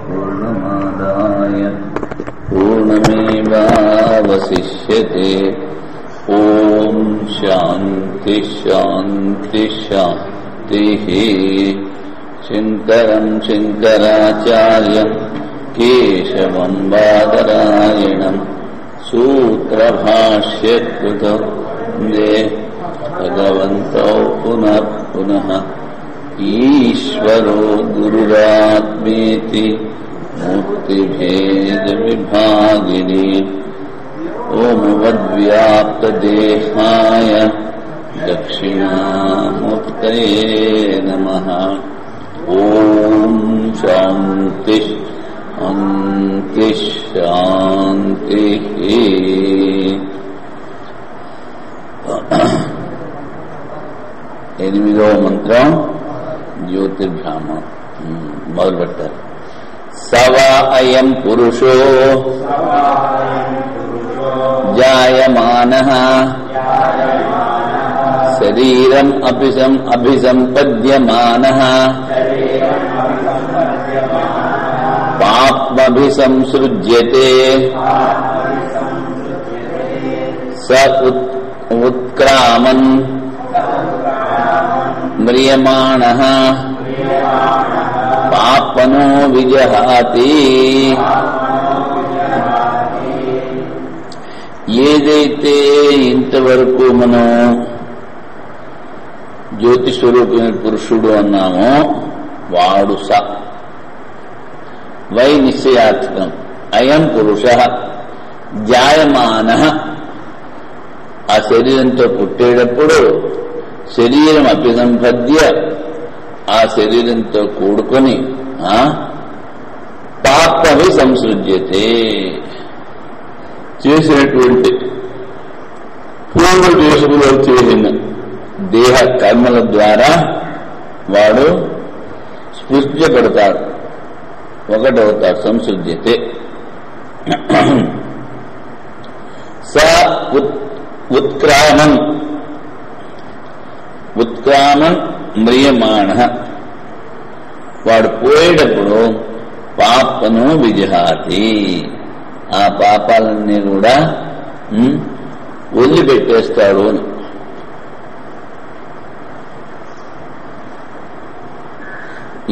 పూర్ణమాదాయ పూర్ణమేవావశిష్యతే. ఓం శాంతి శాంతి శాంతి. శంకరం శంకరాచార్యం కేశవం బాదరాయణం సూత్రభాష్యకృతం వందే భగవంతో పునః పునః. ఈశ్వరో గురురాత్మేతి మూర్తిభేద విభాగిని. ఓమవద్వ్యాప్తదేహాయ దక్షిణామూర్తయే నమః. ఓం శాంతి శాంతి శాంతి. ఎనిమిదవ మంత్రం జ్యోతిర్భ్యామ మొదలు పెట్టారు. సవా అయం పురుషో జాయమానః శరీరం అభిసంపద్యమానః పాప్మభిసంసృజ్యతే స ఉత్క్రామన్ మ్రియమాణః పాపనో విజహాతి. ఏదైతే ఇంతవరకు మనం జ్యోతి స్వరూపమైన పురుషుడు అన్నామో వాడు స వై నిశ్చయార్థకం. అయం పురుష జాయమానః, ఆ శరీరంతో పుట్టేటప్పుడు శరీరం అభిసంపద్య, ఆ శరీరంతో కూడుకొని పాపవి సంసృజ్యతే, చేసినటువంటి పూర్వ దేశంలో చేసిన దేహ కర్మల ద్వారా వాడు స్పృశ్యపడతాడు, ఒకటవుతాడు. సంసృజ్యతే. స ఉత్క్రామన్ మ్రియమాణః, వాడు పోయేటప్పుడు పాపను విజహాతి, ఆ పాపాలన్నీ కూడా వదిలిపెట్టేస్తాడు అని.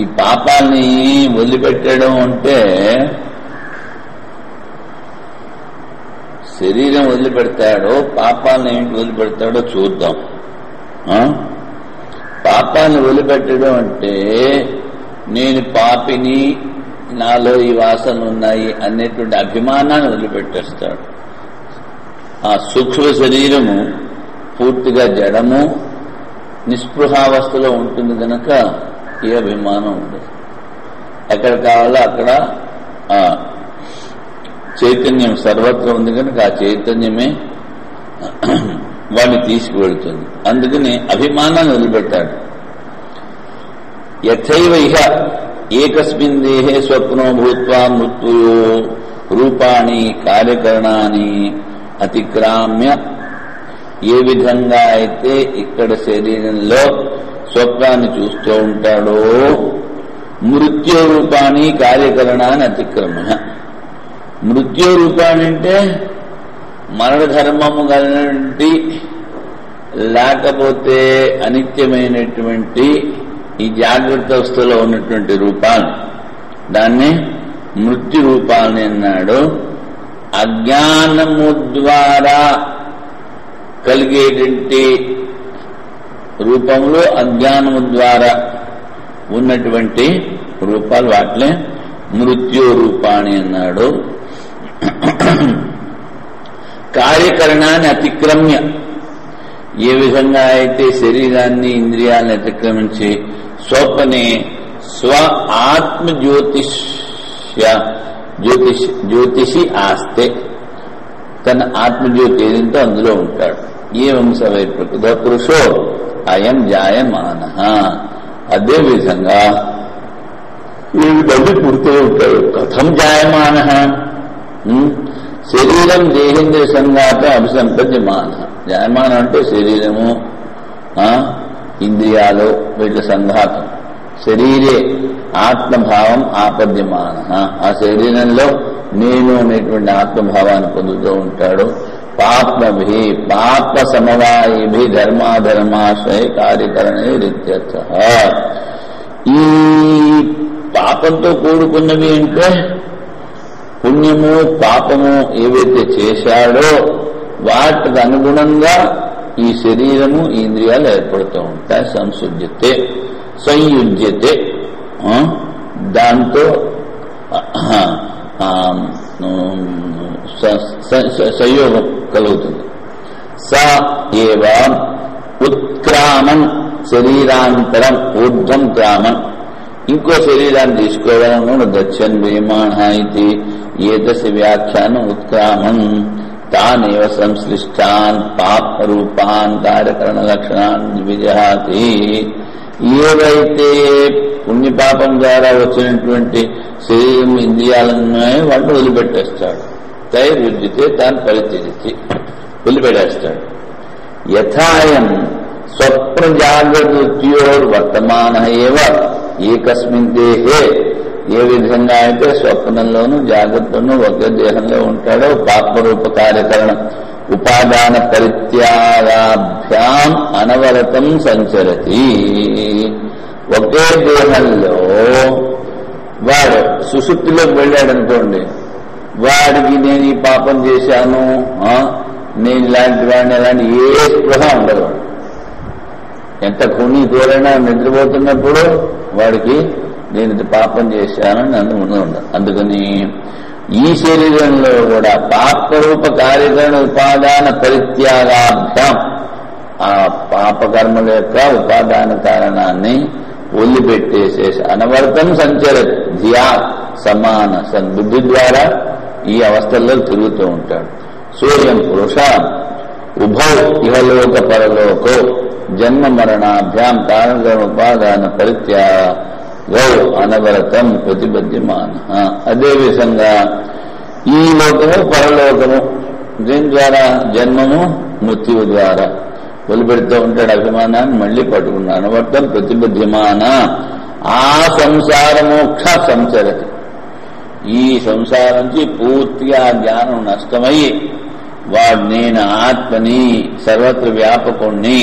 ఈ పాపాలని వదిలిపెట్టడం అంటే శరీరం వదిలిపెడతాడో పాపాలను ఏంటి వదిలిపెడతాడో చూద్దాం. పాపాన్ని వదిలిపెట్టడం అంటే నేను పాపిని, నాలో ఈ వాసనలు ఉన్నాయి అనేటువంటి అభిమానాన్ని వదిలిపెట్టేస్తాడు. ఆ సూక్ష్మ శరీరము పూర్తిగా జడము నిస్పృహావస్థలో ఉంటుంది కనుక ఏ అభిమానం ఉండదు. ఎక్కడ కావాలో అక్కడ ఆ చైతన్యం సర్వత్ర ఉంది కనుక ఆ చైతన్యమే వాడిని తీసుకువెళ్తుంది. అందుకని అభిమానాన్ని వదిలిపెట్టాడు. యథైవ ఇహ ఏకస్మిన్ దేహే స్వప్నో భూత్వా మృత్యుయో రూపాణి కార్యకరణాన్ని అతిక్రామ్య, ఏ విధంగా అయితే ఇక్కడ శరీరంలో స్వప్నాన్ని చూస్తూ ఉంటాడో మృత్యు రూపాన్ని కార్యకరణాన్ని అతిక్రమ్య. మృత్యు రూపాన్ని అంటే మరణ ధర్మము కలిగినటువంటి లేకపోతే అనిత్యమైనటువంటి ఈ జాగ్రత్త అవస్థలో ఉన్నటువంటి రూపాన్ని, దాన్ని మృత్యు రూపాన్ని అన్నాడు. అజ్ఞానము ద్వారా కలిగేటువంటి రూపంలో అజ్ఞానము ద్వారా ఉన్నటువంటి రూపాలు వాటినే మృత్యు రూపాన్ని అన్నాడు. కార్యకరణాన్ని అతిక్రమ్య, ఏ విధంగా అయితే శరీరాన్ని ఇంద్రియాలను అతిక్రమించి స్వప్నే స్వ ఆత్మ జ్యోతిషి ఆస్తే, తన ఆత్మజ్యోతి ఏదంతో అందులో ఉంటాడు. ఏ వంశవై ప్రకృత పురుషో అయం జాయమానః, అదే విధంగా వీడు బలి పుడుతూ ఉంటాడు. కథం జాయమానః, శరీరం దేహేంద్రియ సంఘాత అభిసంపద్యమాన. జాయమానం అంటే శరీరము ఇంద్రియాలు వీటి సంఘాతం. శరీరే ఆత్మభావం ఆపద్యమాన, ఆ శరీరంలో నేను అనేటువంటి ఆత్మభావాన్ని పొందుతూ ఉంటాడు. పాప్మభి పాప సమవాయిభి ధర్మాధర్మాశ్రయ కార్యకరణే రిత్యర్థ. ఈ పాపంతో కూడుకున్నవి అంటే పుణ్యము పాపము ఏవైతే చేశాడో వాటికి అనుగుణంగా ఈ శరీరము ఇంద్రియాలు ఏర్పడుతూ ఉంటాయి. సంశుద్ధ్యతే సంయుజ్యతే, దాంతో సంయోగం కలుగుతుంది. స ఏవ ఉత్క్రామన్ శరీరాంతరం ఊర్ధ్వం క్రామన్, ఇంకో శరీరాన్ని తీసుకోవడం గచ్చన్ వేమాణ ఇది ఏదసి వ్యాఖ్యానం ఉత్క్రామన్ తానేవ సంశ్లిష్టాన్ పాపరూపాన్ కార్యకరణ లక్షణాన్ని విజహాతి. ఏవైతే పుణ్యపాపం ద్వారా వచ్చినటువంటి శరీరం ఇంద్రియాలన్నాయో వాటిని వదిలిపెట్టేస్తాడు. తైర్యుజ్యతే తాను పరిత్యజతి, వదిలిపెట్టేస్తాడు. యథాయం స్వప్న జాగ్రత్తయోర్ వర్తమాన ఏవ ఏకస్మిన్ దేహే, ఏ విధంగా అయితే స్వప్నంలోనూ జాగ్రత్తలోనూ ఒకే దేహంలో ఉంటాడో పాపరూప కార్యకరణ ఉపాదాన పరిత్యాగాభ్యాం అనవరతం సంచరతి. ఒకే దేహంలో వాడు సుషుప్తిలోకి వెళ్ళాడనుకోండి, వాడికి నేను ఈ పాపం చేశాను, నేను ఇలాంటి వాడిని అలాంటి ఏ స్పృహ ఉండదు. ఎంత కొన్ని దూరైనా నిద్రపోతున్నప్పుడు వాడికి నేను ఇది పాపం చేశానని నన్ను ఉండదు. అందుకని ఈ శరీరంలో కూడా పాపరూప కార్యకరణ ఉపాదాన పరిత్యాగాభ్యాం, ఆ పాపకర్మల యొక్క ఉపాదాన కారణాన్ని వదిలిపెట్టేసేసి అనవర్తం సంచరత్ ధియా సమాన సద్బుద్ధి ద్వారా ఈ అవస్థల్లో తిరుగుతూ ఉంటాడు. సూర్యం పురుష ఉభౌ ఇహలోక పరలోకో జన్మ మరణాభ్యాం కారణకరణ ఉపాదాన పరిత్యాగౌ అనవరతం ప్రతిబద్ధ్యమాన. అదేవిధంగా ఈ లోకము పరలోకము దీని ద్వారా జన్మము మృత్యువు ద్వారా వదిలిపెడుతూ ఉంటాడు. అభిమానాన్ని మళ్లీ పట్టుకున్నాడు. అనవర్తం ప్రతిబద్ధ్యమాన ఆ సంసార మోక్ష సంచరతి. ఈ సంసారం నుంచి పూర్తిగా జ్ఞానం నష్టమయ్యి వాడు నేను ఆత్మని, సర్వత్ర వ్యాపకుణ్ణి,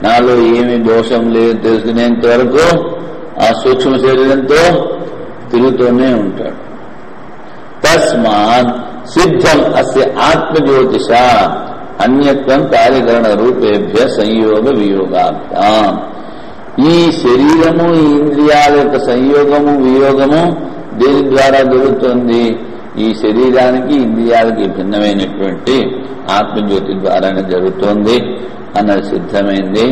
నాలో ఏమి దోషం లేదు తెలుసుకునేంత వరకు ఆ సూక్ష్మ శరీరంతో తిరుగుతూనే ఉంటాడు. తస్మాత్ సిద్ధం అస్య ఆత్మజ్యోతిష అన్యత్వం కార్యకరణ రూపేభ్య సంయోగ వియోగాభ్యాం. ఈ శరీరము ఈ ఇంద్రియాల యొక్క సంయోగము వియోగము దేని ద్వారా జరుగుతుంది? ఈ శరీరానికి ఇంద్రియాలకి భిన్నమైనటువంటి ఆత్మజ్యోతి ద్వారానే జరుగుతోంది అన్నది సిద్ధమైంది.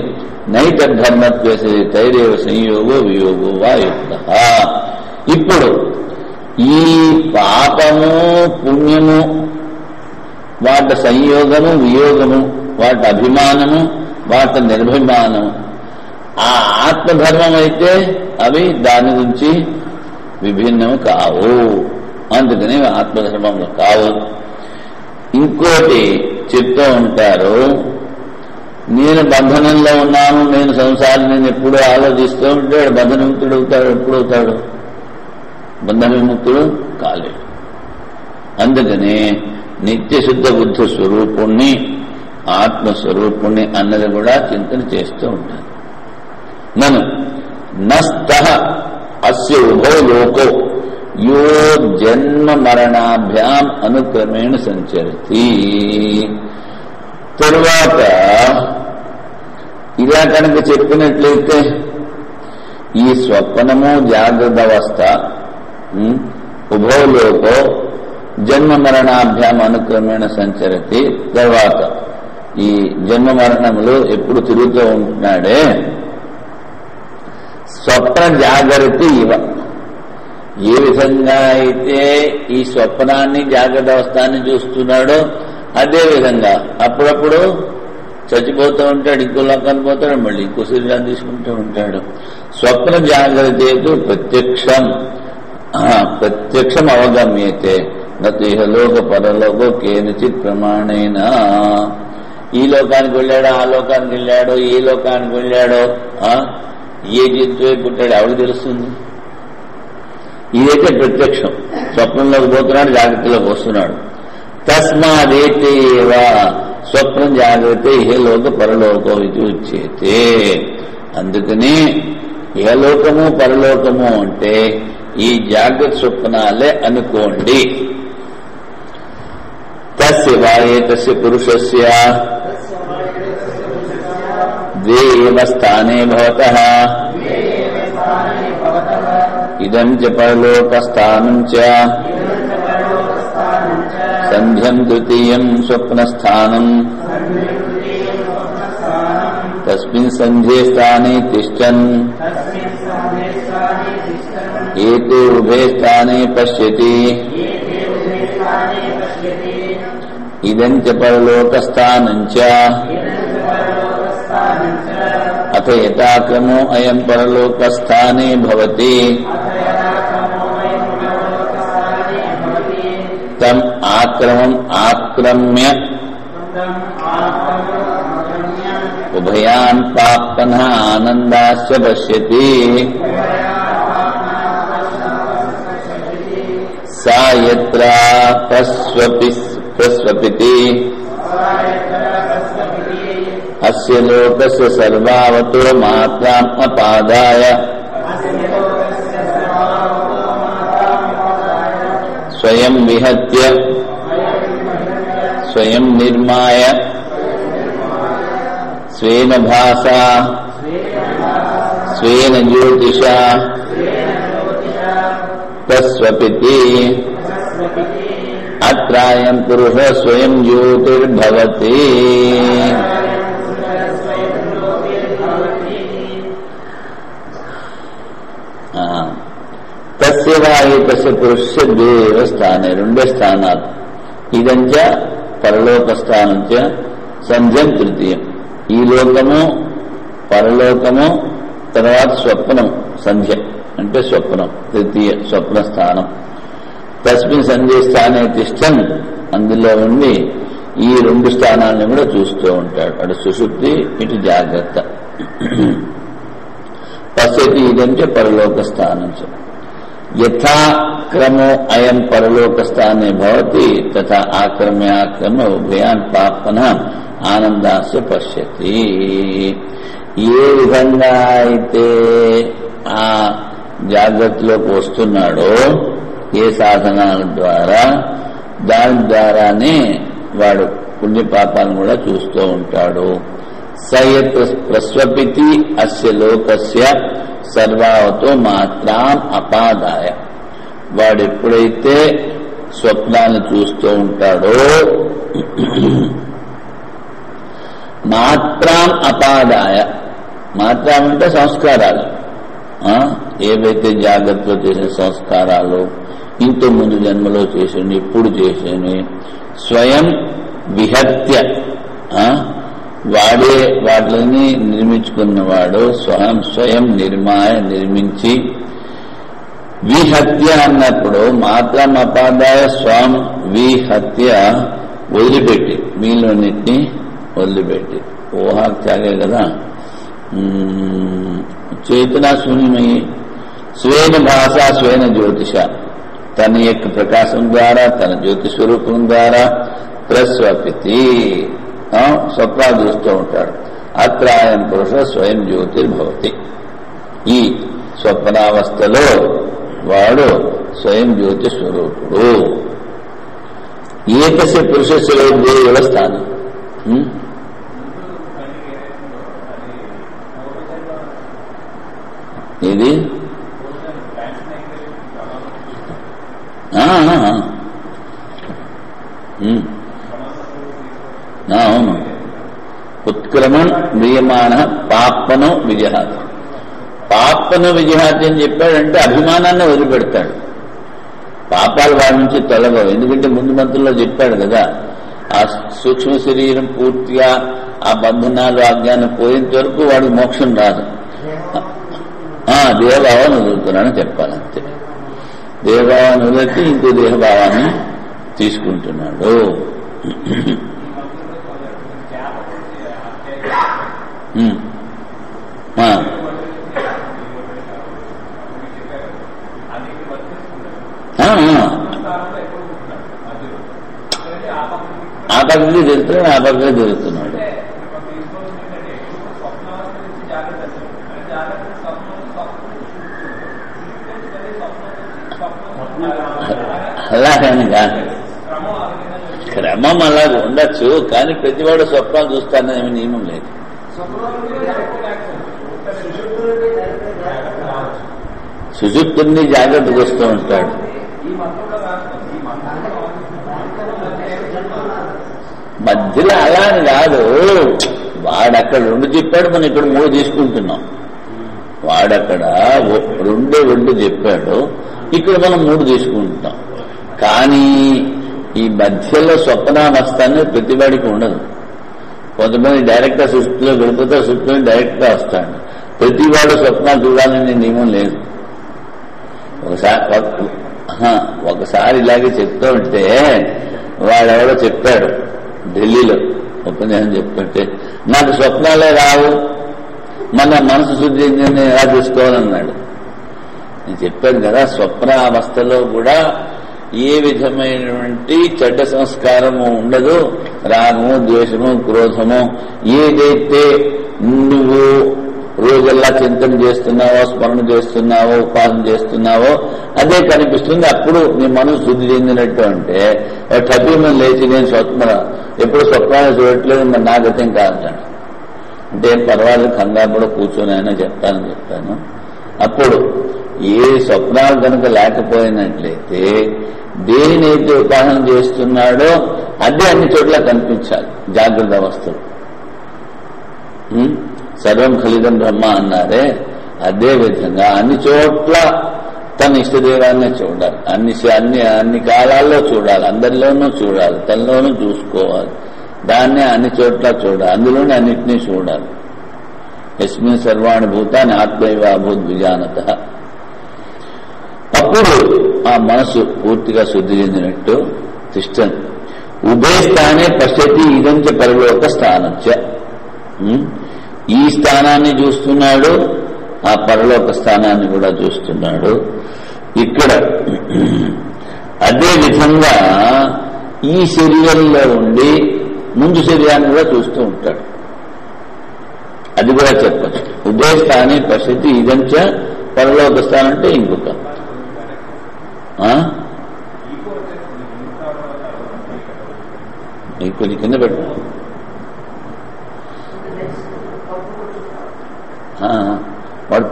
నైతద్ధర్మత్వేసే తైరేవ సంయోగో వియోగో వా యుక్త. ఇప్పుడు ఈ పాపము పుణ్యము వాటి సంయోగము వియోగము, వాటి అభిమానము వాటి నిర్భిమానము ఆ ఆత్మధర్మం అయితే అవి దాని నుంచి విభిన్నము కావు. అందుకని ఆత్మధర్మంలో కావు. ఇంకోటి చెప్తూ ఉంటారు, నేను బంధనంలో ఉన్నాను, నేను సంసారం, నేను ఎప్పుడూ ఆలోచిస్తూ ఉంటాడు. బంధన విముక్తుడు అవుతాడు. ఎప్పుడు అవుతాడు? బంధన విముక్తుడు కాలేడు. అందుకని నిత్య శుద్ధ బుద్ధ స్వరూపుణ్ణి, ఆత్మస్వరూపుణ్ణి అన్నది కూడా చింతన చేస్తూ ఉంటాను. నను నస్తః అస్య ఉభౌ లోకో యో జన్మ మరణాభ్యాం అనుక్రమేణ సంచరతి. తరువాత ఇలా కనుక చెప్పినట్లయితే ఈ స్వప్నము జాగ్రత్త అవస్థ ఉభౌ లోకో జన్మ మరణాభ్యాం అనుక్రమేణ సంచరతి. తర్వాత ఈ జన్మ మరణములు ఎప్పుడు తిరుగుతూ ఉంటున్నాడే, స్వప్న జాగృతి ఇవ. ఏ విధంగా అయితే ఈ స్వప్నాన్ని జాగ్రత్త అవస్థాన్ని చూస్తున్నాడో అదే విధంగా అప్పుడప్పుడు చచ్చిపోతూ ఉంటాడు, ఇంకో లోకాన్ని పోతాడు, మళ్ళీ ఇంకో శరీరాన్ని తీసుకుంటూ ఉంటాడు. స్వప్న జాగ్రత్త ప్రత్యక్షం అవగమ్యతే నతు ఇహలోక పరలోకో కేనచిత్ ప్రమాణేన. ఈ లోకానికి వెళ్ళాడో ఆ లోకానికి వెళ్ళాడో ఏ లోకానికి వెళ్ళాడో ఏ జంతువే పుట్టాడు ఎవరికి తెలుస్తుంది? ఇదైతే ప్రత్యక్షం. స్వప్నంలోకి పోతున్నాడు, జాగ్రత్తలోకి వస్తున్నాడు. తస్మాదేతే స్వప్నం జాగ్రత్త ఇహలోక పరలోకో ఇది ఉచ్యతే. అందుకని ఇహలోకము పరలోకము అంటే ఈ జాగ్రత్త స్వప్నాలే అనుకోండి. తస్య వాయేతస్య పురుషస్య ద్వే ఏవ స్థానే భవతః ఇదం చ పరలోకస్థానం చ సంధ్యం తృతీయం స్వప్నస్థానం తస్మిన్ సంధ్యే స్థానే తిష్టన్ ఏతే ఉభే స్థానే పశ్యతి ఇదం చ పరలోకస్థానం చ అథ యథాక్రమో అయం పరలోకస్థానే భవతి తం ఆక్రమం ఆక్రమ్య ఉభయాన్ పాప్నః ఆనందాశ్చ పశ్యతి. సా యత్ర ప్రస్వపితి అస్య లోకస్య సర్వావతో మాత్రాం అపాదాయ స్వయం విహత్య స్వయం నిర్మాయ స్వేన భాసా స్వేన జ్యోతిషా ప్రస్వపితి. అత్రాయం పురుష స్వయం జ్యోతిర్భవతి. తస్య వాయేతస్య పురుషస్య ద్వేవ స్థానే రెండే స్థానాలు. ఇదంచ పరలోకస్థానం చ సంధ్యం తృతీయం. ఈ లోకము పరలోకము తర్వాత స్వప్నం సంధ్య అంటే స్వప్నం తృతీయ స్వప్నస్థానం. తస్మిన్ సంధ్య స్థానే తిష్టన్ అందులో ఉండి ఈ రెండు స్థానాలను కూడా చూస్తూ ఉంటాడు. అటు సుషుప్తి ఇటు జాగ్రత్త. పశ్యతి ఇదంచ పరలోకస్థానం చ యథాక్రమో అయం పరలోకస్థానే భవతి తథా ఆక్రమ్యాక్రమ ఉభయాన్ పాప్నః ఆనందాస్య పశ్యతి. ఏ విధంగా అయితే ఆ జాగ్రత్తలోకి వస్తున్నాడో ఏ సాధనాల ద్వారా దాని ద్వారానే వాడు పుణ్యపాపాలను కూడా చూస్తూ ఉంటాడు. సయత్ ప్రస్వపితి అస్య లోకస్య సర్వావతో మాత్రాం అపాదాయ. వాడు ఎప్పుడైతే స్వప్నాలను చూస్తూ ఉంటాడో మాత్రాం అపాదాయ, మాత్రం అంటే సంస్కారాలు, ఏవైతే జాగ్రత్తలో చేసిన సంస్కారాలు ఇంత ముందు జన్మలో చేసేవి ఇప్పుడు చేసేవి స్వయం విహత్య వాడే వాటిని నిర్మించుకున్నవాడు స్వయం నిర్మాయ నిర్మించి విహత్య అన్నప్పుడు మాత్రం అపాదాయ స్వం విహత్య వదిలిపెట్టి మీలోన్నిటిని వదిలిపెట్టి ఊహా త్యాగే కదా చేతనా శూన్యమయ్యి స్వేన భాష స్వేన జ్యోతిష తన యొక్క ప్రకాశం ద్వారా తన జ్యోతి స్వరూపం ద్వారా ప్రస్వపితి స్వప్నాలు చూస్తూ ఉంటాడు. అత్రాయం పురుష స్వయం జ్యోతిర్భవతి. ఈ స్వప్నావస్థలో వాడు స్వయం జ్యోతి స్వరూపుడు. ఏకస్య పురుషస్య దేవ స్థానం. ఇది అవును. ఉత్క్రమణ్ మ్రియమాణ పాపను విజహాతి. పాపను విజహాతి అని చెప్పాడంటే అభిమానాన్ని వదిలిపెడతాడు. పాపాలు వాడి నుంచి తొలగవు. ఎందుకంటే ముందు మంత్రుల్లో చెప్పాడు కదా, ఆ సూక్ష్మ శరీరం పూర్తిగా ఆ బంధనాలు అజ్ఞానం పోయేంత వరకు వాడికి మోక్షం రాదు. దేహభావాన్ని వదులుతున్నానని చెప్పాలంతే. దేహభావాన్ని వదిలితే ఇంకో దేహభావాన్ని తీసుకుంటున్నాడు. ఆ పక్కకి తిరుగుతున్నాడు, ఆ పక్కకి తిరుగుతున్నాడు. అలాగని కాదు, క్రమం అలాగ ఉండొచ్చు, కానీ ప్రతివాడు స్వప్నాలు చూస్తానని నియమం లేదు. సుషుప్తుని జాగ్రత్తగా వస్తూ ఉంటాడు. మధ్యలో అలా అని కాదు, వాడక్కడ 2 చెప్పాడు, మనం ఇక్కడ 3 తీసుకుంటున్నాం. వాడక్కడ 2 చెప్పాడు, ఇక్కడ మనం 3 తీసుకుంటున్నాం. కానీ ఈ మధ్యలో స్వప్నావస్థ ప్రతివాడికి ఉండదు. కొంతమంది డైరెక్ట్ గా సుషుప్తిలో గడిపోతే సుషుప్తిలో డైరెక్ట్ గా వస్తాడు. ప్రతివాడు స్వప్నాలు చూడాలనే నియమం లేదు. ఒకసారి ఇలాగే చెప్తూ ఉంటే వాడెవడో చెప్పాడు, ఢిల్లీలో ఉపన్యాసం చెప్తుంటే, నాకు స్వప్నాలే రావు, మన మనసు శుద్ధి ఎలా తీసుకోవాలన్నాడు. నేను చెప్పాను కదా, స్వప్నావస్థలో కూడా ఏ విధమైనటువంటి చెడ్డ సంస్కారము ఉండదు. రాగము, ద్వేషము, క్రోధము, ఏదైతే నువ్వు రోజల్లా చింతన చేస్తున్నావో, స్మరణ చేస్తున్నావో, ఉపాసన చేస్తున్నావో అదే కనిపిస్తుంది. అప్పుడు నీ మనసు శుద్ధి చెందినట్టు. అంటే టపీమని లేచి నేను ఎప్పుడు స్వప్నాలు చూడట్లేదు, మరి నా గతం కాదంటాడు. అంటే పర్వాలేదు, కంగారు కూడా కూర్చొని అయినా చెప్తాను. అప్పుడు ఏ స్వప్నాలు కనుక లేకపోయినట్లయితే దేనినైతే ఉపాసన చేస్తున్నాడో అదే అన్ని చోట్ల కనిపించాలి. జాగ్రత్త అవస్థలు సర్వం ఖలిదం బ్రహ్మ అన్నారే, అదే విధంగా అన్ని చోట్ల తన ఇష్టదేవాన్ని చూడాలి. అన్ని కాలాల్లో చూడాలి, అందరిలోనూ చూడాలి, తనలోనూ చూసుకోవాలి. దాన్నే అన్ని చోట్ల చూడాలి, అందులోనే అన్నిటినీ చూడాలి. యస్మిన్ సర్వాణి భూతాన్ని ఆత్మైవాభూత్ విజానత. అప్పుడు ఆ మనసు పూర్తిగా శుద్ధి చెందినట్టు తిష్టం. ఉభయ స్థానే పశ్యతి ఇదంచ పరలోక స్థానంచ. ఈ స్థానాన్ని చూస్తున్నాడు, ఆ పరలోక స్థానాన్ని కూడా చూస్తున్నాడు. ఇక్కడ అదే విధంగా ఈ శరీరంలో ఉండి ముందు శరీరాన్ని కూడా చూస్తూ ఉంటాడు. అది కూడా చెప్పచ్చు. ఉభయ స్థానే పశ్యతి ఇదంచ పరలోక స్థానం అంటే ఇంకొక ఇంకొన్ని కింద పెట్టు. వాడు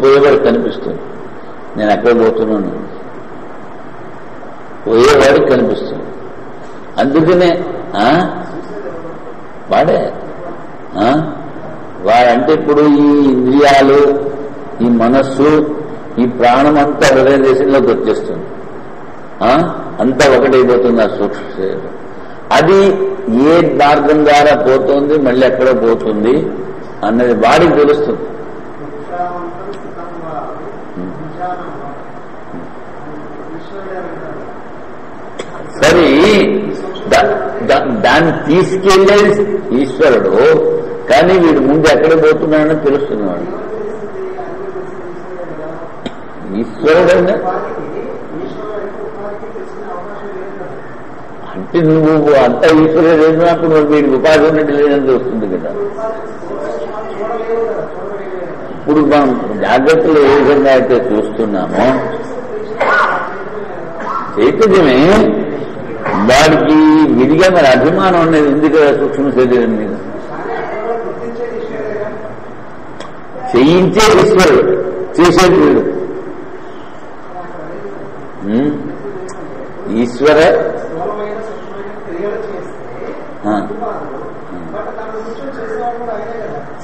పోయేవాడు కనిపిస్తుంది. నేను అక్కడ పోతున్నాను, పోయేవాడికి కనిపిస్తుంది. అందుకనే వాడంటే ఇప్పుడు ఈ ఇంద్రియాలు, ఈ మనస్సు, ఈ ప్రాణం అంతా హృదయ దేశంలోకి వచ్చేస్తుంది. అంతా ఒకటైపోతుంది ఆ సూక్ష్మ శరీరం. అది ఏ మార్గం ద్వారా పోతుంది, మళ్ళీ ఎక్కడ పోతుంది అన్నది వాడికి తెలుస్తుంది. సరే, దాన్ని తీసుకెళ్లేది ఈశ్వరుడు, కానీ వీడు ముందు ఎక్కడ పోతున్నాడని తెలుస్తున్నాడు. ఈశ్వరుడైనా అంటే నువ్వు అంతా ఈశ్వరుడు చేసినప్పుడు వీడికి ఉపాధి ఉన్నట్టు లేదని వస్తుంది కదా. ఇప్పుడు మనం జాగ్రత్తలు ఏ విధంగా అయితే చూస్తున్నామో చైతన్యమే, వాడికి విధిగా మరి అభిమానం అనేది ఉంది కదా సూక్ష్మ శరీరం మీద. చేయించే ఈశ్వరుడు, చేసేది వీడు. ఈశ్వర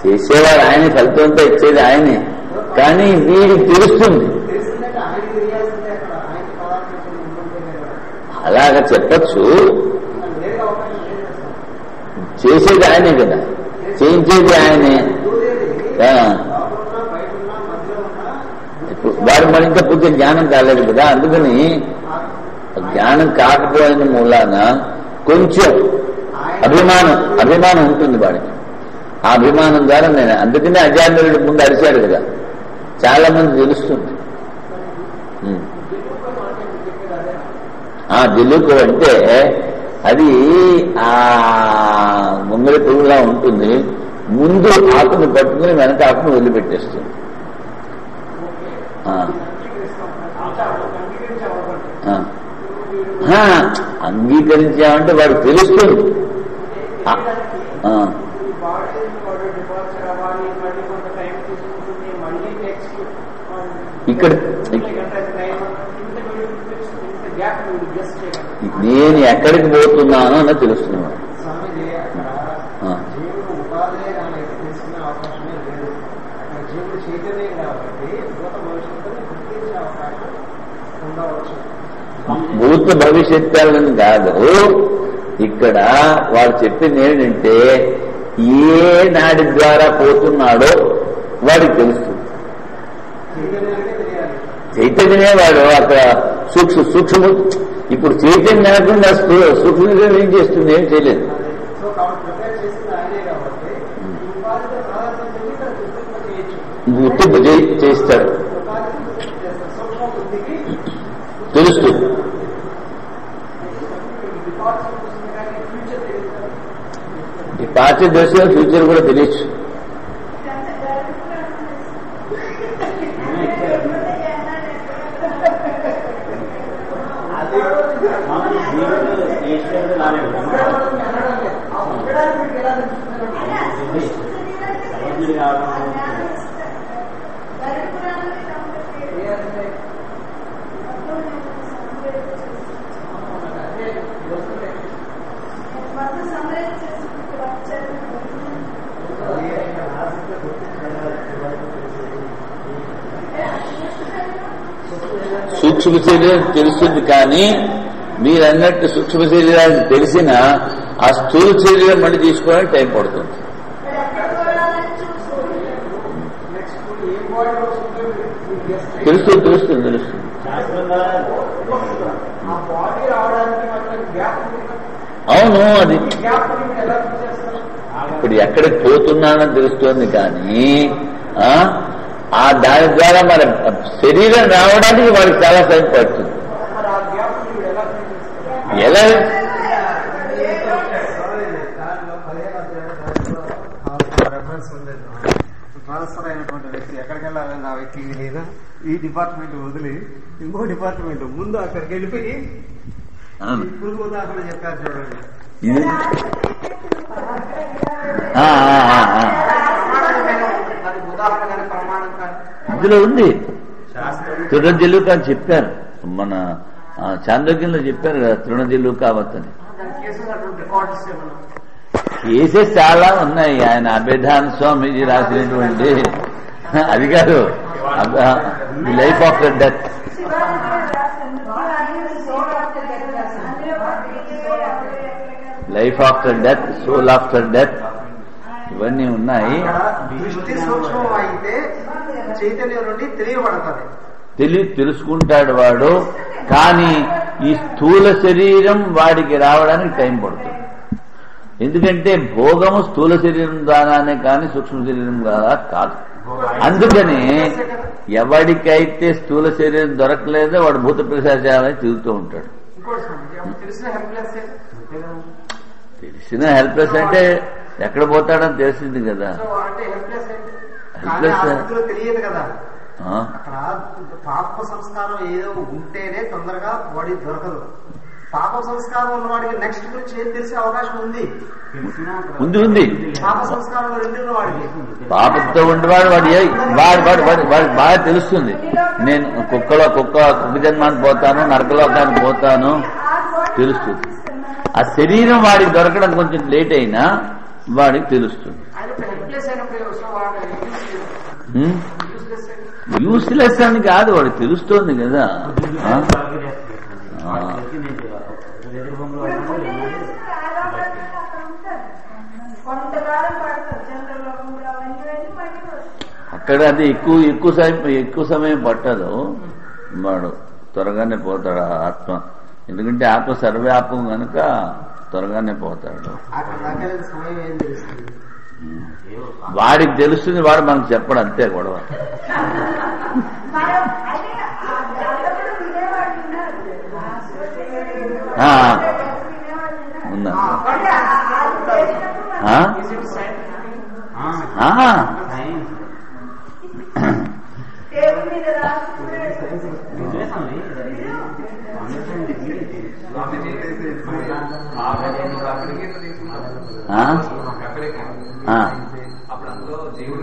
చేసేవాడు ఆయనే, ఫలితంతో ఇచ్చేది ఆయనే, కానీ వీడికి తెలుస్తుంది. అలాగా చెప్పచ్చు. చేసేది ఆయనే కదా, చేయించేది ఆయనే. ఇప్పుడు వాడు మరింత పూర్తి జ్ఞానం కాలేదు కదా, అందుకని జ్ఞానం కాకపోయిన మూలాన కొంచెం అభిమానం ఉంటుంది వాడికి. ఆ అభిమానం ద్వారా నేను అందుకనే అజామిలుడి ముందు అరిచాడు కదా, చాలా మంది తెలుస్తుంది. జల్లుకు అంటే అది ఆ ముంగలి పురుగులా ఉంటుంది. ముందు ఆకును పట్టుకుని వెనక ఆకును వదిలిపెట్టేస్తుంది. అంగీకరించామంటే వాడు తెలుస్తుంది. ఇక్కడ నేను ఎక్కడికి పోతున్నానో అన్నది తెలుస్తున్నాను. భూత భవిష్యత్తులని కాదు, ఇక్కడ వాడు చెప్పింది ఏంటంటే ఏ నాడి ద్వారా పోతున్నాడో వాడికి తెలుస్తుంది. చైతన్యమే వాడు అక్కడ సూక్ష్మ. ఇప్పుడు చైతన్యం లేకుండా సూక్ష్మంగా ఏం చేస్తుంది? ఏం చేయలేదు. గుర్తింపు చేస్తాడు, తెలుస్తుంది. ఈ పాత దశలో ఫ్యూచర్ కూడా తెలియచ్చు. సూక్ష్మ శరీరం తెలుస్తుంది, కానీ మీరన్నట్టు సూక్ష్మ శరీరానికి తెలిసిన ఆ స్థూల శరీరం మళ్ళీ తీసుకోవడానికి టైం పడుతుంది. తెలుస్తుంది. అవును, అది ఇప్పుడు ఎక్కడికి పోతున్నానని తెలుస్తోంది, కానీ ఆ దాని ద్వారా మన శరీరం రావడానికి వాడికి చాలా టైం పడుతుంది. ఎలా ట్రాన్స్ఫర్ అయినటువంటి వ్యక్తి ఎక్కడికి వెళ్ళాలని ఆ వ్యక్తి లేదా ఈ డిపార్ట్మెంట్ వదిలి ఇంకో డిపార్ట్మెంట్ ముందు అక్కడికి వెళ్ళిపోయి పురుగు ఉదాహరణ చెప్పారు చూడండి. ఇందులో ఉంది. తృణజల్లుక అని చెప్పారు, మన చాంద్రజ్ఞంలో చెప్పారు కదా, తృణజల్లుక అవతని కేసెస్ చాలా ఉన్నాయి. ఆయన అభేదాన్ స్వామీజీ రాసినటువంటి అది కాదు, life after death, life after death, soul after death, ఇవన్నీ ఉన్నాయి. దృష్టి సూక్ష్మం అయితే చైతన్యం నుండి తెలియబడతాడు, తెలుసుకుంటాడు వాడు. కానీ ఈ స్థూల శరీరం వాడికి రావడానికి టైం పడుతుంది. ఎందుకంటే భోగము స్థూల శరీరం ద్వారానే కానీ సూక్ష్మ శరీరం ద్వారా కాదు. అందుకని ఎవడికైతే స్థూల శరీరం దొరకలేదో వాడు భూత పిశాచాలని తిరుగుతూ ఉంటాడు. తెలిసిన హెల్ప్లెస్ అంటే ఎక్కడ పోతాడని తెలిసింది కదా. తెలియదు కదా, అక్కడ పాప సంస్కారం ఏదో ఉంటేనే తొందరగా బాడీ దొరకదు. పాప సంస్కారం ఉన్న వాడికి నెక్స్ట్ గురించి ఏం తెలిసే అవకాశం ఉంది. పాప సంస్కారం రెండు వాడికి పాపంతో ఉండేవాడు వాడు బాగా తెలుస్తుంది. నేను కుక్క జన్మానికి పోతాను, నరకలోకానికి పోతాను తెలుస్తుంది. ఆ శరీరం వాడికి దొరకడం కొంచెం లేట్ అయినా వాడికి తెలుస్తుంది. యూస్లెస్ అని కాదు, వాడికి తెలుస్తోంది కదా. అక్కడ అది ఎక్కువ సమయం పట్టదు, వాడు త్వరగానే పోతాడు ఆత్మ. ఎందుకంటే ఆత్మ సర్వవ్యాపం కనుక త్వరగానే పోతాడు. వాడికి తెలుస్తుంది, వాడు మనకు చెప్పడు, అంతే గొడవ. ఉందా అప్పుడు దేవుడు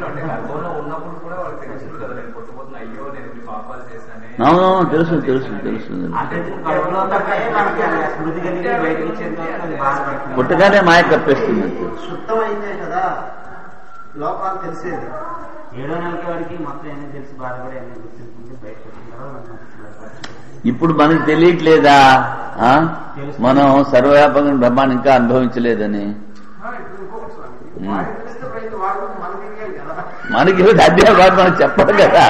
అంటే గర్భంలో ఉన్నప్పుడు కూడా వాళ్ళకి తెలుస్తుంది కదా, నేను పొద్దుపోతున్న అయ్యో నేను మీ పాపాలు చేశానే. అవునవును తెలుసు తెలుసు తెలుసు. పుట్టగానే మాయ కప్పేస్తుంది. శుద్ధమైతే కదా లోకాలు తెలిసేది. 7వ నెలకి వాడికి మొత్తం అన్ని తెలిసి బాధపడి అన్ని గుర్తించుకుంటే బయటకు వచ్చిన తర్వాత ఇప్పుడు మనకు తెలియట్లేదా మనం సర్వవ్యాపకంగా బ్రహ్మాన్ని ఇంకా అనుభవించలేదని? మనకి అదే బాధ మనం చెప్పాలి కదా.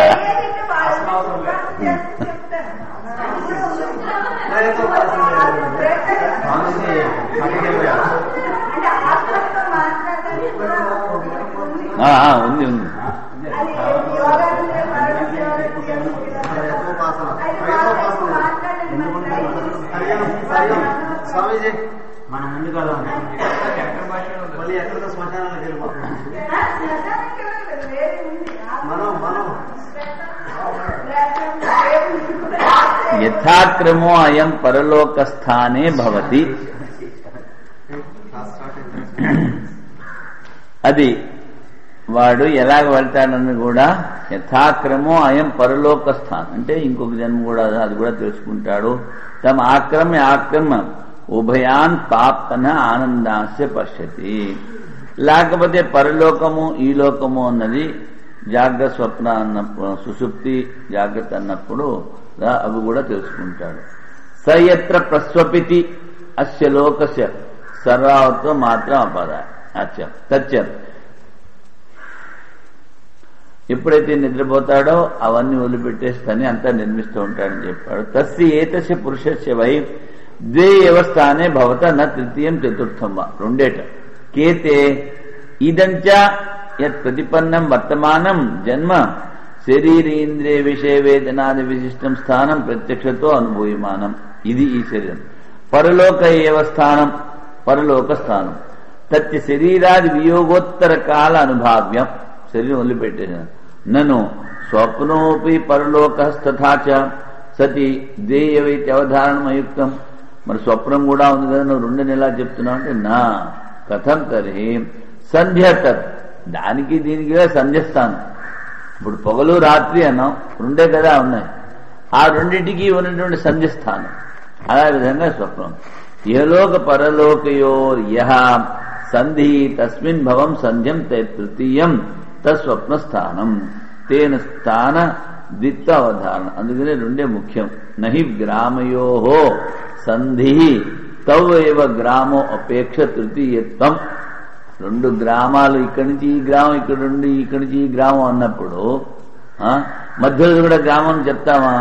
ఉంది ఉంది. స్వామీజీ మన ముందు కదా మళ్ళీ ఎక్కడ శ్మశానాలకు వెళ్ళిపోతున్నాం మనం యథాక్రమో అయం పరలోకస్థానే భవతి. అది వాడు ఎలాగ వెళ్తాడని కూడా యథాక్రమో అయం పరలోక స్థానం అంటే ఇంకొక జన్మ కూడా అది కూడా తెలుసుకుంటాడు. తమ ఆక్రమ ఉభయాన్ పాప్తన ఆనందాస్య పశ్యతి. లేకపోతే పరలోకము ఈ లోకము అన్నది జాగ్రత్త స్వప్న అన్నప్పుడు, సుషుప్తి జాగ్రత్త అన్నప్పుడు అవి కూడా తెలుసుకుంటాడు. సయత్ర ప్రస్వపితి అస్య లోకస్య సర్వావత్వ మాత్రం అపదాయ తచ్చం. ఎప్పుడైతే నిద్రపోతాడో అవన్నీ వదిలిపెట్టేస్తాని అంతా నిర్మిస్తూ ఉంటాడని చెప్పాడు. తస్య ఏతస్య పురుషస్య వై ద్వే వ్యవస్థానే భవత న తృతీయం చతుర్థం వా. రెండేట కేతే ఇదంచ యత్ ప్రతిపన్నం వర్తమానం జన్మ శరీరేంద్రియ విషయ వేదనాది విశిష్టం స్థానం ప్రత్యక్షతో అనుభూయమానం. ఇది ఈ శరీరం. పరలోక ఏవ స్థానం పరలోక స్థానం తత్య శరీరాది వియోగోత్తర కాల అనుభావ్యం. శరీరం వదిలిపెట్టేసాను. నన్ను స్వప్నోపి పరలోకస్తథాచ సతి దేయవైతే అవధారణమయుక్తం. మరి స్వప్నం కూడా ఉంది కదా, నువ్వు రెండుని ఎలా చెప్తున్నావు అంటే నా కథం తర్హి సంధ్య తత్. దానికి దీనికి సంధ్యస్థానం. ఇప్పుడు పొగలు రాత్రి అన్నాం, రెండే కదా ఉన్నాయి. ఆ రెండింటికి ఉన్నటువంటి సంధ్యస్థానం. అదే విధంగా స్వప్నం. ఇహలోక పరలోకయోర్ యః సంధి తస్మిన్ భవం సంధ్యం తృతీయం తస్వప్న స్థానం తేన స్థాన ద్విత్వ అవధారణ. అందుకనే రెండే ముఖ్యం. నహి గ్రామయో సంధి తౌ ఏవ గ్రామో అపేక్ష తృతీయత్వం. రెండు గ్రామాలు ఇక్కడి నుంచి ఈ గ్రామం, ఇక్కడ నుండి ఇక్కడి నుంచి ఈ గ్రామం అన్నప్పుడు మధ్యలో కూడా గ్రామం చెప్తామా?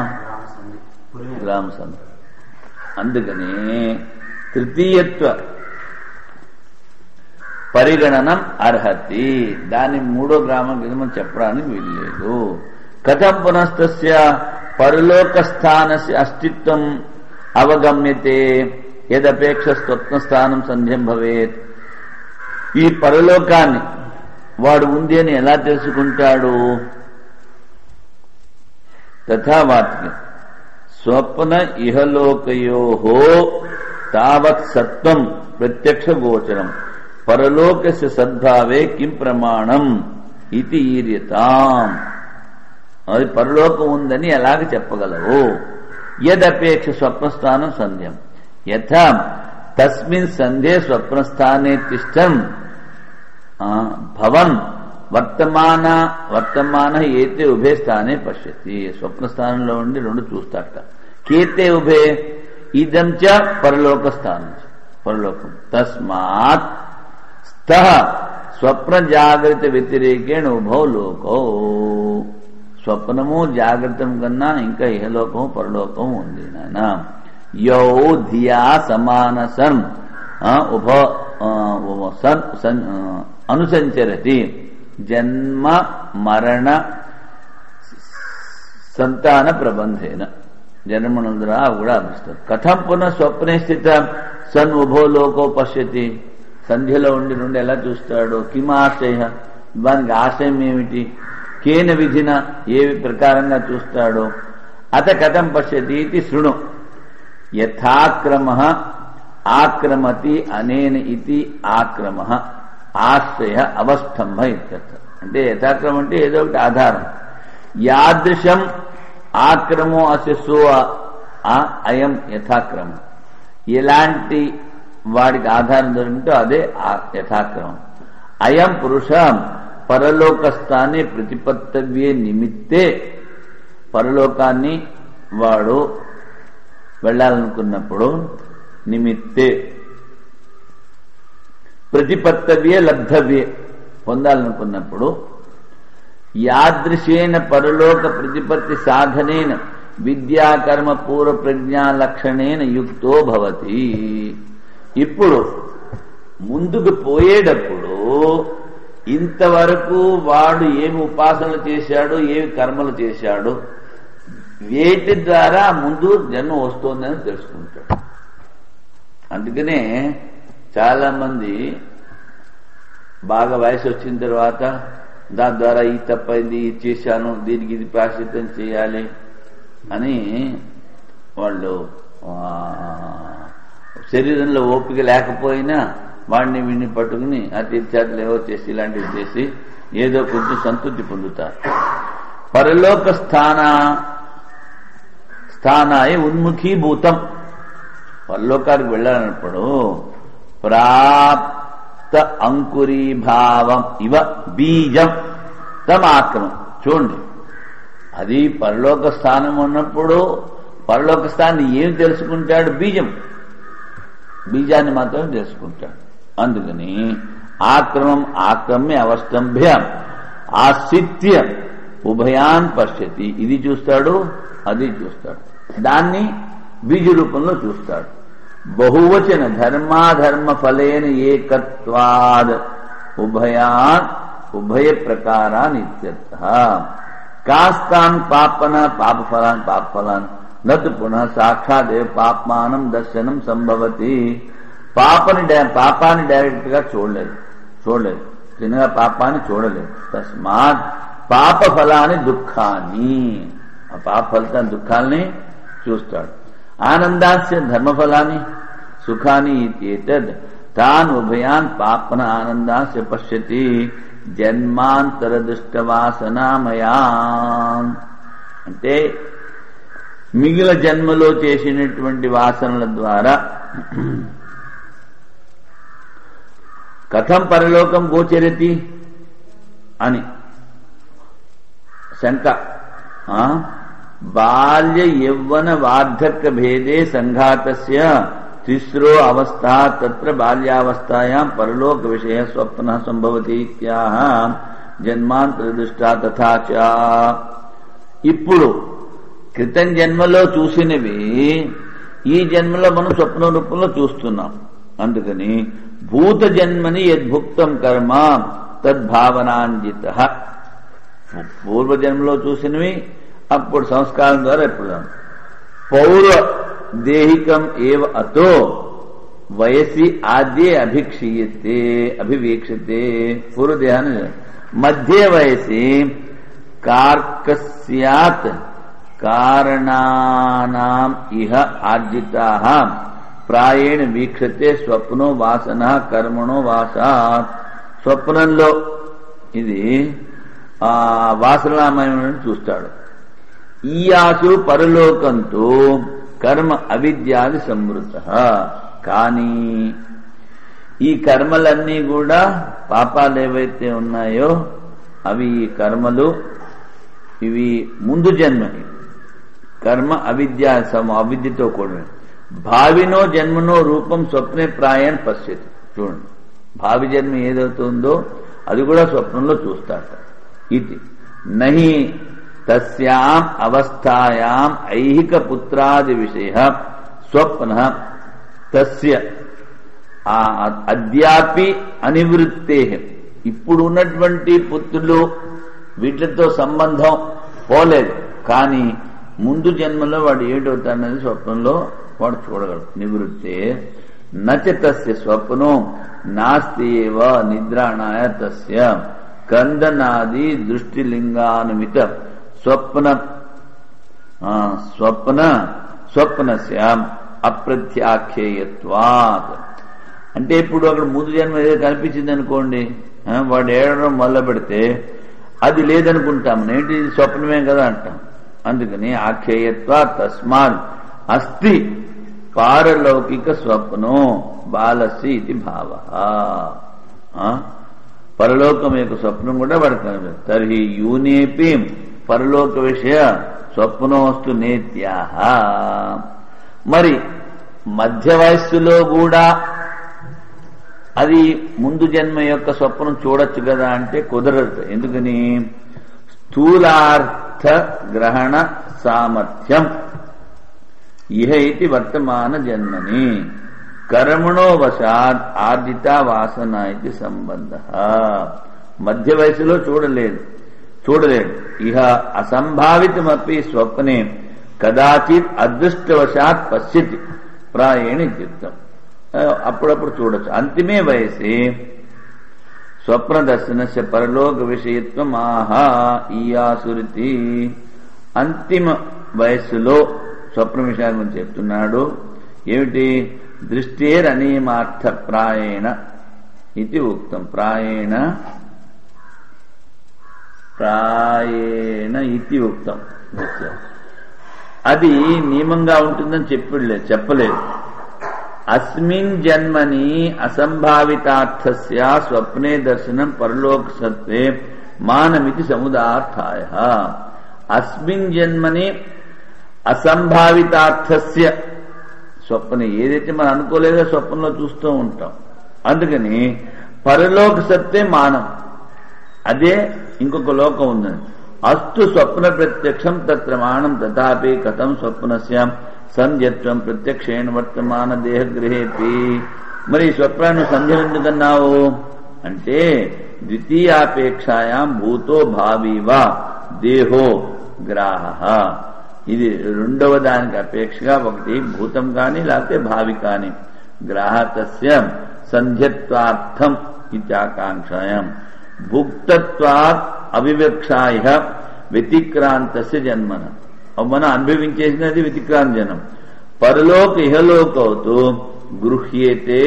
గ్రామ సంధి. అందుకని తృతీయత్వ పరిగణనం అర్హతి. దాని మూడో గ్రామం కింద మనం చెప్పడానికి వీల్లేదు. కథం పునస్తస్య పరలోకస్థానస్య అస్తిత్వం అవగమ్యతే యదపేక్ష స్వప్నస్థానం సంధ్యం భవేత్. ఈ పరలోకాన్ని వాడు ఉంది అని ఎలా తెలుసుకుంటాడు? తథావాక్యం స్వప్న ఇహలోకయోహో తావత్ సత్వం ప్రత్యక్ష గోచరం పరలోకస్య సద్భావే కిం ప్రమాణం ఇది ఈర్యతాం. అది పరలోకం ఉందని ఎలాగ చెప్పగలవు? యదపేక్ష స్వప్నస్థానం సంధ్యం యథా తస్మిన్ సంధ్యే స్వప్నస్థానే తిష్టం భవన్ వర్తమాన ఏతే ఉభే స్థానే పశ్యతి. స్వప్నస్థానంలో ఉండి రెండు చూస్తాట. కేతే ఉభే ఇదం చ పరలోక స్థానం పరలోకం. తస్మాత్ స్థః స్వప్న జాగ్రత్త వ్యతిరేకేణ ఉభౌ లోకో. స్వప్నము జాగ్రత్తం కన్నా ఇంకా ఇహలోకము పరలోకము ఉంది నాయన. యౌ ధియా సమాన సన్ అనుసంచరతి జన్మ మరణ సంతాన ప్రబంధేన. జన్మల ద్వారా కూడా అభిస్తారు. కథం పునః స్వప్నే స్థిత సన్ ఉభో లోకో పశ్యతి, సంధ్యలో ఉండి నుండి ఎలా చూస్తాడు. కిమ ఆశయ, దానికి ఆశయం ఏమిటి. కేన విధిన, ఏ ప్రకారంగా చూస్తాడో. అత కథం పశ్యతి ఇది శృణు. యథాక్రమ ఆక్రమతి అనేన ఇది ఆక్రమ ఆశ్రయ అవస్తంభ ఇత్యర్థ. అంటే యథాక్రమం అంటే ఏదో ఒకటి ఆధారం. యాదృశం ఆక్రమో అస్య సో అయం యథాక్రమం. ఎలాంటి వాడికి ఆధారం దొరికిందో అదే యథాక్రమం. అయం పురుష పరలోకస్థానే ప్రతిపత్తవ్యే నిమిత్తే, పరలోకాన్ని వాడు వెళ్ళాలనుకున్నప్పుడు నిమిత్తే, ప్రతిపత్తవ్యే లబ్ధవ్యే పొందాలనుకున్నప్పుడు, యాదృశేన పరలోక ప్రతిపత్తి సాధనేన విద్యాకర్మ పూర్వ ప్రజ్ఞా లక్షణేన యుక్తో భవతి. ఇప్పుడు ముందుకు పోయేటప్పుడు ఇంతవరకు వాడు ఏమి ఉపాసనలు చేశాడు, ఏమి కర్మలు చేశాడు, వేటి ద్వారా ముందు జన్మ వస్తోందని తెలుసుకుంటాడు. అందుకనే చాలా మంది బాగా వయసు వచ్చిన తర్వాత దాని ద్వారా ఈ తప్పైంది, ఇది చేశాను, దీనికి ఇది ప్రాశ్చిత్తం చేయాలి అని వాళ్ళు శరీరంలో ఓపిక లేకపోయినా వాడిని వీడిని పట్టుకుని ఆ తీర్థయాత్రలు ఏవో చేసి ఇలాంటివి చేసి ఏదో కొంచెం సంతృప్తి పొందుతారు. పరలోక స్థానాయ ఉన్ముఖీభూతం, పరలోకానికి వెళ్ళాలన్నప్పుడు ప్రాప్త అంకురీభావం ఇవ బీజం తమాక్రమం. చూడండి, అది పరలోక స్థానం ఉన్నప్పుడు పరలోక స్థానాన్ని ఏం తెలుసుకుంటాడు? బీజం, బీజాన్ని మాత్రమే తెలుసుకుంటాడు. అందుకని ఆక్రమ్య అవస్తంభ్య ఆశ్రిత్య ఉభయాన్ పశ్యతి. ఇది చూస్తాడు, అది చూస్తాడు. దాన్ని బీజ రూపంలో చూస్తాడు. బహువచన ధర్మాధర్మ ఫలేన ఏకత్వాద్ ఉభయాన్ ఉభయ ప్రకారాన్ ఇత్యర్థః. కాస్తాన్ పాపఫలాన్ పాపఫలాన్ నతు పునః సాక్షాదేవ పాప్మానం దర్శనం సంభవతి. పాపాన్ని డైరెక్ట్ గా చూడలేదు, చిన్నగా పాపాన్ని చూడలేదు. తస్మాత్ పాప ఫలాన్ని దుఃఖాన్ని, ఆ పాప ఫలితాన్ని దుఃఖాల్ని చూస్తాడు. ఆనందాస్య ధర్మఫలాన్ని సుఖాన్ని ఏతద్ తాన్ ఉభయాన్ పాపన ఆనందాస్య పశ్యతి జన్మాంతర దుష్టవాసనామయాన్. అంటే మిగిలిన జన్మలో చేసినటువంటి వాసనల ద్వారా కథం పరలోకం గోచరతి అని శంక. బాల్య యౌవన వార్ధక్య భేదే సంఘాతస్య తిస్రో అవస్థా తత్ర బాల్యావస్థాయాం పరలోక విషయ స్వప్న సంభవతి ఇత్యాహ జన్మాంతర దృష్టా తథా చ. ఇప్పుడు క్రితం జన్మలో చూసినవి ఈ జన్మలో మనం స్వప్న రూపంలో చూస్తున్నాం. అందుకని భూత జన్మని యద్భుక్తం కర్మ తద్భావనాన్జిత. పూర్వజన్మలో చూసినవి అప్పుడు సంస్కారం ద్వారా ఎప్పుడు పౌర దేహికం ఏవ అతో వయసి ఆద్యే అభివీక్షతే. పూర్వదేహాన్ని మధ్య వయసి కార్కస్యాత్ కారణానాం ఇహ ఆర్జితాః ప్రాయేణ వీక్షతే స్వప్నో వాసన కర్మణో వాసాత్. స్వప్నంలో ఇది వాసనామయమైన చూస్తాడు. ఈ ఆసు పరలోకంతో కర్మ అవిద్యాది సంవృత. కానీ ఈ కర్మలన్నీ కూడా పాపాలు ఏవైతే ఉన్నాయో అవి ఈ కర్మలు ఇవి ముందు జన్మని కర్మ అవిద్యతో కూడిన. భావినో జన్మనో రూపం స్వప్నే ప్రాయాన్ని పశ్యతి. చూడండి, భావి జన్మ ఏదవుతుందో అది కూడా స్వప్నంలో చూస్తాట. ఇది నహి తస్యాం అవస్థాయాం ఐహిక పుత్రాది విషయ స్వప్న తస్య అద్యాపి అనివృత్తే. ఇప్పుడు ఉన్నటువంటి పుత్రులు వీటితో సంబంధం పోలేదు, కానీ ముందు జన్మలో వాడు ఏటవుతాడనేది స్వప్నంలో వాడు చూడగలడు. నివృత్తే నచ తస్య స్వప్నో నాస్తి ఏవ నిద్రాణాయ తస్య కందనాది దృష్టిలింగానుమిత స్వప్నస్య అప్రత్యాఖ్యేయత్వాత్. అంటే ఇప్పుడు అక్కడ ముందు జన్మ ఏదో కనిపించింది అనుకోండి, వాడు ఏడడం మొదలు పెడితే అది లేదనుకుంటాం, నేటి స్వప్నమే కదా అంటాం. అందుకని ఆఖ్యేయత్వా తస్మాత్ అస్తి పారలౌకిక స్వప్నో బాలసి ఇది భావ. పరలోకం యొక్క స్వప్నం కూడా పడతాను. తర్హి యూనేపి పరలోక విషయ స్వప్నోస్తు నేత్యాహ. మరి మధ్య వయస్సులో కూడా అది ముందు జన్మ యొక్క స్వప్నం చూడొచ్చు కదా అంటే కుదరదు. ఎందుకని స్థూలార్థ గ్రహణ సామర్థ్యం ఇహ ఇది వర్తమాన జన్మని కర్మణో వశాత్ ఆర్జిత వాసన ఇది సంబంధ. మధ్య వయసులో చూడలేడు. ఇహ అసంభావితమపి స్వప్నే కదాచిత్ అదృష్టవశాత్ పశ్యతి ప్రాయేణ ఇత్యుక్తం. అప్పుడప్పుడు చూడొచ్చు. అంతిమే వయసే స్వప్న దర్శనస్య పరలోక విషయత్వం ఆహా ఈయాసురితి. అంతిమ వయస్సులో స్వప్న విషయాల గురించి చెప్తున్నాడు. ఏమిటి? దృష్టేరనియమార్థ ప్రాయేణ ఇది ఉక్తం. ప్రాయేణ ఇది ఉక్తం. అది నియమంగా ఉంటుందని చెప్పలేదు. అస్మిన్ జన్మని అసంభావితార్థస్య స్వప్నే దర్శనం పరలోక సత్వే మానమితి సముదార్థాయ. అస్మిన్ జన్మని అసంభావితార్థస్య స్వప్న ఏదైతే మనం అనుకోలేదో స్వప్నంలో చూస్తూ ఉంటాం. అందుకని పరలోక సత్వే మానం, అదే ఇంకొక లోకం ఉందని. అస్తు స్వప్న ప్రత్యక్షం తత్రమాణం తథాపి కథం స్వప్నస్య సంధ్యత్వం ప్రత్యక్షేణ వర్తమాన దేహగృహేపి. మరి స్వప్నాన్ని సంధ్యం ఎందుకన్నావు అంటే ద్వితీయాపేక్షాయాం భూతో భావీవా దేహో గ్రాహ. ఇది రెండవ దానికి అపేక్షగా ఒకటి భూతం కాని లేకపోతే భావి కాని గ్రాహకస్య సంధ్యత్వార్థం ఇత్యాకాంక్షాయాం భుక్తత్వాత్ అవివక్షాయ వ్యతిక్రాంతస్య జన్మన. మనం అనుభవించేసినది వ్యతిక్రాంత జన్మ. పరలోక ఇహలోకవుతూ గృహ్యేతే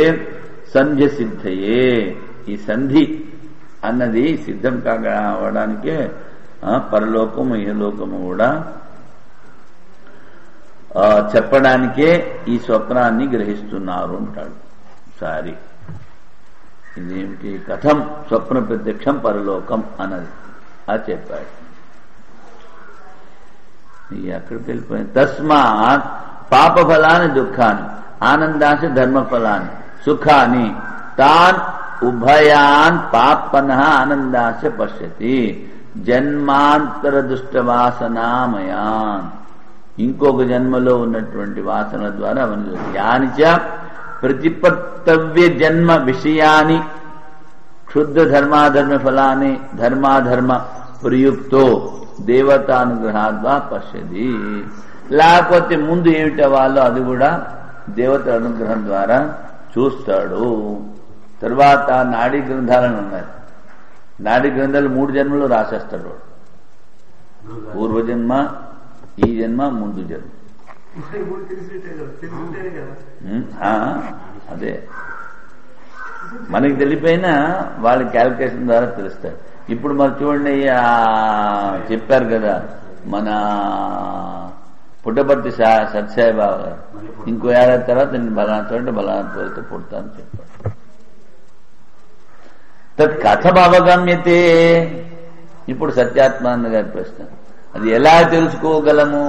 సంధ్య సిద్ధయే. ఈ సంధి అన్నది సిద్ధం కావడానికే పరలోకము ఇహలోకము కూడా చెప్పడానికే ఈ స్వప్నాన్ని గ్రహిస్తున్నారు అంటాడు. సారీ, ఇదేమిటి కథం స్వప్న ప్రత్యక్షం పరలోకం అన్నది అది చెప్పాడు. ఎక్కడికి వెళ్ళిపోయింది? తస్మాత్ పాపఫలాన్ని దుఃఖాన్ని ఆనందాశ ధర్మఫలాన్ని సుఖాన్ని తాన్ ఉభయాన్ పాపన ఆనందాశ పశ్యతి జన్మాంతర దుష్టవాసనామయాన్. ఇంకొక జన్మలో ఉన్నటువంటి వాసన ద్వారా అవన్నీ యానిచ ప్రతిపత్తవ్య జన్మ విషయాన్ని క్షుద్ర ధర్మాధర్మ ఫలాన్ని ధర్మాధర్మ ప్రయుక్తో దేవతానుగ్రహాద్వా పశ్యది. లేకపోతే ముందు ఏమిటి వాళ్ళు అది కూడా దేవత అనుగ్రహం ద్వారా చూస్తాడు. తర్వాత నాడీ గ్రంథాలను ఉన్నాయి. నాడీ గ్రంథాలు 3 జన్మలు రాసేస్తాడు. పూర్వజన్మ, ఈ జన్మ, ముందు జన్మ. అదే మనకి తెలిపోయినా వాళ్ళ క్యాల్కులేషన్ ద్వారా తెలుస్తాడు. ఇప్పుడు మరి చూడండి, చెప్పారు కదా మన పుట్టపర్తి సత్యసాయి బాబా గారు, ఇంకో ఏడాది తర్వాత నేను బలానా చోట బలానా చోట పుడతానని చెప్పాడు. తత్ కథమవగమ్యతే. ఇప్పుడు సత్యాత్మానంద గారి ప్రశ్న, అది ఎలా తెలుసుకోగలము?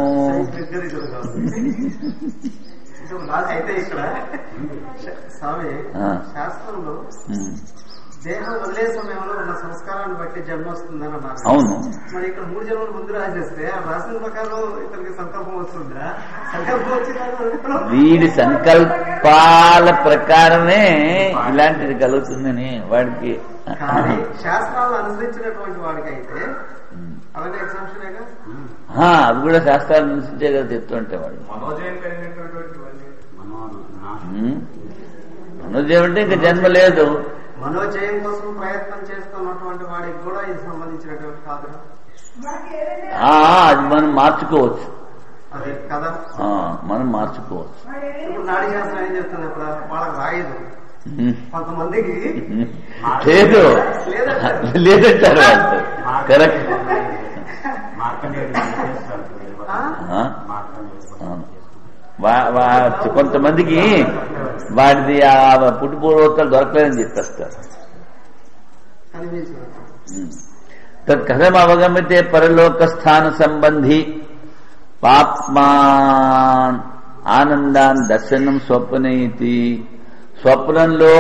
అయితే ఇక్కడ స్వామి శాస్త్రంలో దేహం వదిలే సమయంలో ఉన్న సంస్కారాన్ని బట్టి జన్మ వస్తుందని అన్నారు. అవును. మరి ఇక్కడ 3 జన్మలు ముందు రాసేస్తే ఆ రాసిన ప్రకారం ఇతనికి సంకల్పం వస్తుందా? సంకల్పం వచ్చిన వీడి సంకల్పాల ప్రకారమే ఇలాంటిది కలుగుతుందని వాడికి. కానీ శాస్త్రాలను అనుసరించినటువంటి వాడికి అయితే అవన్నీ ఎగ్జామ్షనేగా. అవి కూడా శాస్త్రాల నుంచే కదా చెప్తుంటే వాడు. మనోజయం కలిగినటువంటి మనోజయం అంటే ఇంకా జన్మ లేదు. మనోజయం కోసం ప్రయత్నం చేస్తున్నటువంటి వాడికి కూడా ఇది సంబంధించినటువంటి కాదు. అది మనం మార్చుకోవచ్చు. అది కదా మనం మార్చుకోవచ్చు. ఇప్పుడు నాడీ శాస్త్రం ఏం చెప్తుంది, ఇప్పుడు వాళ్ళకి రాయదు. కొంతమందికి లేదంటారు. కరెక్ట్. కొంతమందికి వాడిది ఆ పుట్టుపూర్వోత్తరాలు దొరకలేదని చెప్పేస్తారు. తత్కథం అవగమితే పరలోక స్థాన సంబంధి పాప్మాన్ ఆనందాన్ దర్శనం స్వప్నయితి. స్వప్నంలో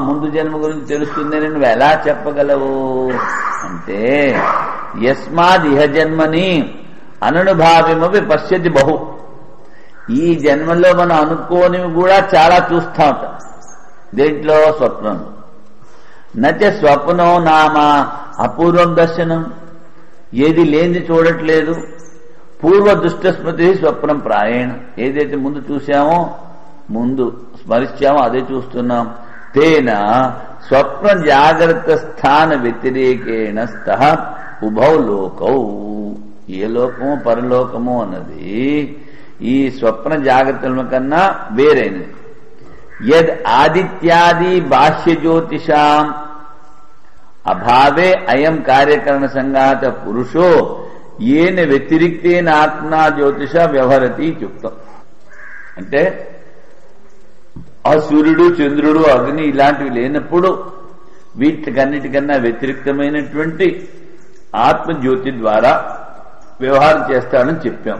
ముందు జన్మ గురించి తెలుస్తుందని నువ్వు ఎలా చెప్పగలవు అంటే, యస్మాద్ ఇహ జన్మని అననుభావ్యమవి పశ్యతి బహు. ఈ జన్మలో మనం అనుకోనివి కూడా చాలా చూస్తా ఉంటాం. దేంట్లో? స్వప్నంలో. నచ స్వప్నో నామ అపూర్వం దర్శనం. ఏది లేని చూడట్లేదు. పూర్వ దుష్ట స్మృతి స్వప్నం ప్రాయేణ. ఏదైతే ముందు చూశామో, ముందు స్మరించామో అదే చూస్తున్నాం. తేన స్వప్న జాగ్రత్త స్థాన వ్యతిరేకేణ స్థః ఉభౌ లోకౌ. ఏ లోకము పరలోకము అన్నది ఈ స్వప్న జాగ్రత్తల కన్నా వేరైనది. యద్ ఆదిత్యాది బాహ్య జ్యోతిషాం అభావే అయం కార్యకరణ సంఘాత పురుషో ఏన వ్యతిరిక్తేన ఆత్మనా జ్యోతిష వ్యవహరతి ఇత్యుక్తం. అంటే ఆ సూర్యుడు, చంద్రుడు, అగ్ని ఇలాంటివి లేనప్పుడు వీటికన్నిటికన్నా వ్యతిరిక్తమైనటువంటి ఆత్మజ్యోతి ద్వారా వ్యవహారం చేస్తాడని చెప్పాం.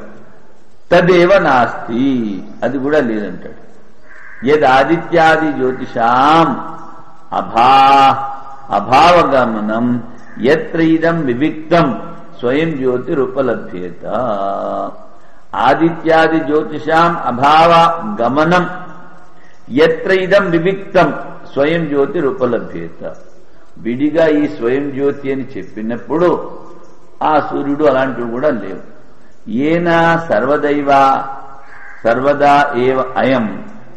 తదేవ నాస్తి, అది కూడా లేదంటాడు. యద్ ఆదిత్యాది జ్యోతిషాం అభావగమనం యత్ర ఇదం వివిక్తం స్వయం జ్యోతిరుపలభ్యేత. ఆదిత్యాది జ్యోతిషాం అభావగమనం యత్ర ఇదం వివిక్తం స్వయం జ్యోతిరుపలభ్యేత. విడిగా ఈ స్వయం జ్యోతి అని చెప్పినప్పుడు ఆ సూర్యుడు అలాంటివి కూడా లేవు. ఏనా సర్వదా ఏవ అయం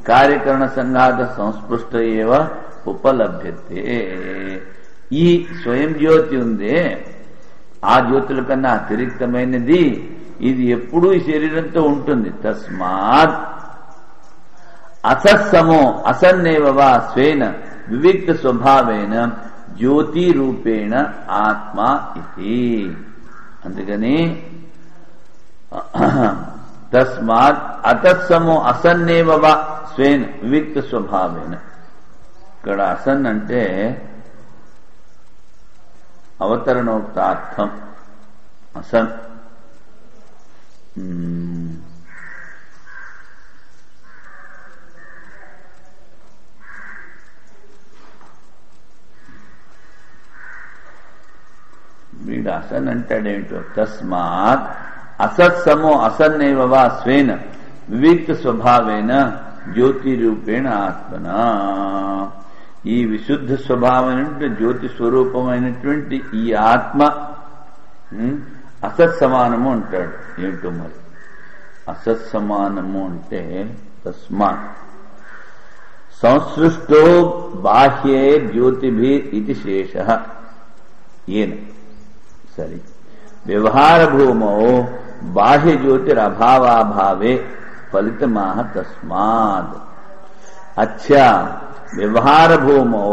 కార్యకరణ సంఘాత సంస్పృష్ట ఏవ ఉపలభ్యతే. ఈ స్వయం జ్యోతి ఉందే, ఆ జ్యోతుల కన్నా అతిరిక్తమైనది. ఇది ఎప్పుడూ ఈ శరీరంతో ఉంటుంది. తస్మాత్ అసత్సమో అసన్నేవా స్వేన వివిక్త స్వభావేన జ్యోతి రూపేణ ఆత్మ ఇది. అందుకని తస్మాత్ అతత్సమో అసన్నేవా స్వేన వివిక్త స్వభావేన. ఇక్కడ అసన్ అంటే అవతరణోక్తార్థం. అసన్ వీడు అసన్ అంటాడేమిటో. తస్మాత్ అసత్సమో అసన్నేవా స్వేన వివిక్త స్వభావేన జ్యోతి రూపేణ ఆత్మన. ఈ విశుద్ధ స్వభావమైనటువంటి జ్యోతి స్వరూపమైనటువంటి ఈ ఆత్మ అసత్సమానము అంటాడు. ఏమిటో మరి అసత్సమానము అంటే, తస్మాత్ సంసృష్టో బాహ్యే జ్యోతిభి ఇది శేష. ఏన సరి వ్యవహార భూమో బాహ్య జ్యోతిరభావాభావే ఫలితమాహ. తస్మాత్ అచ్చా వ్యవహార భూమో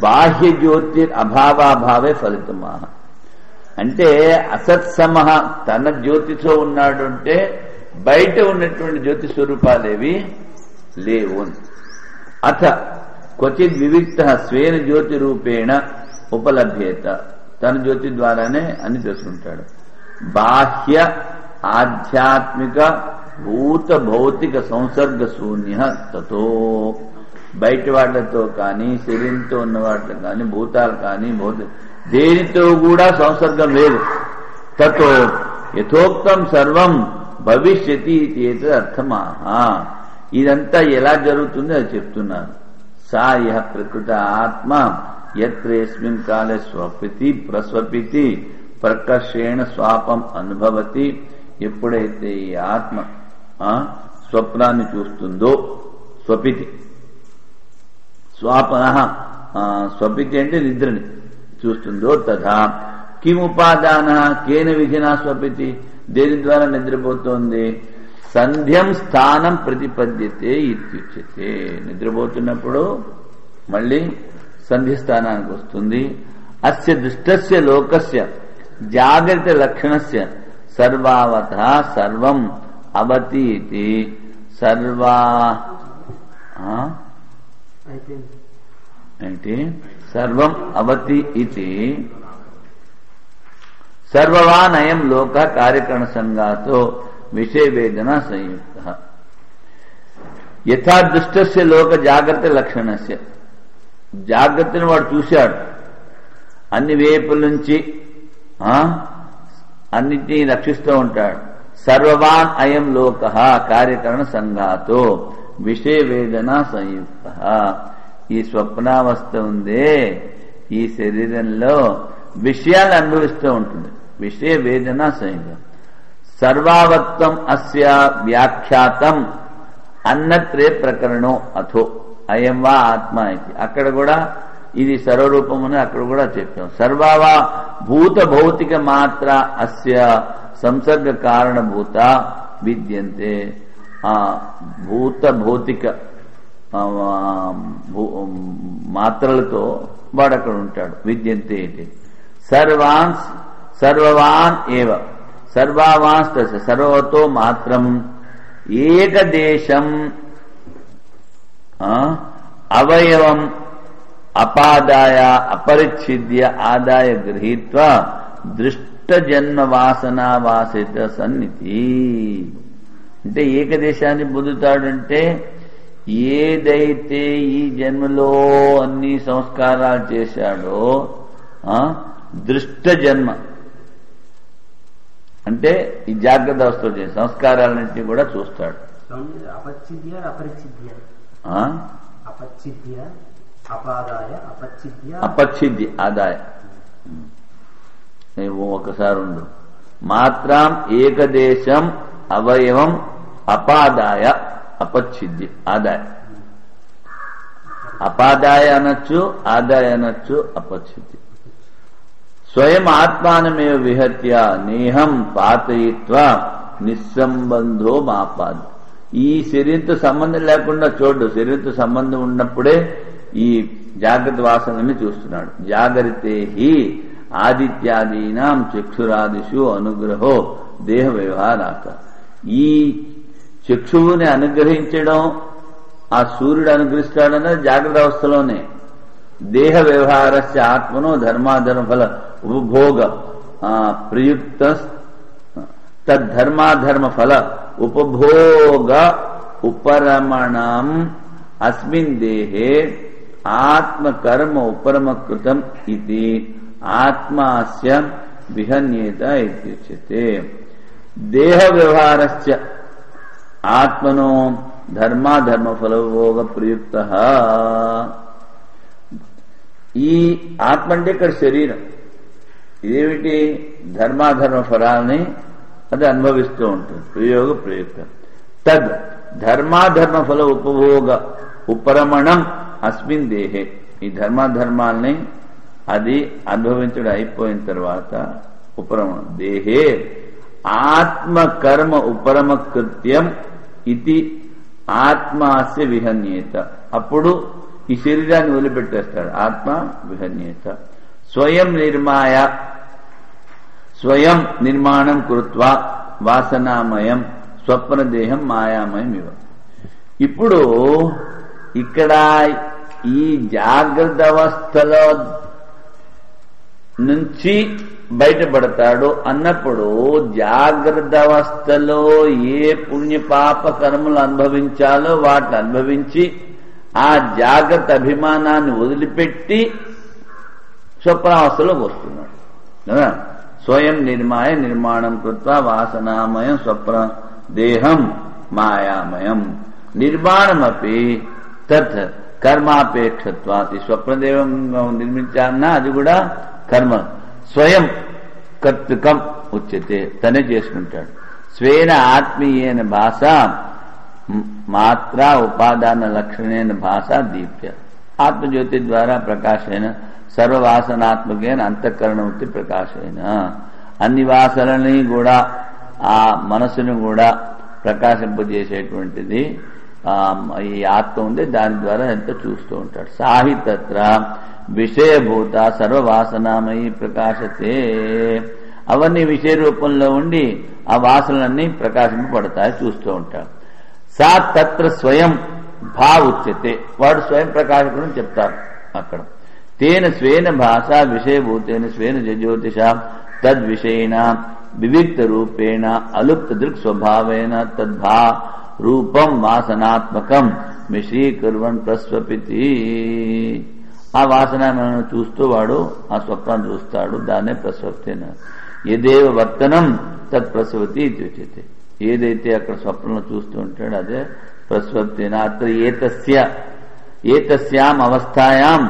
బాహ్య జ్యోతిరభావాభావే ఫలితమాహ. అంటే అసత్సమ తన జ్యోతితో ఉన్నాడు అంటే బయట ఉన్నటువంటి జ్యోతి స్వరూపాలేవి లేవు. అథ క్వచిత్ వివిక్త స్వేన జ్యోతి రూపేణ ఉపలభ్యేత. తన జ్యోతి ద్వారానే అని తెలుసుకుంటాడు. బాహ్య ఆధ్యాత్మిక భూత భౌతిక సంసర్గ శూన్య తతో. బయట వాళ్లతో కానీ, శరీరంతో ఉన్న వాటితో కానీ, భూతాలు కానీ, దేనితో కూడా సంసర్గం లేదు. తతో యథోక్తం సర్వం భవిష్యతి ఇది అర్థమా. ఇదంతా ఎలా జరుగుతుందో అది చెప్తున్నారు. సా యః ప్రకృత ఆత్మ యత్రేస్మిన్ కాలే స్వపితి ప్రస్వపితి ప్రకర్షేణ స్వాపం అనుభవతి. ఎప్పుడైతే ఈ ఆత్మ స్వప్నాన్ని చూస్తుందో, స్వపితి స్వాపన స్వపితి అంటే నిద్రని చూస్తుందో, తథా కిం ఉపాదాన కేన విధినా స్వపితి, దేని ద్వారా నిద్రపోతోంది? సంధ్యం స్థానం ప్రతిపద్యతే ఇత్యుచ్యతే. నిద్రపోతున్నప్పుడు మళ్ళీ సంధ్య స్థానానికి వస్తుంది. అస్య దుష్టస్య లోకస్య జాగ్రత్త లక్షణస్య సర్వావత సర్వం అవతి ఇది. సర్వా ఏంటి? సర్వం అవతి ఇది. సర్వవాన్ అయం లోక కార్యకరణ సంఘాతో విషయ వేదన సంయుక్త. యథా దుష్టస్య లోక జాగ్రత్త లక్షణస్య, జాగ్రత్తను వాడు చూశాడు, అన్ని వైపుల నుంచి అన్నిటినీ రక్షిస్తూ ఉంటాడు. సర్వవాన్ అయం లోక కార్యకరణ సంఘాతో విషయ వేదన సంయుక్త. ఈ స్వప్నావస్థ ఉందే, ఈ శరీరంలో విషయాలు అనుభవిస్తూ ఉంటుంది. విషయ వేదన సంయుక్తం. సర్వావత్వం అస్య వ్యాఖ్యాతం అన్నత్రే ప్రకరణో అథో అయం వా ఆత్మ ఇది. అక్కడ కూడా ఇది సర్వరూపమని అక్కడ కూడా చెప్పాం. సర్వావా భూత భౌతిక మాత్ర అస్య సంసర్గ కారణభూత విద్యంతే. భూత భౌతిక మాత్రలతో వాడు అక్కడ ఉంటాడు. విద్యంతే ఇది. సర్వవాన్ ఏవ సర్వావాన్ సర్వతో మాత్రం ఏకదేశం అవయవం అపాదాయ అపరిచ్ఛిద్య ఆదాయ గృహీత్వా దృష్ట జన్మ వాసనా వాసిత సన్నిధి. అంటే ఏకదేశాన్ని పొందుతాడంటే ఏదైతే ఈ జన్మలో అన్ని సంస్కారాలు చేశాడో దృష్ట జన్మ అంటే ఈ జాగ్రత్త అవస్థలో చేసే సంస్కారాలన్నింటినీ కూడా చూస్తాడు. అపచ్చిద్య అపరిచిద్య అపచ్చిద్య అపాదాయ అపచ్చిద్య అపచ్చిద్య ఆదాయ. ఒకసారి ఉండు. మాత్రం ఏకదేశం అవయవం అపాదాయ అపచ్చిద్య ఆదాయ. అపాదాయ అనొచ్చు, ఆదాయ అనొచ్చు, అపచ్చిద్య. స్వయం ఆత్మానమేవ విహత్య నేహం పాతయిత్వా నిస్సంబంధో మాపాద్. ఈ శరీరంతో సంబంధం లేకుండా చూడు, శరీరంతో సంబంధం ఉన్నప్పుడే ఈ జాగ్రత్త వాసనని చూస్తున్నాడు. జాగరితే హి ఆదిత్యాదీనాం చక్షురాదిషు అనుగ్రహో దేహ వ్యవహారాక. ఈ చక్షువుని అనుగ్రహించడం ఆ సూర్యుడు అనుగ్రహిస్తాడన్నది జాగ్రత్త అవస్థలోనే. దేహ వ్యవహారస్య ఆత్మనో ధర్మాధర్మ ఫల ఉపభోగ ప్రయుక్త తద్ధర్మాధర్మ ఫల ఉపభోగ ఉపరమణం అస్మిన్ దేహే ఆత్మకర్మ ఉపరమకృతం ఇది ఆత్మాస్య విహన్యేత ఇత్యుచ్యతే. దేహ వ్యవహారస్య ఆత్మనో ధర్మాధర్మ ఫలభోగ ప్రయుక్త. ఈ ఆత్మ అంటే ఇక్కడ శరీరం. ఇదేమిటి? ధర్మాధర్మ ఫలాన్ని అది అనుభవిస్తూ ఉంటుంది. ప్రయోగ ప్రయుక్త తద్ ధర్మాధర్మ ఫల ఉపభోగ ఉపరమణం అస్మిన్ దేహే. ఈ ధర్మాధర్మాల్ని అది అనుభవించడం అయిపోయిన తర్వాత ఉపరమణం దేహే ఆత్మకర్మ ఉపరమకృత్యం ఇది ఆత్మాస్య విహన్యేత. అప్పుడు ఈ శరీరాన్ని వదిలిపెట్టేస్తాడు. ఆత్మ విహన్యేత. స్వయం నిర్మాణం కృత్వా వాసనామయం స్వప్నదేహం మాయామయం ఇవ. ఇప్పుడు ఇక్కడ ఈ జాగ్రత్త అవస్థలో నుంచి బయటపడతాడు అన్నప్పుడు జాగ్రత్త అవస్థలో ఏ పుణ్యపాప కర్మలు అనుభవించాలో వాటిని అనుభవించి ఆ జాగ్రత్త అభిమానాన్ని వదిలిపెట్టి స్వప్నావస్థలోకి వస్తున్నాడు కదా. స్వయం నిర్మాణం కృత్వా వాసనామయం స్వప్న దేహం మాయామయం. నిర్మాణమపి తత్ కర్మాపేక్షత్వాత్. ఈ స్వప్నదేహం నిర్మించాలన్నా అది కూడా కర్మ. స్వయం కర్తృకం ఉచ్యతే, తనే చేసుకుంటాడు. స్వేన ఆత్మీయేన భాష మాత్ర ఉపాదాన లక్షణేన భాష దీప్య, ఆత్మజ్యోతి ద్వారా ప్రకాశేన సర్వవాసనాత్మకేన అంతఃకరణవృత్తి ప్రకాశేన, అన్ని వాసనని కూడా ఆ మనసును కూడా ప్రకాశింపజేసేటువంటిది ఈ ఆత్మ ఉంది. దాని ద్వారా ఎంతో చూస్తూ ఉంటాడు. సాహితత్ర విషయభూత సర్వవాసనామయి ప్రకాశతే, అవన్నీ విషయ రూపంలో ఉండి ఆ వాసనలన్నీ ప్రకాశింపబడతాయి, చూస్తూ ఉంటాడు. సా తత్ర స్వయం భావుచ్యతే, వాడు స్వయం ప్రకాశకుడు చెప్తారు అక్కడ. తేన స్వేన భాష విషయభూతేన స్వేన జ్యోతిష తద్విషయేన వివిక్త రూపేణ అలుప్త దృక్ స్వభావేన తద్భా రూపం వాసనాత్మకం మిశ్రీకుర్వన్ ప్రస్వపితి. ఆ వాసన చూస్తూ వాడు ఆ స్వప్నాన్ని చూస్తాడు, దాన్నే ప్రస్వప్తేన. యదేవ వర్తనం తత్ ప్రసవతి ఇత్యుచ్యతే, ఏదైతే అక్కడ స్వప్నంలో చూస్తూ ఉంటాడో అదే ప్రస్వప్తేన. అత్ర ఏతస్యాం అవస్థాయాం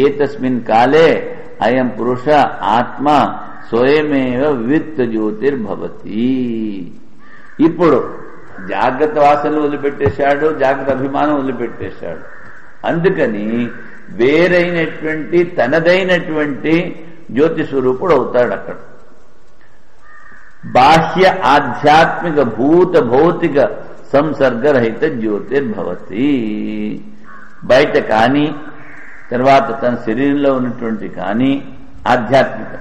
ఏతస్మిన్ కాలే అయం పురుష ఆత్మ స్వయమేవ వివిక్త జ్యోతిర్భవతి. ఇప్పుడు జాగ్రత్త వాసనలు వదిలిపెట్టేశాడు, జాగ్రత్త అభిమానం వదిలిపెట్టేశాడు. అందుకని వేరైనటువంటి తనదైనటువంటి జ్యోతి స్వరూపుడు అవుతాడు అక్కడ. బాహ్య ఆధ్యాత్మిక భూత భౌతిక సంసర్గరహిత జ్యోతిర్భవతి. బయట కానీ తర్వాత తన శరీరంలో ఉన్నటువంటి కానీ ఆధ్యాత్మిక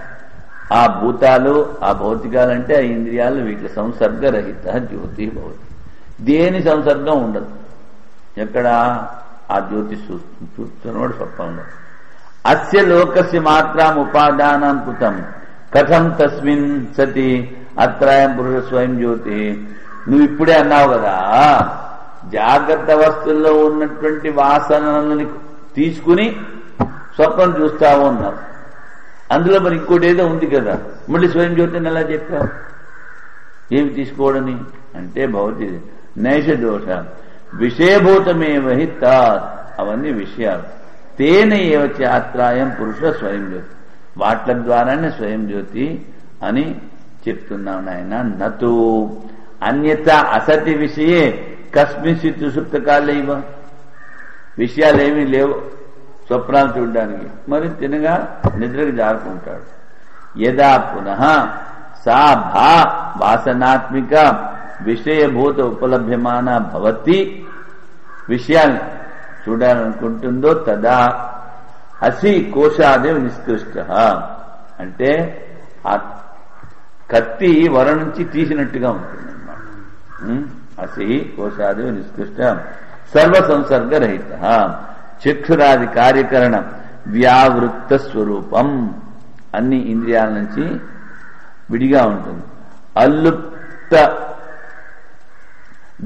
ఆ భూతాలు ఆ భౌతికాలంటే ఆ ఇంద్రియాలు వీటి సంసర్గరహిత జ్యోతి భవతి. దేని సంసర్గం ఉండదు. ఎక్కడ ఆ జ్యోతి చూస్తున్నవాడు స్వప్నంలో. అస్య లోకస్య మాత్రం ఉపాదానం కృతం కథం తస్మిన్ సతి అత్రాయం పురుష స్వయం జ్యోతి. నువ్వు ఇప్పుడే అన్నావు కదా, జాగ్రత్త అవస్థల్లో ఉన్నటువంటి వాసనలని తీసుకుని స్వప్నం చూస్తావు అన్నావు. అందులో మరి ఇంకోటి ఏదో ఉంది కదా, మళ్ళీ స్వయం జ్యోతిని ఎలా చెప్పావు? ఏమి తీసుకోవడని అంటే భవతి నైష దోష విషయభూతమేవహి తాత్, అవన్నీ విషయాలు. తేన ఏవ చాత్రాయం పురుష స్వయం జ్యోతి, వాట్ల ద్వారానే స్వయం జ్యోతి అని చెప్తున్నావు నాయన. నతు అన్యత అసతి విషయే కస్మిన్చిత్ సుప్త కాలే ఇవ, విషయాలేమీ లేవు స్వప్నాలు చూడడానికి, మరి తినగా నిద్రకి జారుకుంటాడు. యదా పునః సా భా వాసనాత్మిక విషయభూత ఉపలభ్యమాన భవతి, విషయాన్ని చూడాలనుకుంటుందో తదా అసి కోశాదేవ నిష్కృష్ట, అంటే ఆ కత్తి వర నుంచి తీసినట్టుగా ఉంటుంది అన్నమాట. అసి కోశాదేవ నిష్కృష్ట సర్వ సంసర్గరహిత చక్షురాది కార్యకరణ వ్యావృత్త స్వరూపం, అన్ని ఇంద్రియాల నుంచి విడిగా ఉంటుంది. అల్లుప్త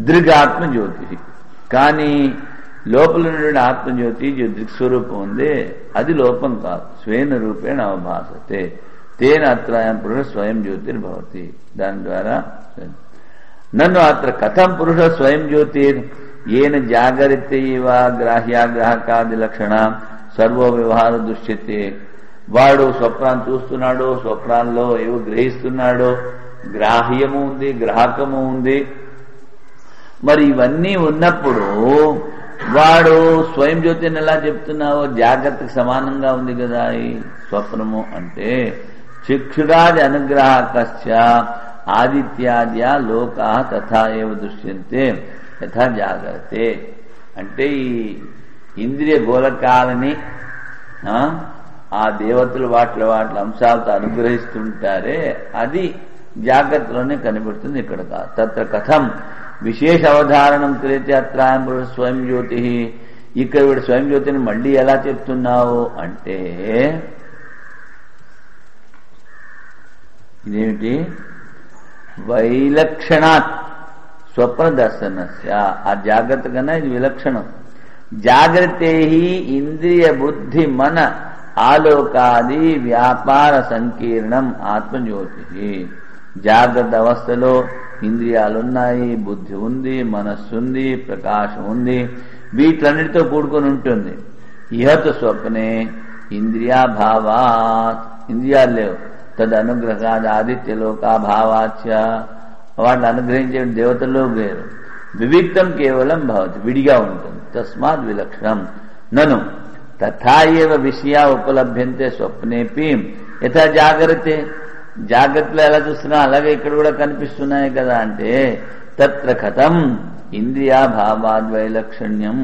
దృగాత్మ జ్యోతి, కానీ లోపల నుండి ఆత్మజ్యోతి దృక్స్వరూపం ఉంది, అది లోపం కాదు. స్వేన రూపేణ అవభాసతే తేన అత్రాయం పురుష స్వయం జ్యోతిర్భవతి. దాని ద్వారా నన్ను అత్ర కథం పురుష స్వయం జ్యోతిర్ ఏన జాగరితైవ గ్రాహ్యాగ్రాహకాది లక్షణ సర్వో వ్యవహార దృశ్యతే. వాడు స్వప్నాన్ని చూస్తున్నాడు, స్వప్నాల్లో ఏవో గ్రహిస్తున్నాడు, గ్రాహ్యము ఉంది, గ్రాహకము ఉంది. మరి ఇవన్నీ ఉన్నప్పుడు వాడు స్వయం జ్యోతిని ఎలా చెప్తున్నావో? జాగ్రత్తకు సమానంగా ఉంది కదా ఈ స్వప్నము అంటే. చక్షురాది అనుగ్రహకశ్చ ఆదిత్యాద్య లోకా తథా ఏవ దృశ్యంతే యథా జాగ్రత్తే. అంటే ఈ ఇంద్రియ గోళకాలని ఆ దేవతలు వాటి అంశాలతో అనుగ్రహిస్తుంటారే, అది జాగ్రత్తలోనే కనిపెడుతుంది, ఇక్కడ కాదు. తత్ర కథం విశేష అవధారణం క్రియతే అత్రాయం పురుష స్వయం జ్యోతి. ఇక్కడ వీడు స్వయం జ్యోతిని మళ్ళీ ఎలా చెప్తున్నావు అంటే, ఇదేమిటి వైలక్షణాత్ స్వప్న దర్శనస్య, ఆ జాగ్రత్త కన్నా ఇది విలక్షణం. జాగ్రత్తే ఇంద్రియ బుద్ధి మన ఆలోకాది వ్యాపార సంకీర్ణం ఆత్మజ్యోతి. జాగ్రత్త అవస్థలో ఇంద్రియాలున్నాయి, బుద్ధి ఉంది, మనస్సు ఉంది, ప్రకాశం ఉంది, వీటన్నిటితో కూడుకొని ఉంటుంది. ఇహత స్వప్నే ఇంద్రియాభావాత్, ఇంద్రియాలు లేవు, తద్ అనుగ్రహాది ఆదిత్యలోకాభావాచ వాటిని అనుగ్రహించే దేవతల్లో వేరు. వివిక్తం కేవలం భవతి, విడిగా ఉంటుంది. తస్మాత్ విలక్షణం. నను తథా ఏవ విషయా ఉపలభ్యంతే స్వప్నేపి యథా జాగ్రత్తే. జాగ్రత్తలో ఎలా చూస్తున్నా అలాగే ఇక్కడ కూడా కనిపిస్తున్నాయి కదా అంటే తత్ర కథం ఇంద్రియాభావాద్వైలక్షణ్యం.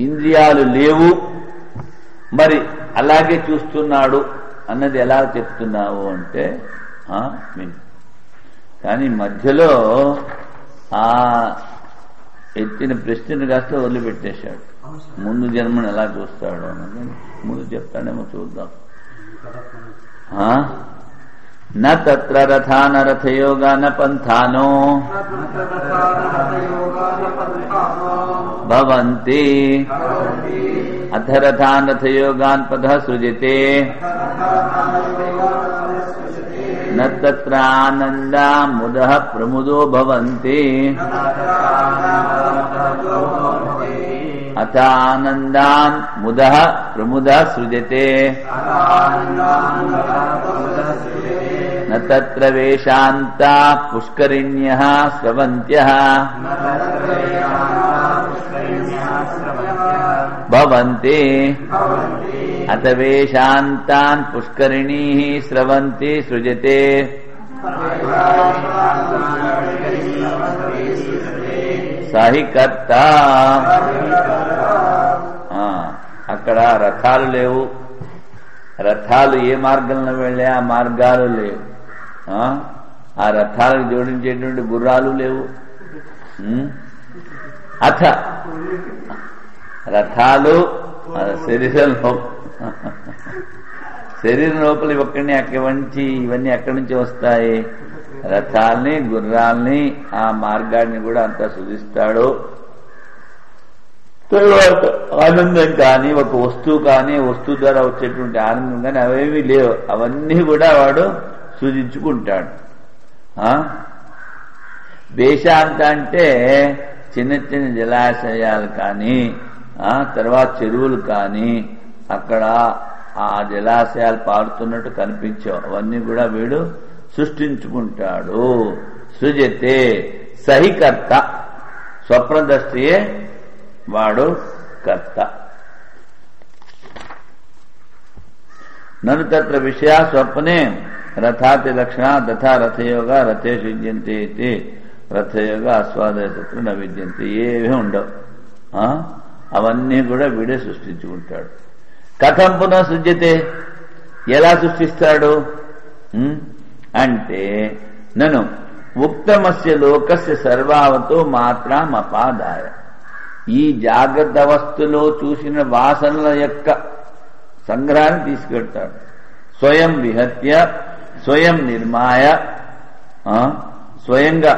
ఇంద్రియాలు లేవు మరి అలాగే చూస్తున్నాడు అన్నది ఎలా చెప్తున్నావు అంటే విను. కానీ మధ్యలో ఆ ఎత్తిన ప్రశ్నను కాస్త వదిలిపెట్టేశాడు. ముందు జన్మను ఎలా చూస్తాడు అన్నది ముందు చెప్తాడేమో చూద్దాం. న తత్ర రథాన రథయోగా న పంథానో భవంతి అథ రథాన్ రథయోగాన్ పదః సృజతే న తత్ర ఆనందా ముదః ప్రముదో భవంతి అథ ఆనందాన్ ముదః ప్రముదః సృజతే న తత్ర వేషాంతా పుష్కరిణ్యః స్రవంత్యః భవంతి అత వేషాంతాన్ పుష్కరిణీః స్రవంతి సృజతే. సహి కర్త. అక్కడ రథాలు లేవు, రథాలు ఏ మార్గంలో వెళ్ళే ఆ మార్గాలు లేవు, ఆ రథాలకు జోడించేటువంటి గుర్రాలు లేవు. అథ రథాలు శరీరం లోపల ఇవన్నీ ఎక్కడి నుంచి వస్తాయి? రథాల్ని గుర్రాల్ని ఆ మార్గాన్ని కూడా అంతా సృజిస్తాడు. తర్వాత ఆనందం కానీ ఒక వస్తువు కానీ వస్తువు ద్వారా వచ్చేటువంటి ఆనందం కానీ అవేమీ లేవు, అవన్నీ కూడా వాడు సృజించుకుంటాడు. వేషాంత అంటే చిన్న చిన్న జలాశయాలు కానీ తర్వాత చెరువులు కానీ అక్కడ ఆ జలాశయాలు పారుతున్నట్టు కనిపించావు, అవన్నీ కూడా వీడు సృష్టించుకుంటాడు. సృజతే సహికర్త. స్వప్నదృష్టియే వాడు కర్త. నను తత్ర విషయా స్వప్నే రథాతి లక్షణ తథా రథయోగ రథే విద్యంతే ఇది. రథయోగ ఆస్వాదయ తత్ర న విద్యంతే. ఏమీ ఉండవు, అవన్నీ కూడా వీడే సృష్టించుకుంటాడు. కథం పునః సృజ్యతే. ఎలా సృష్టిస్తాడు అంటే నను ఉక్తమస్య లోకస్య సర్వావతో మాత్రమపాదాయ. ఈ జాగ్రత్త అవస్థలో చూసిన వాసనల యొక్క సంగ్రహాన్ని తీసుకెళ్తాడు. స్వయం విహత్య స్వయం నిర్మాయ, స్వయంగా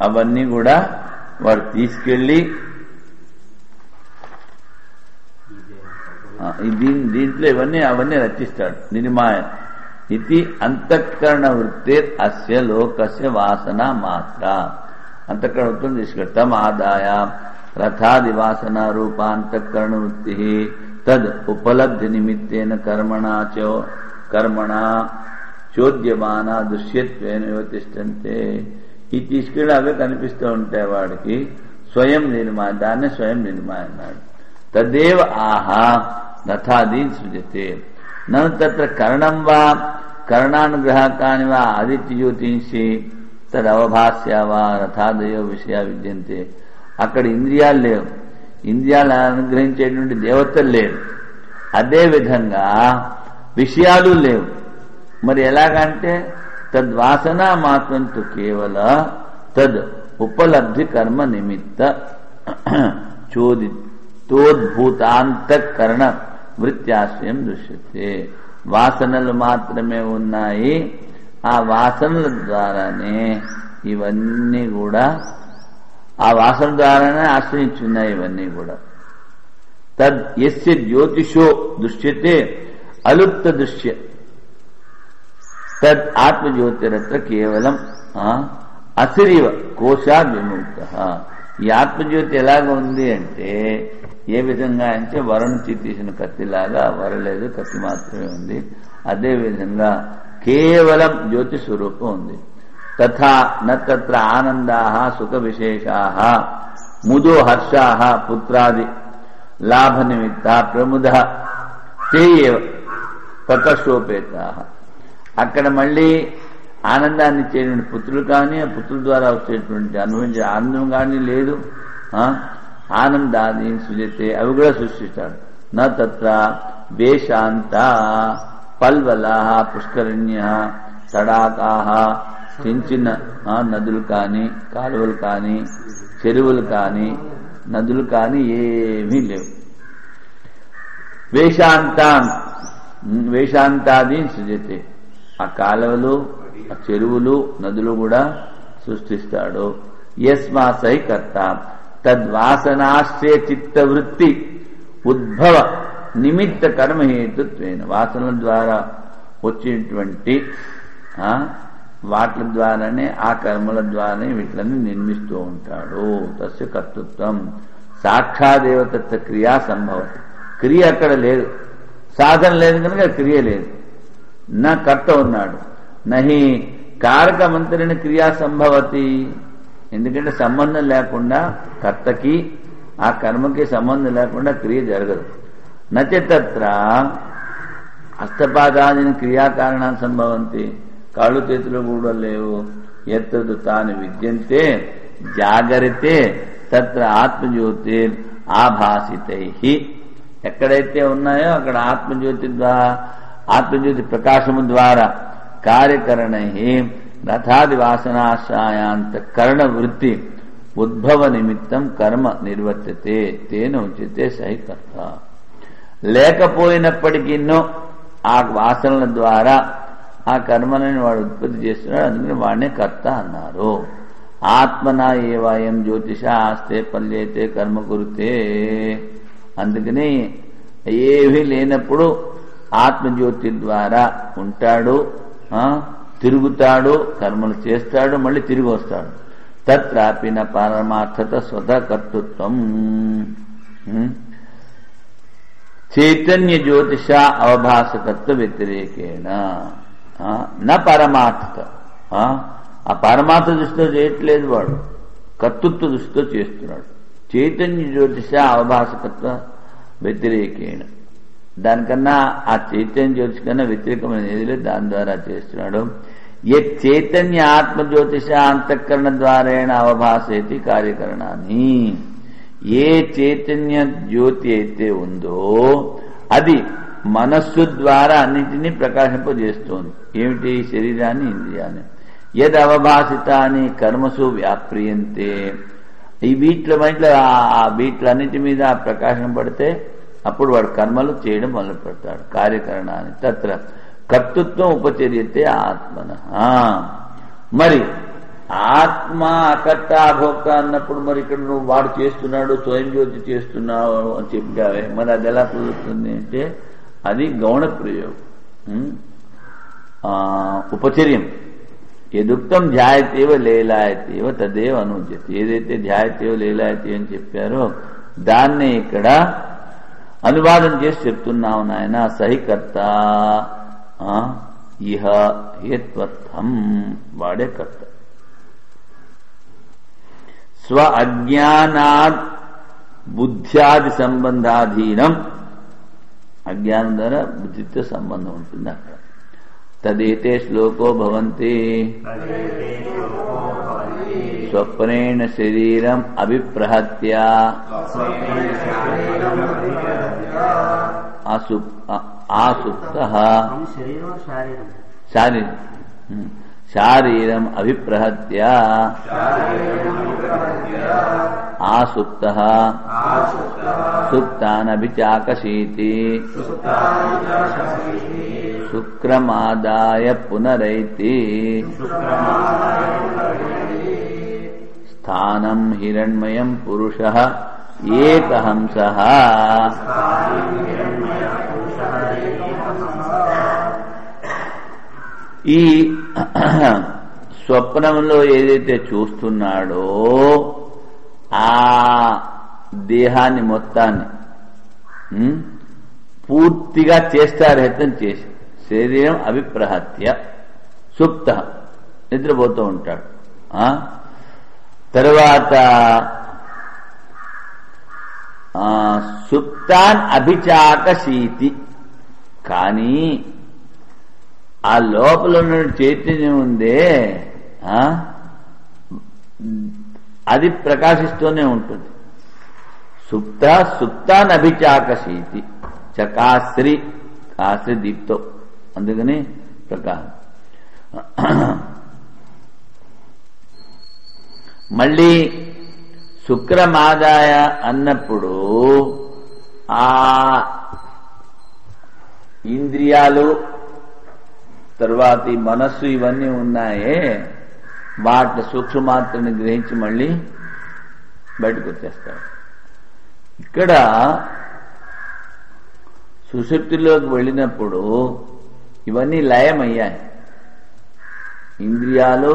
అవన్నీ కూడా వాడు తీసుకెళ్లి దీంట్లో అవన్నీ రచిస్తాడు. నిర్మాయ ఇది అంతఃకరణ వృత్తి అస్య లోకస్య వాసన మాత్ర. అంతఃకరణ వృత్తిని తీసుకెళ్తాం. ఆదాయ రథాది వాసన రూపాంతఃకరణ వృత్తి తద్ ఉపలబ్ధి నిమిత్తేన కర్మణా చోద్యమాన దృశ్యత్వేన యోతిష్టంతే. ఈ తీసుకెళ్ళి అవే కనిపిస్తూ ఉంటాయి వాడికి. స్వయం నిర్మాయ, దాన్నే స్వయం నిర్మాయ అన్నాడు. తదేవ ఆహా రథాదీన్ సృజతే. నను తత్ర కరణం వా కరణానుగ్రహకాని వా ఆదిత్యజ్యోతిషి తదవభాస్య వా రథాదయో విషయ విద్యంతే. అక్కడ ఇంద్రియాలు లేవు, ఇంద్రియాలను అనుగ్రహించేటువంటి దేవతలు లేవు, అదేవిధంగా విషయాలు లేవు. మరి ఎలాగంటే తద్వాసన మాత్రంతో కేవల తద్ ఉపలబ్ధి కర్మ నిమిత్త చోదితోద్భూతాంతఃకరణ వృత్యాశ్రయం దృశ్యతే. వాసనలు మాత్రమే ఉన్నాయి, ఆ వాసనల ద్వారానే ఇవన్నీ కూడా ఆ వాసన ద్వారానే ఆశ్రయించున్నాయి ఇవన్నీ కూడా. తద్ యస్య జ్యోతిషో దృశ్యతే అలుప్త దృశ్య తద్ ఆత్మజ్యోతిరత్ర కేవలం అసిరివ కోశాద్ విముక్త. ఈ ఆత్మజ్యోతి ఎలాగ ఉంది అంటే ఏ విధంగా అంటే వర నుంచి తీసిన కత్తిలాగా వరలేదు, కత్తి మాత్రమే ఉంది. అదేవిధంగా కేవలం జ్యోతి స్వరూపం ఉంది. తథా నత్ర ఆనందాః సుఖ విశేషాః ముదో హర్షాః పుత్రాది లాభ నిమిత్త ప్రముద తేయేవ ప్రకర్షోపేతాః. అక్కడ మళ్ళీ ఆనందాన్ని ఇచ్చేటువంటి పుత్రులు కానీ ఆ పుత్రుల ద్వారా వచ్చేటువంటి అనుభవించే ఆనందం కానీ లేదు. ఆనందాన్ని సృజతే అవి కూడా సృష్టిస్తాడు. నా తత్ర వేషాంత పల్వలాః పుష్కరిణ్యః తడాకాః చిన్న చిన్న నదులు కానీ కాలువలు కానీ చెరువులు కానీ నదులు కానీ ఏమీ లేవు. వేషాంతాది సృజతే ఆ కాలువలు ఆ చెరువులు నదులు కూడా సృష్టిస్తాడు. యస్మా సై కర్త తద్వాసనాశ్రయ చిత్తవృత్తి ఉద్భవ నిమిత్త కర్మహేతుత్వేన వాసనల ద్వారా వచ్చేటువంటి వాటి ద్వారానే ఆ కర్మల ద్వారానే వీటిని నిర్మిస్తూ ఉంటాడు. తస్య కర్తృత్వం సాక్షాదేవత క్రియా సంభవతి. క్రియ అక్కడ లేదు, సాధన లేదు కనుక క్రియ లేదు. నా కర్త ఉన్నాడు. నహి కారకమంతరిని క్రియా సంభవతి. ఎందుకంటే సంబంధం లేకుండా కర్తకి ఆ కర్మకి సంబంధం లేకుండా క్రియ జరగదు. నచత్ర హస్తపాదాదిని క్రియాకారణ సంభవంతి. కాళ్ళు చేతులు కూడా లేవు. ఎత్తదు తాను విద్యంతే జాగరితే తత్ర ఆత్మజ్యోతి ఆభాసితై. ఎక్కడైతే ఉన్నాయో అక్కడ ఆత్మజ్యోతి ప్రకాశము ద్వారా కార్యకరణై రథాది వాసనాశ్రయాంత కరణ వృత్తి ఉద్భవ నిమిత్తం కర్మ నిర్వర్తతే తేన ఉచితే సహికర్త. లేకపోయినప్పటికీనో ఆ వాసనల ద్వారా ఆ కర్మలని వాడు ఉత్పత్తి చేస్తున్నాడు. అందుకని వాడినే కర్త అన్నారు. ఆత్మనా ఏవాయం జ్యోతిష ఆస్తే పల్యతే కర్మ కురుతే. అందుకని ఏమీ లేనప్పుడు ఆత్మజ్యోతి ద్వారా ఉంటాడు, తిరుగుతాడు, కర్మలు చేస్తాడు, మళ్ళీ తిరిగి వస్తాడు. తత్రాపిన పరమార్థత స్వతః కర్తృత్వం చైతన్య జ్యోతిష అవభాసకత్వ వ్యతిరేకేణ నా పరమార్థత. ఆ పరమార్థ దృష్టితో చేయట్లేదు, వాడు కర్తృత్వ దృష్టితో చేస్తున్నాడు. చైతన్య జ్యోతిష అవభాసకత్వ వ్యతిరేకేణ దానికన్నా ఆ చైతన్య జ్యోతిష కన్నా వ్యతిరేకమైన ఏది లేదు, దాని ద్వారా చేస్తున్నాడు. ఏ చైతన్య ఆత్మజ్యోతిష అంతఃకరణ ద్వారేణ అవభాసేతి కార్యకరణాన్ని. ఏ చైతన్య జ్యోతి అయితే ఉందో అది మనస్సు ద్వారా అన్నింటినీ ప్రకాశింపజేస్తోంది. ఏమిటి? శరీరాన్ని, ఇంద్రియాన్ని. యద్ అవభాసితాని కర్మసు వ్యాప్రియంతే. ఈ వీటిలన్నిటి మీద ప్రకాశం పడితే అప్పుడు వాడు కర్మలు చేయడం మొదలు పెడతాడు. కార్యకరణాన్ని తత్ర కర్తృత్వం ఉపచర్యతే ఆత్మన. మరి ఆత్మ అకర్త భోక్త అన్నప్పుడు మరి ఇక్కడ నువ్వు వాడు చేస్తున్నాడు, స్వయం జ్యోతి చేస్తున్నావు అని చెప్పావే, మరి అది ఎలా కుదురుతుంది అంటే అది గౌణ ప్రయోగం, ఉపచర్యం. ఎదుక్తం ధ్యాయతేవ లేలాయతేవ తదేవ అనుజ్యతి. ఏదైతే ధ్యాయతేవ లేలాయతి అని చెప్పారో దాన్నే ఇక్కడ అనువాదం చేసి చెప్తున్నావు నాయన. సహికర్త ఇహ హేత్వర్థం, వాడే కర్త. స్వ అజ్ఞానాత్ బుద్ధ్యాది సంబంధాధీనం, అజ్ఞానం ద్వారా బుద్ధితో సంబంధం ఉంటుంది అక్కడ. తదేతే శ్లోకో భవంతి స్వప్నేన శరీరం అభిప్రహత్య ఆసుప్తః శారీరం అభిప్రహత్య ఆసుప్తః సుప్తానభిచాకశీతి శుక్రమాదాయ పునరైతి స్థానం హిరణ్మయం పురుషః ఏకహంసః. ఈ స్వప్నంలో ఏదైతే చూస్తున్నాడో ఆ దేహాన్ని మొత్తాన్ని పూర్తిగా చేష్టారహితం చేసి శరీరం అభిప్రహత్య సుప్త నిద్రపోతూ ఉంటాడు. తరువాత సుప్తాన్ అభిచాకశీతి, కానీ ఆ లోపల ఉన్న చైతన్యం ఉందే అది ప్రకాశిస్తూనే ఉంటుంది. సుప్తాన్ అభిచాకశీతి చకాశ్రీ, కాశ్రీ దీప్తో, అందుకని ప్రకాశం. మళ్ళీ శుక్రమాదాయ అన్నప్పుడు ఆ ఇంద్రియాలు తర్వాత ఈ మనస్సు ఇవన్నీ ఉన్నాయే, వాటి సూక్ష్మమాత్రని గ్రహించి మళ్ళీ బయటకు వచ్చేస్తాడు. ఇక్కడ సుషుప్తిలోకి వెళ్ళినప్పుడు ఇవన్నీ లయమయ్యాయి. ఇంద్రియాలు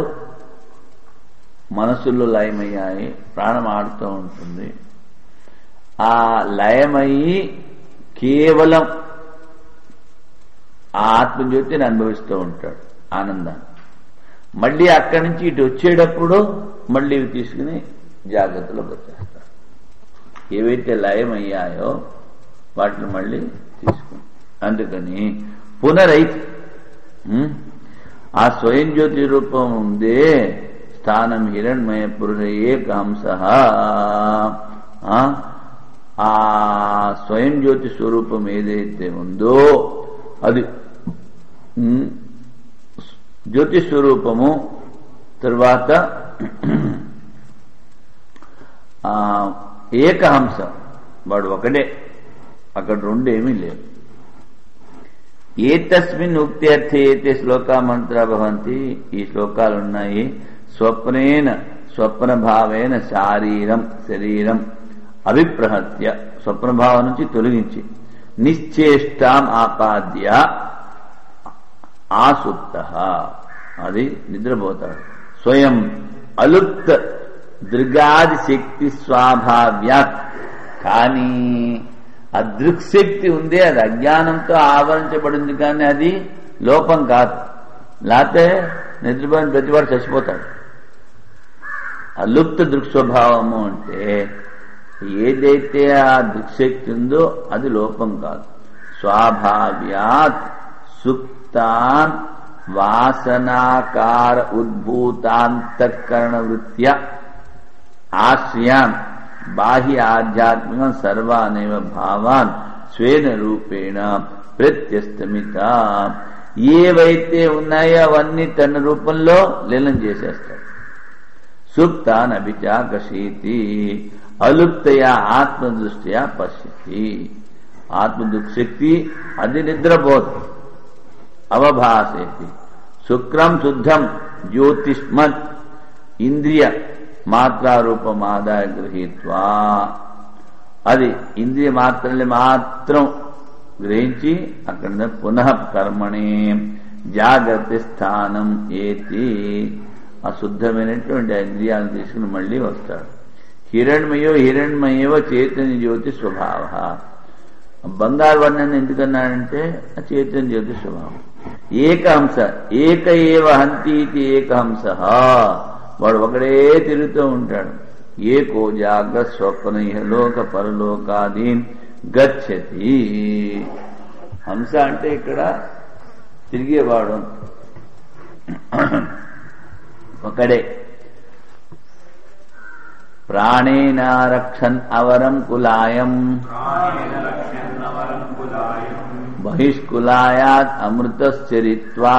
మనస్సులో లయమయ్యాయి, ప్రాణం ఆడుతూ ఉంటుంది. ఆ లయమయ్యి కేవలం ఆ ఆత్మజ్యోతిని అనుభవిస్తూ ఉంటాడు, ఆనందాన్ని. మళ్ళీ అక్కడి నుంచి ఇటు వచ్చేటప్పుడు మళ్ళీ ఇవి తీసుకుని జాగ్రత్తలోకి వచ్చేస్తాడు. ఏవైతే లయమయ్యాయో వాటిని మళ్ళీ తీసుకుని, అందుకని పునరైతి ఆ స్వయం జ్యోతి రూపం ఉందే స్థానం హిరణ్మయ పురుష ఏకాంశ, ఆ స్వయం జ్యోతి స్వరూపం ఏదైతే ఉందో అది జ్యోతి స్వరూపము. తరువాత ఏకహంస, వాడు ఒకడే, అక్కడ రెండు ఏమీ లేవు. ఏతస్మిన్ ఉక్త్యర్థే ఏతే శ్లోకా మంత్రా భవంతి, ఈ శ్లోకాలు ఉన్నాయి. స్వప్నేన స్వప్నభావేన శరీరం అభిప్రహత్య, స్వప్నభావం నుంచి తొలగించి నిశ్చేష్టాం ఆపాద్య ఆసుప్త, అది నిద్రపోతాడు. స్వయం అలుప్త దృగాది శక్తి స్వాభావ్యాత్, కానీ ఆ దృక్శక్తి ఉంది, అది అజ్ఞానంతో ఆవరించబడింది, కానీ అది లోపం కాదు. లేకపోతే నిద్రపోయిన ప్రతివాడు చచ్చిపోతాడు. అలుప్త దృక్స్వభావము అంటే ఏదైతే ఆ దృక్శక్తి ఉందో అది లోపం కాదు. స్వాభావ్యాత్ సుప్తాన్ వాసనాకార ఉద్భూతాంతఃకరణ వృత్య ఆశ్రయాన్ బాహ్య ఆధ్యాత్మికం సర్వానేవ భావాన్ స్వేన రూపేణ ప్రత్యస్తమిత, ఏవైతే ఉన్నాయో అవన్నీ తన రూపంలో లీనం చేసేస్తాడు. సుప్తాన్ అభిచాకశీతి అలుప్తయా ఆత్మదృష్ట్యా పశ్యతి, ఆత్మదుక్శక్తి అది నిద్రపోదు. అవభాసేతి శుక్రం శుద్ధం జ్యోతిష్మత్ ఇంద్రియ మాత్రారూపమాదాయ గృహీత్వా, అది ఇంద్రియ మాత్రల్ని మాత్రం గ్రహించి అక్కడ పునః కర్మణే జాగ్రత్త స్థానం ఏతి, ఆ శుద్ధమైనటువంటి ఇంద్రియాలను తీసుకుని మళ్ళీ వస్తాడు. హిరణ్మయేవ చైతన్య జ్యోతి స్వభావ, బంగారు వర్ణాన్ని ఎందుకన్నాడంటే ఆ చైతన్య జ్యోతి స్వభావం. ఏకహంస ఏక ఏవ హంతీతి ఏకహంస, వాడు ఒకడే తిరుగుతూ ఉంటాడు. ఏకో జాగ్రత్త స్వప్న ఇహలోక పరలోకాదీన్ గచ్చతి. హంస అంటే ఇక్కడ తిరిగేవాడు ఒకడే. ప్రాణేన రక్షన్ అవరం కులాయం బహిష్కులాయాత్ అమృతశ్చరిత్వా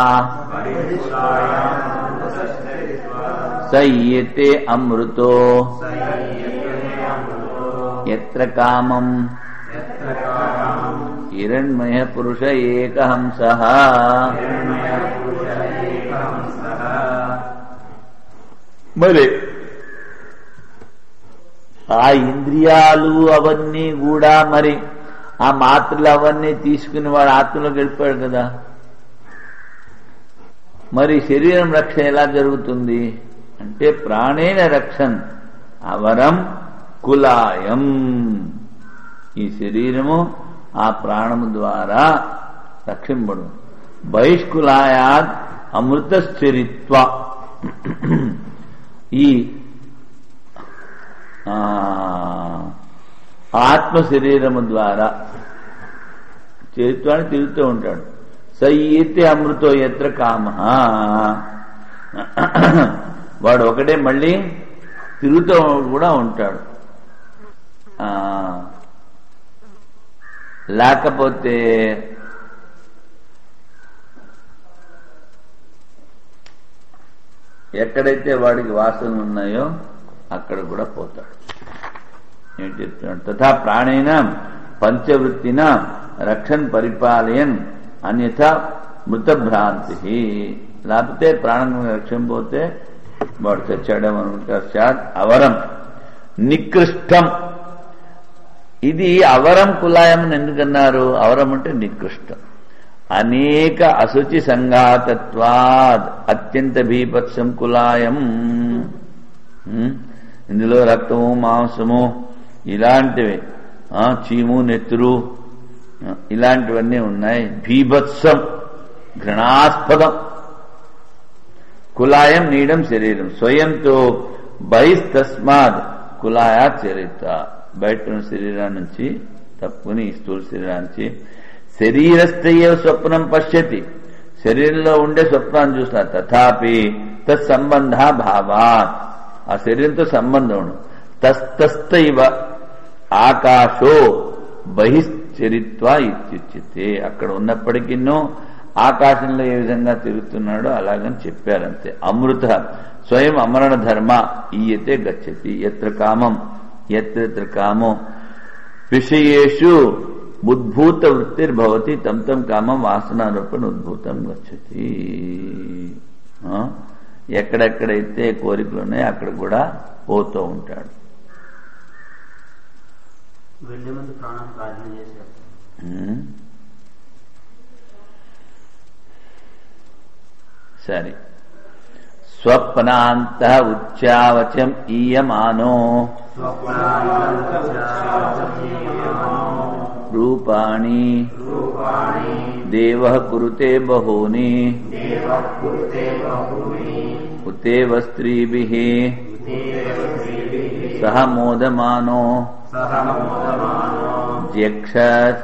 సయ్యతే అమృతో యత్ర కామం హిరణ్మయ పురుష ఏకహంసః. మరి ఆ ఇంద్రియాలు అవన్నీ కూడా మరి ఆ మాత్రలు అవన్నీ తీసుకుని వాడు ఆత్మలోకి వెళ్ళిపోయాడు కదా. మరి శరీరం రక్షణ ఎలా జరుగుతుంది అంటే ప్రాణేన రక్షన్ అవరం కులాయం, ఈ శరీరము ఆ ప్రాణము ద్వారా రక్షింపడు. బహిష్కులాయాత్ అమృతశ్చరిత్వ ఈ ఆత్మ శరీరము ద్వారా చరిత్వాన్ని తిరుగుతూ ఉంటాడు. సయ్యతే అమృతో యత్ర కామ, వాడు ఒకటే మళ్ళీ తిరుగుతూ కూడా ఉంటాడు. లేకపోతే ఎక్కడైతే వాడికి వాసనలు ఉన్నాయో అక్కడ కూడా పోతాడు. ఏం చెప్తున్నాడు? తథా ప్రాణేన పంచవృత్తిన రక్షణ్ పరిపాలయన్ అన్యథా మృతభ్రాంతి. లేకపోతే ప్రాణం రక్షణ పోతే వాడు చచ్చాడేమో అనుకుంటారు. సార్ అవరం నికృష్టం. ఇది అవరం కులాయం ఎందుకన్నారు? అవరం అంటే నికృష్టం. అనేక అశుచి సంఘాతత్వాద్ అత్యంత భీభత్సం కులాయం. ఇందులో రక్తము మాంసము ఇలాంటివి, చీము నెత్తురు ఇలాంటివన్నీ ఉన్నాయి. భీభత్సం ఘృణాస్పదం. కులాయం నీడం శరీరం స్వయంతో బహిస్తస్మాత్ కులాయాత్ చరిత. బయట శరీరం నుంచి తప్పుని స్థూల శరీరానికి శరీరస్థయ్య స్వప్నం పశ్యతి. శరీరంలో ఉండే స్వప్నాన్ని చూస్తారు. తథాపి తత్సంబంధ భావాత్, ఆ శరీరంతో సంబంధం ఉండదు. తస్తైవ ఆకాశో బహిశ్చరిత్వా ఇత్యుచ్యతే. అక్కడ ఉన్నప్పటికీనూ ఆకాశంలో ఏ విధంగా తిరుగుతున్నాడో అలాగని చెప్పారంతే. అమృత స్వయం అమరణ ధర్మ ఈయతే గచ్చతి. ఎత్ర కామం ఎత్ర కామో విషయేషు ఉద్భూత వృత్తిర్భవతి తం తం కామం వాసనారూపణ ఉద్భూతం గచ్చతి. ఎక్కడెక్కడైతే కోరికలు ఉన్నాయో అక్కడ కూడా పోతూ ఉంటాడు. వెళ్లే ముందు ప్రాణం ప్రార్థన చేశారు. సరే. స్వప్నాంత ఉచ్చావచం ఈయమానో రూపాణి దేవః కురుతే బహూని ఉతేవ స్త్రీభిః సహ మోదమానో జ్యక్షత్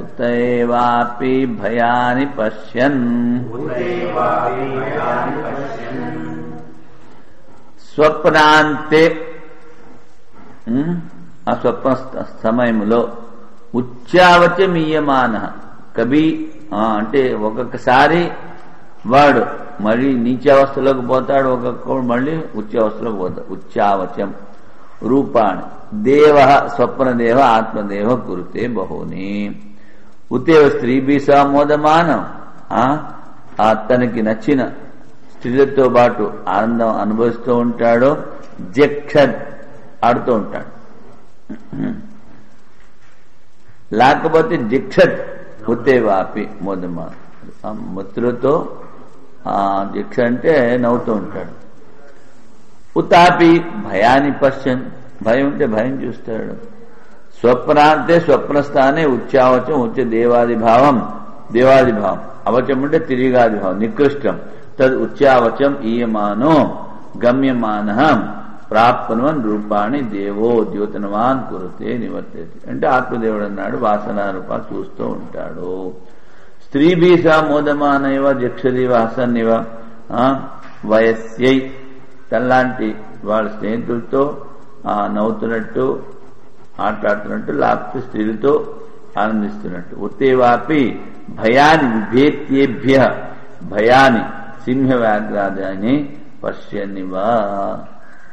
ఉతైవాపి భయాని పశ్యన్. స్వప్నాంతే, ఆ స్వప్న సమయంలో ఉచ్చావచమీయమాన కవి అంటే ఒక్కొక్కసారి వాడు మళ్ళీ నీచావస్థలోకి పోతాడు, ఒక్కొక్కడు మళ్ళీ ఉచ్చావస్థలోకి పోతాడు. ఉచ్చావచం రూపాణి దేవ స్వప్నదేవ ఆత్మదేవ కురుతే బహూని ఉతేవ స్త్రీభి సమోదమానం. తనకి నచ్చిన స్త్రీలతో పాటు ఆనందం అనుభవిస్తూ ఉంటాడు. జక్షద్ ఆడుతూ ఉంటాడు. లేకపోతే జిక్షత్ ఉతేవాపి మోదమాన మిత్రులతో జిక్ష అంటే నవ్వుతూ ఉంటాడు. ఉతాపి భయాన్ని పశ్చన్, భయం ఉంటే భయం చూస్తాడు. స్వప్నాంతే స్వప్నస్థానే ఉచ్చావచం ఉచ్చ దేవాదిభావం, దేవాదిభావం అవచం అంటే తిరిగాదిభావం నికృష్టం. తద్ ఉచ్చావచం ఈయమానో గమ్యమాన ప్రాప్నువన్ రూపాన్ని దేవో ద్యోతనవాన్ కురుతే నివర్తేతి. అంటే ఆత్మదేవుడు అన్నాడు వాసనారూప చూస్తూ ఉంటాడు. స్త్రీభీస మోదమానైవ జక్షదివ హసన్నివ వయస్యై. తనలాంటి వాళ్ళ స్నేహితులతో నవ్వుతున్నట్టు ఆటలాడుతున్నట్టు, లేకపోతే స్త్రీలతో ఆనందిస్తున్నట్టు. ఉత్తేవాపి భయాన్ని విభేత్యేభ్య భయాన్ని సింహ వ్యాఘ్రాదాన్ని పశ్యన్నివా.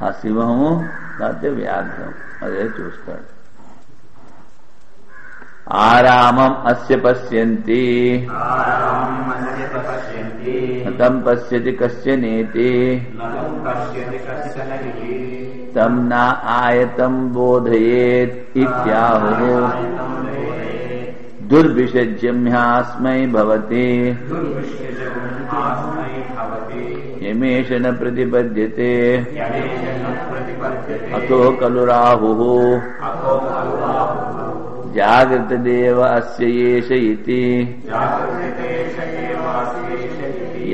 ఆ సింహము లేకపోతే వ్యాఘ్రం అదే చూస్తాడు. ఆరామం అస్య పశ్యంతి తం పశ్యతి కశ్చనేతి తం నా ఆయతం బోధయేత్ ఇత్యాహుః. దుర్విషజ్యమ్యాస్మై భవతి యమేష న ప్రతిపద్యతే అతో ఖలు రాహుః. జాగ్రత్తదేవ అస్య ఏష ఇతి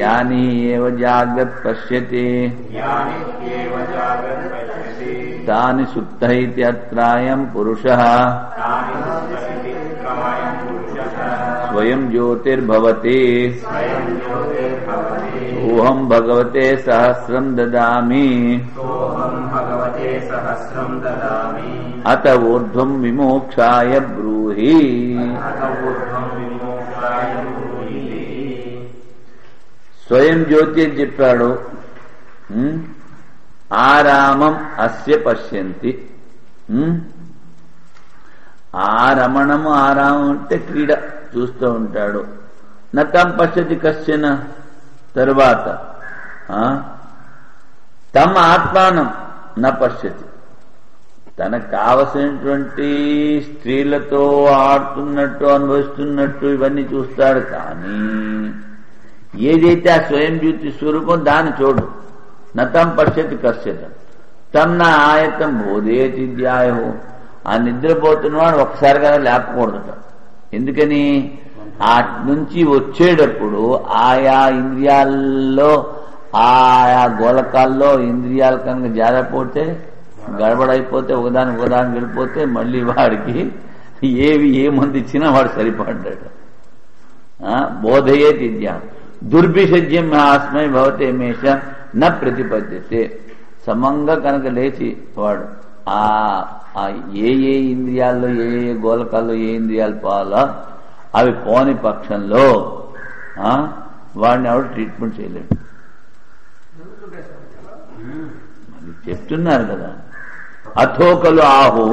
యాని ఏవ జాగ్రత్ పశ్యతి తాని సుప్త ఇత్యత్రాయం పురుషః స్వయం జ్యోతిర్భవతి సోహం భగవతే సహస్రం దదామి అత ఊర్ధ్వం విమోక్షాయ బ్రూహి. స్వయం జ్యోతి అని చెప్పాడు. ఆరామం అస్య పశ్యంతి. ఆరమణము ఆరామం అంటే క్రీడ చూస్తూ ఉంటాడు. నతం పశ్యతి కశ్చన. తరువాత తమ ఆత్మానం న పశ్యతి. తనకు కావలసినటువంటి స్త్రీలతో ఆడుతున్నట్టు అనుభవిస్తున్నట్టు ఇవన్నీ చూస్తాడు. కానీ ఏదైతే ఆ స్వయం జ్యోతి స్వరూపం దాన్ని చూడు. నతం పశ్యతి కశ్యత తన్న ఆయతం బోధేతి ధ్యాయో. ఆ నిద్రపోతున్నవాడు ఒక్కసారి కదా లేపకూడదట. ఎందుకని ఆ నుంచి వచ్చేటప్పుడు ఆయా ఇంద్రియాల్లో ఆయా గోలకాల్లో ఇంద్రియాలు కనుక జారపోతే గడబడైపోతే ఒకదానికి వెళ్ళిపోతే మళ్ళీ వాడికి ఏ మంది ఇచ్చినా వాడు సరిపడ్డాడు. బోధయేతి ధ్యానం. దుర్భిషజ్యం ఆస్మై భవతే మేష న ప్రతిపద్యతే. సమంగా కనుక లేచి వాడు ఏ ఇంద్రియాల్లో ఏ గోలకాల్లో ఏ ఇంద్రియాలు పోవాలో అవి పోని పక్షంలో వాడిని ఎవరు ట్రీట్మెంట్ చేయలేడు. అది చెప్తున్నారు కదా. అథోకలు ఆహు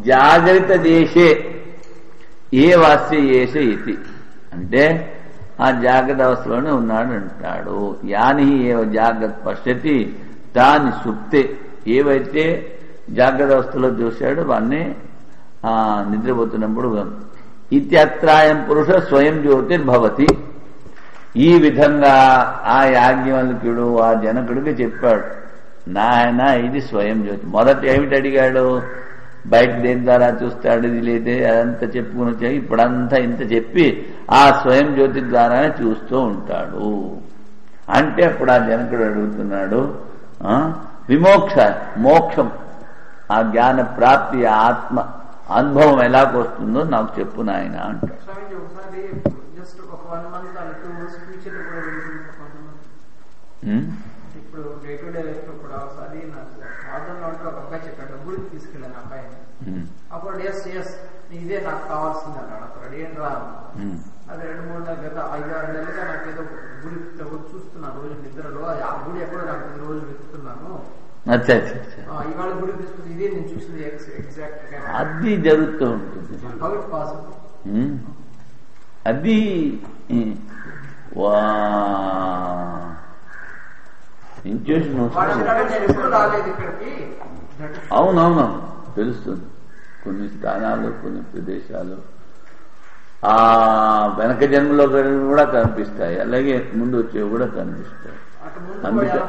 జాగ్రత్త దేశే ఏ వాస్య ఏషే ఇది అంటే ఆ జాగ్రత్త అవస్థలోనే ఉన్నాడు అంటాడు. యాని ఏవ జాగ్రత్త పశ్యతి తాని సుప్తే. ఏవైతే జాగ్రత్త అవస్థలో చూశాడో వాడిని నిద్రపోతున్నప్పుడు ఇత్యత్రాయం పురుష స్వయం జ్యోతిర్భవతి. ఈ విధంగా ఆ యాజ్ఞవల్క్యుడు ఆ జనకుడికి చెప్పాడు, నాయన ఇది స్వయం జ్యోతి. మొదట ఏమిటి అడిగాడు? బయట దేని ద్వారా చూస్తాడు, ఇది లేదే అదంతా చెప్పుకుని వచ్చాయి. ఇప్పుడంతా ఇంత చెప్పి ఆ స్వయం జ్యోతి ద్వారానే చూస్తూ ఉంటాడు అంటే అప్పుడు ఆ జనకుడు అడుగుతున్నాడు, విమోక్ష మోక్షం ఆ జ్ఞాన ప్రాప్తి ఆత్మ అనుభవం ఎలాగొస్తుందో నాకు చెప్పు నాయన అంటాడు. ఇప్పుడు డే టు డే లైఫ్ లో కూడా ఒకసారి నాకు ఆర్డర్లో ఉంటే ఒక అబ్బాయి చెప్పాడు, గుడికి తీసుకెళ్ళాను అబ్బాయిని. అప్పుడు ఎస్ ఇదే నాకు కావాల్సింది అన్నాడు. అక్కడ ఏం రాదు. అది 2-3 గత 5-6 నెలలుగా నాకేదో గుడి చూస్తున్నాను రోజు నిద్రలో. ఆ గుడి ఎప్పుడో నాకు రోజు వెతుకుతున్నాను. ఇవాళ గుడి తీసుకుంటే ఇదే నేను చూసింది ఎగ్జాక్ట్ గా అది జరుగుతూ ఉంటుంది. How it possible? అది అవునవును తెలుస్తుంది. కొన్ని స్థానాలు కొన్ని ప్రదేశాలు ఆ వెనక జన్మలో కూడా కనిపిస్తాయి, అలాగే ముందు వచ్చేవి కూడా కనిపిస్తాయి. అందుకే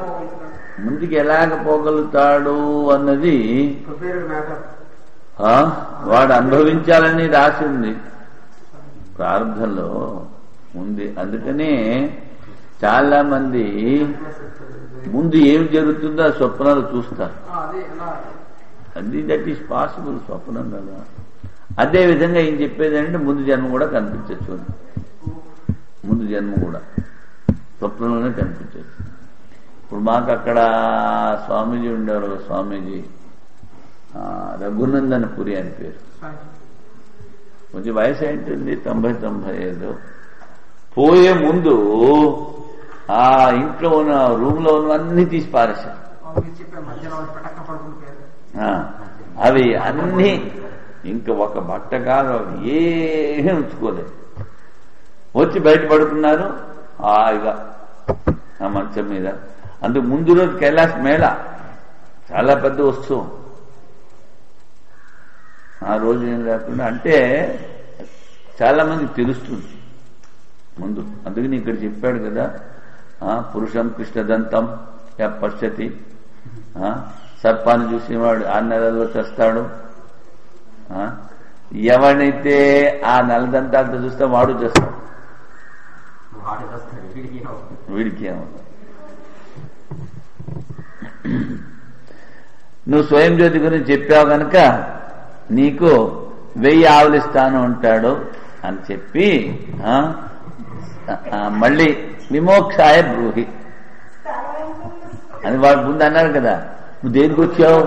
ముందుకు ఎలాగ పోగలుగుతాడు అన్నది వాడు అనుభవించాలని రాసి ఉంది ప్రారంభంలో ఉంది. అందుకనే చాలా మంది ముందు ఏం జరుగుతుందో ఆ స్వప్నాలు చూస్తారు. అది దట్ ఈస్ పాసిబుల్ స్వప్నం కదా. అదే విధంగా ఏం చెప్పేదంటే ముందు జన్మ కూడా కనిపించచ్చు. ముందు జన్మ కూడా స్వప్నంలోనే కనిపించచ్చు. ఇప్పుడు మాకు అక్కడ స్వామీజీ ఉండేవారు, స్వామీజీ రఘునందన్ పురి అని పేరు. కొంచెం వయసు ఏంటుంది, 90-95. పోయే ముందు ఆ ఇంట్లో ఉన్న రూమ్ లో ఉన్నవన్నీ తీసి పారేశారు. అవి అన్నీ ఇంకా ఒక బట్ట కాదు, ఏమీ ఉంచుకోలేదు. వచ్చి బయట పడుకున్నారు హాయిగా ఆ మంచం మీద. అందుకు ముందు రోజు కైలాస మేళ చాలా పెద్ద వస్తువు. ఆ రోజు ఏం లేకుండా అంటే చాలా మందికి తెలుస్తుంది ముందు. అందుకని ఇక్కడ చెప్పాడు కదా, పురుషం కృష్ణదంతం పశ్యతి. సర్పాన్ని చూసేవాడు 6 నెలల్లో చేస్తాడు. ఎవడైతే ఆ నల్లదంతాలతో చూస్తే వాడు చేస్తాడు. వీడికి ఏమవుతుంది? నువ్వు స్వయం జ్యోతి గురించి చెప్పావు గనక నీకు 1000 ఆవులు ఇస్తాను అంటాడు అని చెప్పి మళ్ళీ విమోక్షాయ బ్రూహి అని వాడు ముందు అన్నారు కదా. నువ్వు దేనికి వచ్చావు?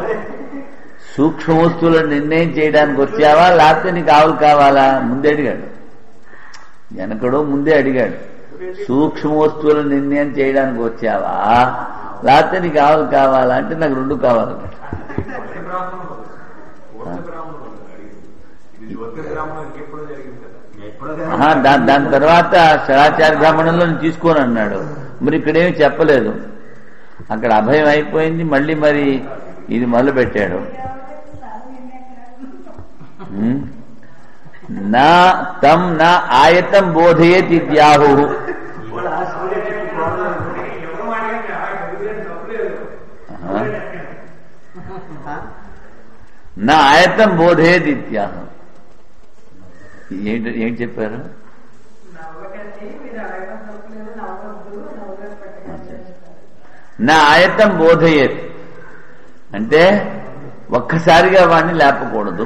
సూక్ష్మ వస్తువులను నిర్ణయం చేయడానికి వచ్చావా, లేకపోతే నీకు ఆవులు కావాలా? ముందే అడిగాడు జనకుడు, ముందే అడిగాడు. సూక్ష్మ వస్తువులను నిర్ణయం చేయడానికి వచ్చావా, లేకపోతే నీకు ఆవులు కావాలా అంటే నాకు 2 కావాలి. దాని తర్వాత శరాచార బ్రాహ్మణంలో తీసుకొని అన్నాడు. మరి ఇక్కడేమి చెప్పలేదు. అక్కడ అభయం అయిపోయింది. మళ్ళీ మరి ఇది మొదలు పెట్టాడు. నా తం నా ఆయతం బోధయేతి ఇత్యాహు. నా ఆయతం బోధయేతి ఇత్యాహు. ఏంటి చెప్పారు? నా ఆయతం బోధయేత్ అంటే ఒక్కసారిగా వాడిని లేపకూడదు.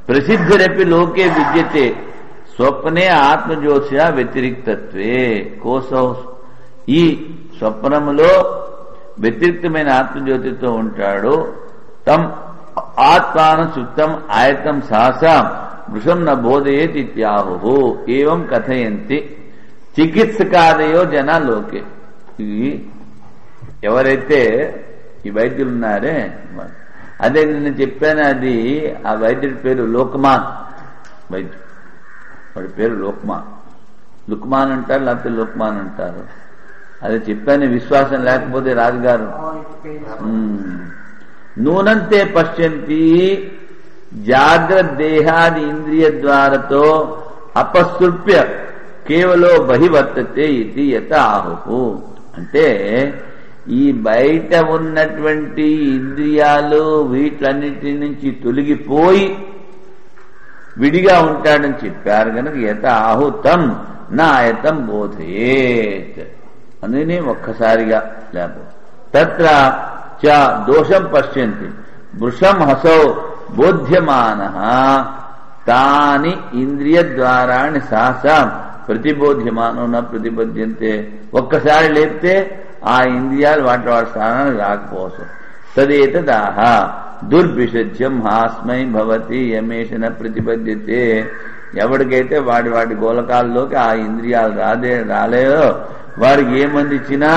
ప్రసిద్ధిరపి లోకే విద్యతే స్వప్నే ఆత్మజ్యోతిష వ్యతిరిక్తత్వే కోసౌ. ఈ స్వప్నములో వ్యతిరిక్తమైన ఆత్మజ్యోతితో ఉంటాడు. తం ఆత్మానం సుప్తం ఆయతం సహసా వృషం న బోధయేత్ ఇత్యాహు. ఏవం కథయంతి చికిత్సకాదయో జన లోకే. ఎవరైతే ఈ వైద్యులు ఉన్నారే, అదే నేను చెప్పాను, అది ఆ వైద్యుడి పేరు లోకమాన్ వైద్యుడు. వాడి పేరు లోకమాన్. లుక్మాన్ అంటారు, లేకపోతే లోకమాన్ అంటారు. అదే చెప్పాను. విశ్వాసం లేకపోతే రాజుగారు నూనంతే పశ్యంతి జాగ్రత్త దేహాది ఇంద్రియ ద్వారతో అపసృప్య కేవలో బహివర్తతే ఇది యత ఆహు. అంటే ఈ బయట ఉన్నటువంటి ఇంద్రియాలు వీటన్నిటి నుంచి తొలగిపోయి విడిగా ఉంటాడని చెప్పారు కనుక యత ఆహుతం నా ఆయతం బోధయేత్ అని ఒక్కసారిగా లేకపోతే తత్ర చ దోషం పశ్యంతి వృషం హసౌ బోధ్యమాన తాని ఇంద్రియ ద్వారాన్ని సహసా ప్రతిబోధ్యమానో నా ప్రతిబోధ్యంతే. ఒక్కసారి లేపితే ఆ ఇంద్రియాలు వాటి స్థానానికి రాకపోవచ్చు. తదేతదాహ దుర్విషజ్యం హాస్మై భవతి యమేషన ప్రతిపద్యతే. ఎవరికైతే వాటి గోలకాల్లోకి ఆ ఇంద్రియాలు రాలేదో వాడికి ఏ మంది ఇచ్చినా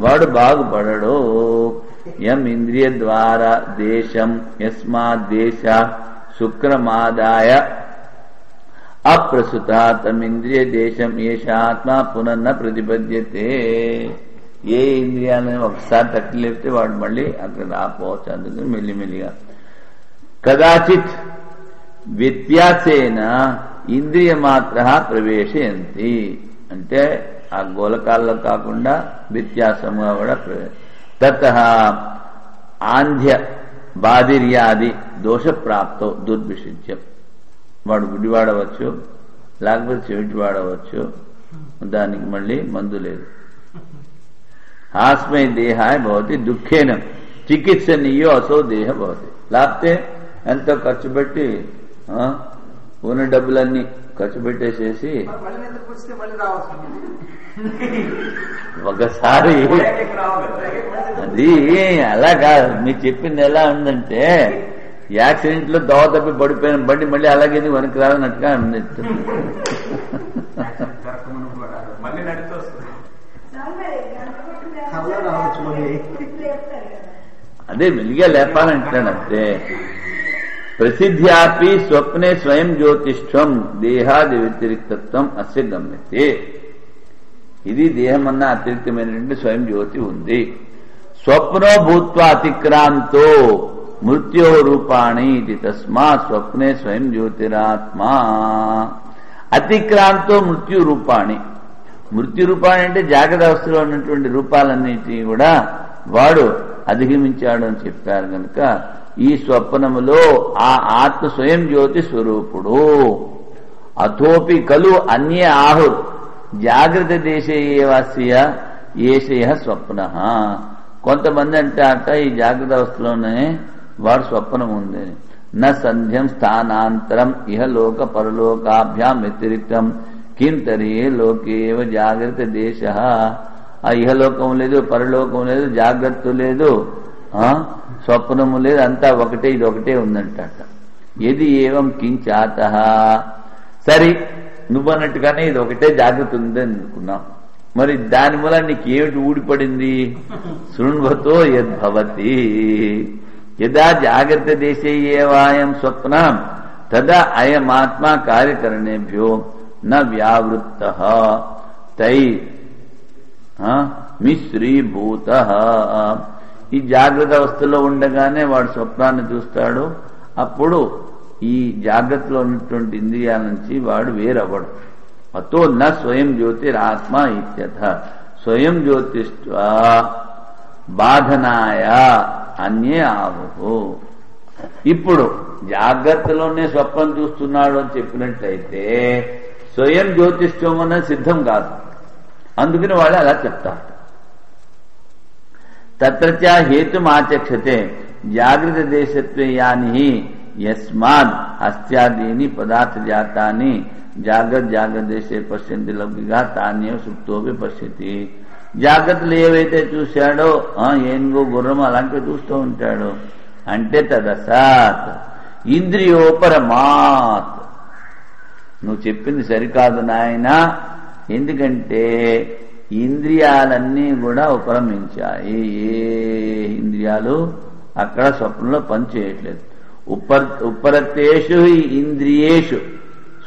వాడు బాగుపడడు. యం ఇంద్రియ ద్వారా దేశం యస్మాదేశ శుక్రమాదాయ అప్రసుత తమింద్రియ దేశం ఏషాత్మ పునర్న ప్రతిపద్యతే. ఏ ఇంద్రియాలను ఒకసారి తట్టి లేపితే వాడు మళ్ళీ అక్కడ రాపోవచ్చు. అందుకని మెల్లిమెల్లిగా కదాచిత్ వ్యత్యాసేన ఇంద్రియ మాత్ర ప్రవేశయంతి. అంటే ఆ గోలకాల్లో కాకుండా వ్యత్యాసంగా కూడా తతః ఆంధ్య బాధిర్యాది దోష ప్రాప్తో దుర్విషిజ్యం. వాడు గుడి వాడవచ్చు, లేకపోతే చెవిటి వాడవచ్చు, దానికి మళ్ళీ మందు లేదు. హాస్మై దేహాయ భవతి దుఃఖేన చికిత్సనీయో అసో దేహ భవతి. లేకపోతే ఎంతో ఖర్చు పెట్టి ఉన్న డబ్బులన్నీ ఖర్చు పెట్టేసేసి ఒకసారి అది అలా కాదు. మీరు చెప్పింది ఎలా ఉందంటే యాక్సిడెంట్ లో దోవ తప్పి పడిపోయిన బండి మళ్ళీ అలాగే వెనక్కి రాదన్నట్టుగా ఉంది. అదే వెలిగా లేపాలంటాడు అంతే. ప్రసిద్ధ్యాపి స్వప్నే స్వయం జ్యోతిష్ఠం దేహాది వ్యతిరిక్తత్వం అస్య గమ్యతే. ఇది దేహమన్నా అతిరిక్తమైనటువంటి స్వయం జ్యోతి ఉంది. స్వప్నో భూత్వా అతిక్రాంతో మృత్యో రూపాణి ఇది తస్మాత్ స్వప్నే స్వయం జ్యోతిరాత్మా. అతిక్రాంతో మృత్యు రూపాణి. మృత్యు రూపాణి అంటే జాగ్రత్త అవస్థలో ఉన్నటువంటి రూపాలన్నిటినీ కూడా వాడు అధిగమించాడు అని చెప్పారు కనుక ఈ స్వప్నములో ఆ ఆత్మ స్వయం జ్యోతి స్వరూపుడు. అథోపి కలు అన్య ఆహుర్ జాగ్రత్త దేశే ఏవాస్య ఏషయ స్వప్న. కొంతమంది అంటారట ఈ జాగ్రత్త అవస్థలోనే వాడు స్వప్నం ఉంది. న సంధ్యం స్థానాంతరం ఇహ లోక పరలోకాభ్యాం వ్యతిరిక్తం కిం తర్హి లోకేవ జాగ్రత్త దేశ. ఆ ఇహలోకం లేదు, పరలోకం లేదు, జాగ్రత్త లేదు, స్వప్నము లేదు, అంతా ఒకటే, ఇది ఒకటే ఉందంట. ఎది ఏవం కించాత. సరే నువ్వన్నట్టుగానే ఇది ఒకటే జాగ్రత్త ఉంది అనుకున్నాం. మరి దాని మూల నీకేమిటి ఊడిపడింది? శృణ్వతో యద్భవతి యదా జాగ్రత్త దేశే ఏవాయం స్వప్నం తదా అయమాత్మా కార్యకరణేభ్యో న వ్యావృత్త తై మిశ్రీభూత. ఈ జాగ్రత్త అవస్థలో ఉండగానే వాడు స్వప్నాన్ని చూస్తాడు. అప్పుడు ఈ జాగ్రత్తలో ఉన్నటువంటి ఇంద్రియాల నుంచి వాడు వేరవ్వడు. అతో న స్వయం జ్యోతిరాత్మ ఇత్యథ. స్వయం జ్యోతిష్వా బాధనాయ అన్యే ఆహు. ఇప్పుడు జాగ్రత్తలోనే స్వప్నం చూస్తున్నాడు అని చెప్పినట్లయితే స్వయం జ్యోతిష్వం అన్నది సిద్ధం కాదు. అందుకని వాళ్ళు అలా చెప్తారు. తత్రచ హేతుమాచక్షతే జాగ్రత్త దేశత్వే యాని యస్మాద్ అస్త్యాదీని పదార్థ జాతాని జాగ్రత్త దేశే పశ్యంతి లౌకిగా తాన్యేవ సుప్తోపి పశ్యతి. జాగ్రత్తలు ఏవైతే చూశాడో ఏనుగు గుర్రం అలాంటివి చూస్తూ ఉంటాడు. అంటే తదసాత్ ఇంద్రియోపరమాత్. నువ్వు చెప్పింది సరికాదు నాయన. ఎందుకంటే ఇంద్రియాలన్నీ కూడా ఉపరమించాయి. ఏ ఇంద్రియాలు అక్కడ స్వప్నంలో పనిచేయట్లేదు. ఉపరతేషు ఇంద్రియేషు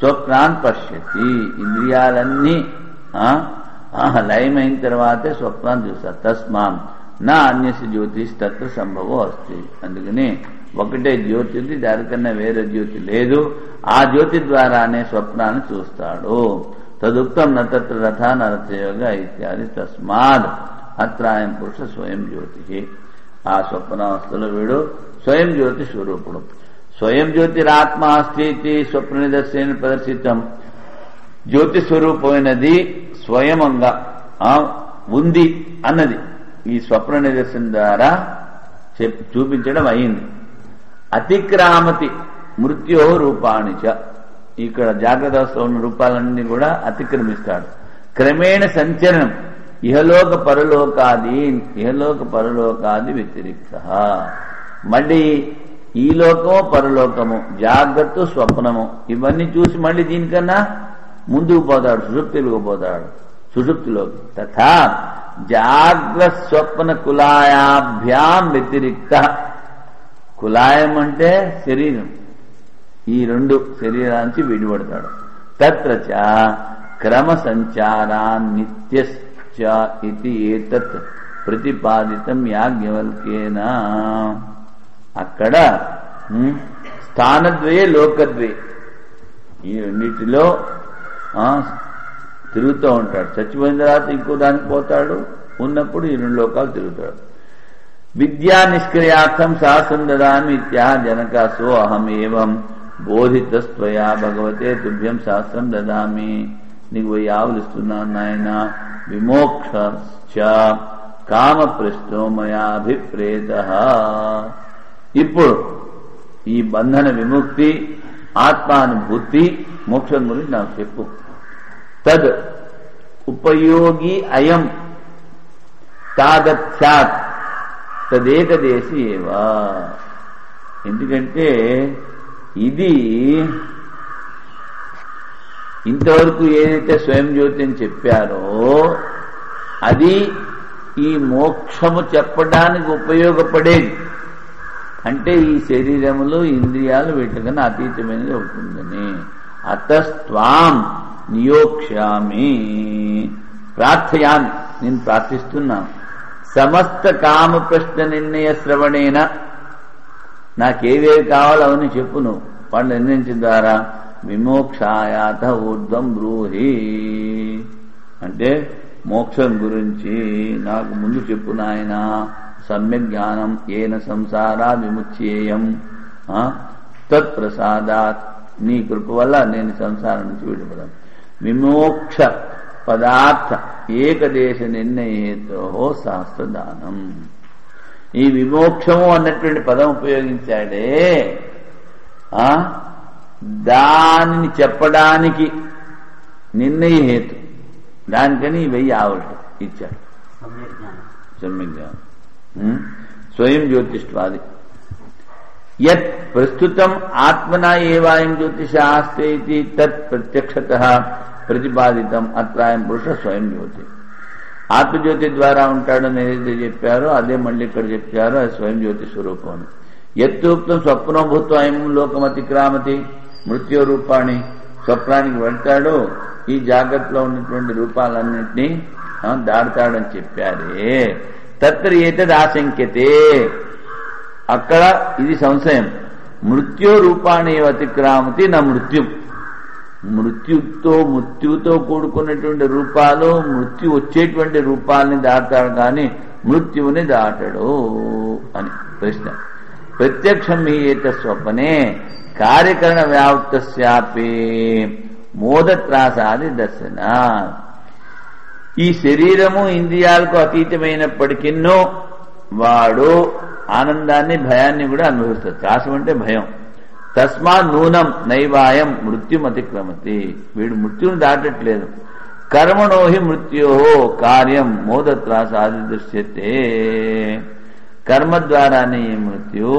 స్వప్నాన్ పశ్యతి. ఇంద్రియాలన్నీ లయమైన తర్వాతే స్వప్నాన్ని చూస్తారు. తస్మాన్ నా అన్యసి జ్యోతిష్ తత్ర సంభవం అస్తి. అందుకని ఒకటే జ్యోతి ఉంది, దానికన్నా వేరే జ్యోతి లేదు. ఆ జ్యోతి ద్వారానే స్వప్నాన్ని చూస్తాడు. తదుక్తం నత్ర రథ నరథయోగ ఇత్యాది. తస్మాద్ అత్రాయం పురుష స్వయం జ్యోతి. ఆ స్వప్నావస్థలో వీడు స్వయం జ్యోతి స్వరూపుడు. స్వయం జ్యోతిరాత్మ అస్తి స్వప్న నిదర్శన ప్రదర్శితం. జ్యోతి స్వరూపమైనది స్వయంగా ఉంది అన్నది ఈ స్వప్న నిదర్శన ద్వారా చూపించడం అయింది. అతిక్రామతి మృత్యో రూపాణిచ. ఇక్కడ జాగ్రత్త అవస్థలో ఉన్న రూపాలన్నీ కూడా అతిక్రమిస్తాడు. క్రమేణ సంచలనం ఇహలోక పరలోకాది వ్యతిరిక్త. మళ్ళీ ఈ లోకము పరలోకము, జాగ్రత్త స్వప్నము ఇవన్నీ చూసి మళ్ళీ దీనికన్నా ముందుకు పోతాడు, సుషుప్తిలోకి పోతాడు. సుషుప్తిలోకి తథా జాగ్రత్త స్వప్న కులాయాభ్యాం వ్యతిరిక్త. కులాయం అంటే శరీరం, ఈ రెండు శరీరానికి విడిపడతాడు. తత్రచ క్రమ సంచారాన్నిత్యశ్చ ఇది ఏతత్ ప్రతిపాదితం యాజ్ఞవల్క్యేన. అక్కడ స్థానద్వయే లోకద్వే, ఈ రెండింటిలో తిరుగుతూ ఉంటాడు. చచ్చిపోయిన తర్వాత ఇంకో దానికి పోతాడు, ఉన్నప్పుడు ఈ రెండు లోకాలు తిరుగుతాడు. విద్యా నిష్క్రియార్థం శాస్త్రం దదామి ఇత్యా జనకాసో అహమేవం బోధితస్త్వయా భగవతే తుభ్యం శాస్త్రం దదామి. నీకు 1000 ఆవులు ఇస్తున్నాను నాయన. విమోక్ష కామప్రశ్నో మయాభిప్రేత. ఇప్పుడు ఈ బంధన విముక్తి, ఆత్మానుభూతి, మోక్షం గురించి నాకు చెప్పు. తద్ ఉపయోగి అయం తాదత్యాత్ తదేకదేశి ఏవా. ఎందుకంటే ఇది ఇంతవరకు ఏదైతే స్వయం జ్యోతి అని చెప్పారో అది ఈ మోక్షము చెప్పడానికి ఉపయోగపడేది. అంటే ఈ శరీరములు ఇంద్రియాలు వీటికన్నా అతీతమైనది అవుతుందని. అతస్త్వాం నియోక్ష్యామి ప్రార్థయామి, నేను ప్రార్థిస్తున్నాను. సమస్త కామ ప్రశ్న నిర్ణయ శ్రవణేన, నాకేవేవి కావాలో అవన్నీ చెప్పు నువ్వు. వాడు నిర్ణయించిన ద్వారా విమోక్షాయాత ఊర్ధ్వం బ్రూహి, అంటే మోక్షం గురించి నాకు ముందు చెప్పు నాయన. సమ్యక్ జ్ఞానం ఏన సంసారా విముచ్యేయం తత్ప్రసాదాత్, నీ కృప వల్ల నేను సంసారం నుంచి విడిపడాను. విమోక్ష పదార్థ ఏకదేశ నిర్ణయేతో శాస్త్రదానం. ఈ విమోక్షము అన్నటువంటి పదం ఉపయోగించాడే దానిని చెప్పడానికి నిర్ణయహేతు, దానికని 1000 ఆవులు ఇచ్చాడు. సమ్యక్ జ్ఞానం స్వయం జ్యోతిష్వాది. యత్ ప్రస్తుతం ఆత్మనా ఏవాయం జ్యోతిషాస్తే ఇది తత్ ప్రత్యక్షతః ప్రతిపాదితం. అత్రాయం పురుష స్వయం జ్యోతి. ఆత్మజ్యోతి ద్వారా ఉంటాడని ఏదైతే చెప్పారో అదే మళ్ళీ ఇక్కడ చెప్పారో అది స్వయం జ్యోతి స్వరూపం. యత్తూక్తం స్వప్నో భూత్వా అయం లోకమతిక్రామతి మృత్యు రూపాణి. స్వప్నానికి వెళ్తాడు, ఈ జాగ్రత్తలో ఉన్నటువంటి రూపాలన్నింటినీ దాడతాడని చెప్పారే. తత్ర ఏతద్ ఆశంక్యతే. అక్కడ ఇది సంశయం. మృత్యు రూపాణి అతిక్రామతి నా మృత్యు. మృత్యుతో కూడుకున్నటువంటి రూపాలు, మృత్యు వచ్చేటువంటి రూపాలని దాటాడు కానీ మృత్యువుని దాటడు అని ప్రశ్న. ప్రత్యక్షం ఏత స్వప్నే కార్యకరణ వ్యాప్తస్యాపి మోదత్రాసాది దర్శన. ఈ శరీరము ఇంద్రియాలకు అతీతమైనప్పటికిన్నో వాడు ఆనందాన్ని భయాన్ని కూడా అనుభవిస్తాడు. త్రాసం అంటే భయం. తస్మాత్ నూనం నైవాయం మృత్యుమతిక్రమతి. వీడు మృత్యుని దాటట్లేదు. కర్మణోహి మృత్యో కార్యం మోదత్రాసాది దృశ్యతే. కర్మ ద్వారానే మృత్యు,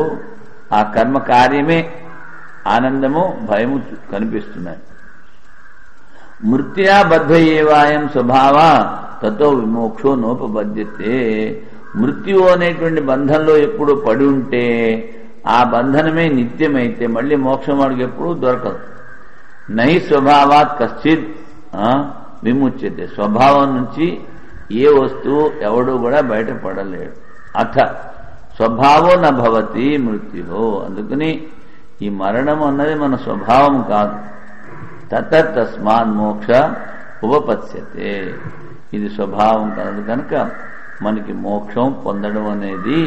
ఆ కర్మ కార్యమే ఆనందము భయము కనిపిస్తున్నాయి. మృత్యా బద్ధ ఏవాయం స్వభావ తతో విమోక్షో నోపబద్యతే. మృత్యు అనేటువంటి బంధంలో ఎప్పుడు పడి ఉంటే ఆ బంధనమే నిత్యమైతే మళ్ళీ మోక్షం వాడికి ఎప్పుడూ దొరకదు. నహి స్వభావాత్ కశ్చిత్ విముచ్యతే. స్వభావం నుంచి ఏ వస్తువు ఎవడు కూడా బయటపడలేడు. అథ స్వభావో నభవతి మృత్యు. అందుకని ఈ మరణం అన్నది మన స్వభావం కాదు. తస్మాన్ మోక్ష ఉపపత్స్యతే. ఇది స్వభావం కాదు కనుక మనకి మోక్షం పొందడం అనేది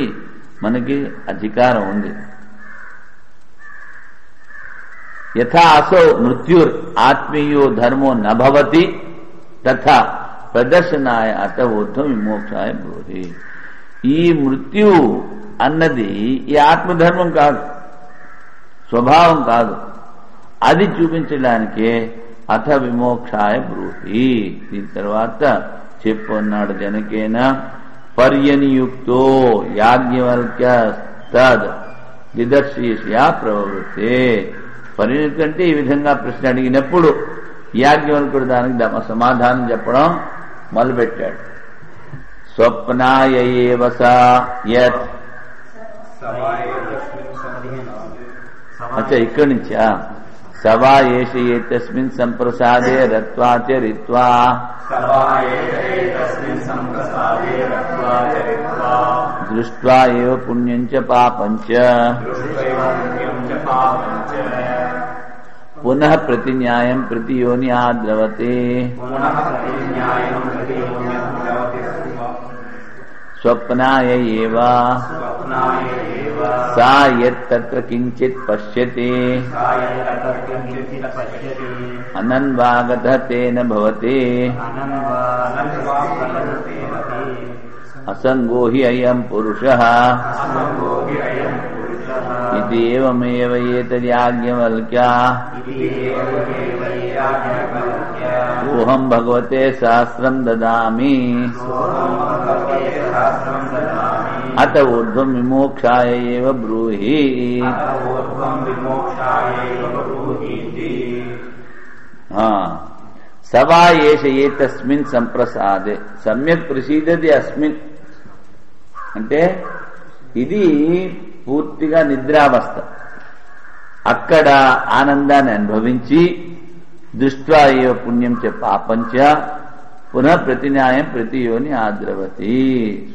మనకి అధికారం ఉంది. యథా అసౌ మృత్యుర్ ఆత్మీయో ధర్మో నభవతి తథా ప్రదర్శనాయ అత ఊర్ధ్వం విమోక్షాయ బ్రూహి. ఈ మృత్యు అన్నది ఈ ఆత్మధర్మం కాదు, స్వభావం కాదు. అది చూపించడానికే అథ విమోక్షాయ బ్రూహి. దీని తర్వాత చెప్పున్నాడు జనకేన పర్యనియుక్తో యాజ్ఞవల్క్య తద్ దిదర్శీష్యా ప్రవృత్తే. పరిణితి అంటే ఈ విధంగా ప్రశ్న అడిగినప్పుడు యాజ్ఞవల్కుడు దానికి సమాధానం చెప్పడం మొదలుపెట్టాడు. స్వప్నాయ ఏవ సా యత్. అచ్చా ఇక్కడి నుంచా సవా ఏష ఏతస్మిన్ సంప్రసాదే రత్వాచరిత్వా దృష్ట్వా ఏవ పుణ్యం చ పాపం చ పునః ప్రతిన్యాయం ప్రతియోని ఆద్రవతే. స్వప్నాయ ఏవ సా యత్ తత్ర కించిత్ పశ్యతి అనన్వాగతః తేన భవతి అసంగో హి అయం పురుషః ఇది ఏవమేవ ఏతద్యాజ్ఞవల్క్య సోహం భగవతే సహస్రం దదామి అత ఊర్ధ్వం విమోక్షాయ ఏవ బ్రూహి. సవా ఏష ఏతస్మిన్ సంప్రసాదే సమ్యక్ ప్రసీదతి అస్మిన్. అంటే ఇది పూర్తిగా నిద్రావస్థ. అక్కడ ఆనందాన్ని అనుభవించి దృష్ట్వా ఏవ పుణ్యం చ పాపం చ పునః ప్రతిన్యాయం ప్రతియోని ఆద్రవతి.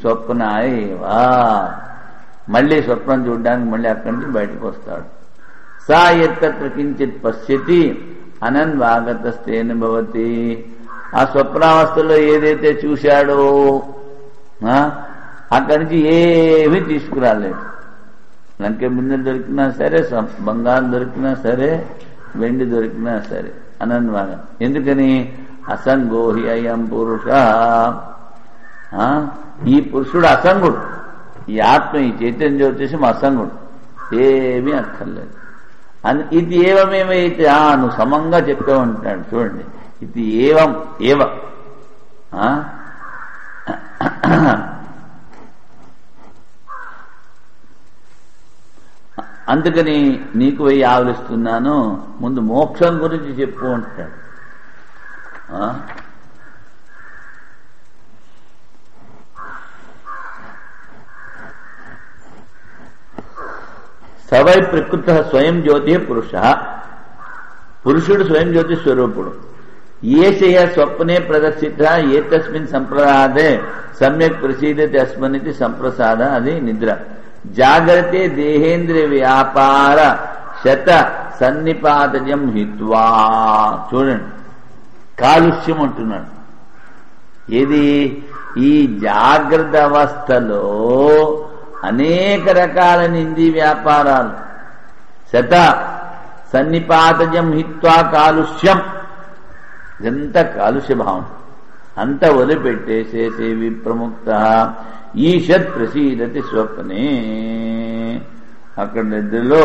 స్వప్నాయ ఏవా. మళ్ళీ స్వప్నం చూడడానికి మళ్ళీ అక్కడి నుంచి బయటకు వస్తాడు. సా ఎత్తత్ర కించిత్ పశ్యతి అనన్వాగతస్తేన భవతి. ఆ స్వప్నావస్థలో ఏదైతే చూశాడో అక్కడి నుంచి ఏమీ తీసుకురాలేదు. లంక బిందె దొరికినా సరే, బంగారం దొరికినా సరే, వెండి దొరికినా సరే అనన్వాగం. ఎందుకని అసంగో హి అయం పురుష. ఈ పురుషుడు అసంగుడు, ఈ ఆత్మ ఈ చైతన్య జ్యోతిషం అసంగుడు, ఏమీ అక్కర్లేదు. ఇది ఏవమేమైతే నువ్వు సమంగా చెప్తూ ఉంటాడు. చూడండి, ఇది ఏవం ఏవ. అందుకని నీకు వెయ్యి ఆవలిస్తున్నాను, ముందు మోక్షం గురించి చెప్పు అంటాడు. సవై ప్రకృత స్వయం జ్యోతి పురుష. పురుషుడు స్వయం జ్యోతి స్వరూపుడు. ఏషయ స్వప్నే ప్రదర్శిత ఏతస్మిన్ సంప్రసాదే సమ్యక్ ప్రసీదతి అస్మనితి సంప్రసాద. అది నిద్ర. జాగ్రత్తే దేహేంద్రియ వ్యాపార శత సన్నిపాతజం హిత్వా. చూడండి, కాలుష్యం అంటున్నాడు. ఇది ఈ జాగ్రత్త అవస్థలో అనేక రకాలైన ఇంద్రియ వ్యాపారాలు, శత సన్నిపాతజం హిత్వా కాలుష్యం, ఇదంతా కాలుష్య భావం అంతా వదిలిపెట్టేసేసి విప్రముక్త ఈషత్ ప్రసీదతి స్వప్నే. అక్కడ నిద్రలో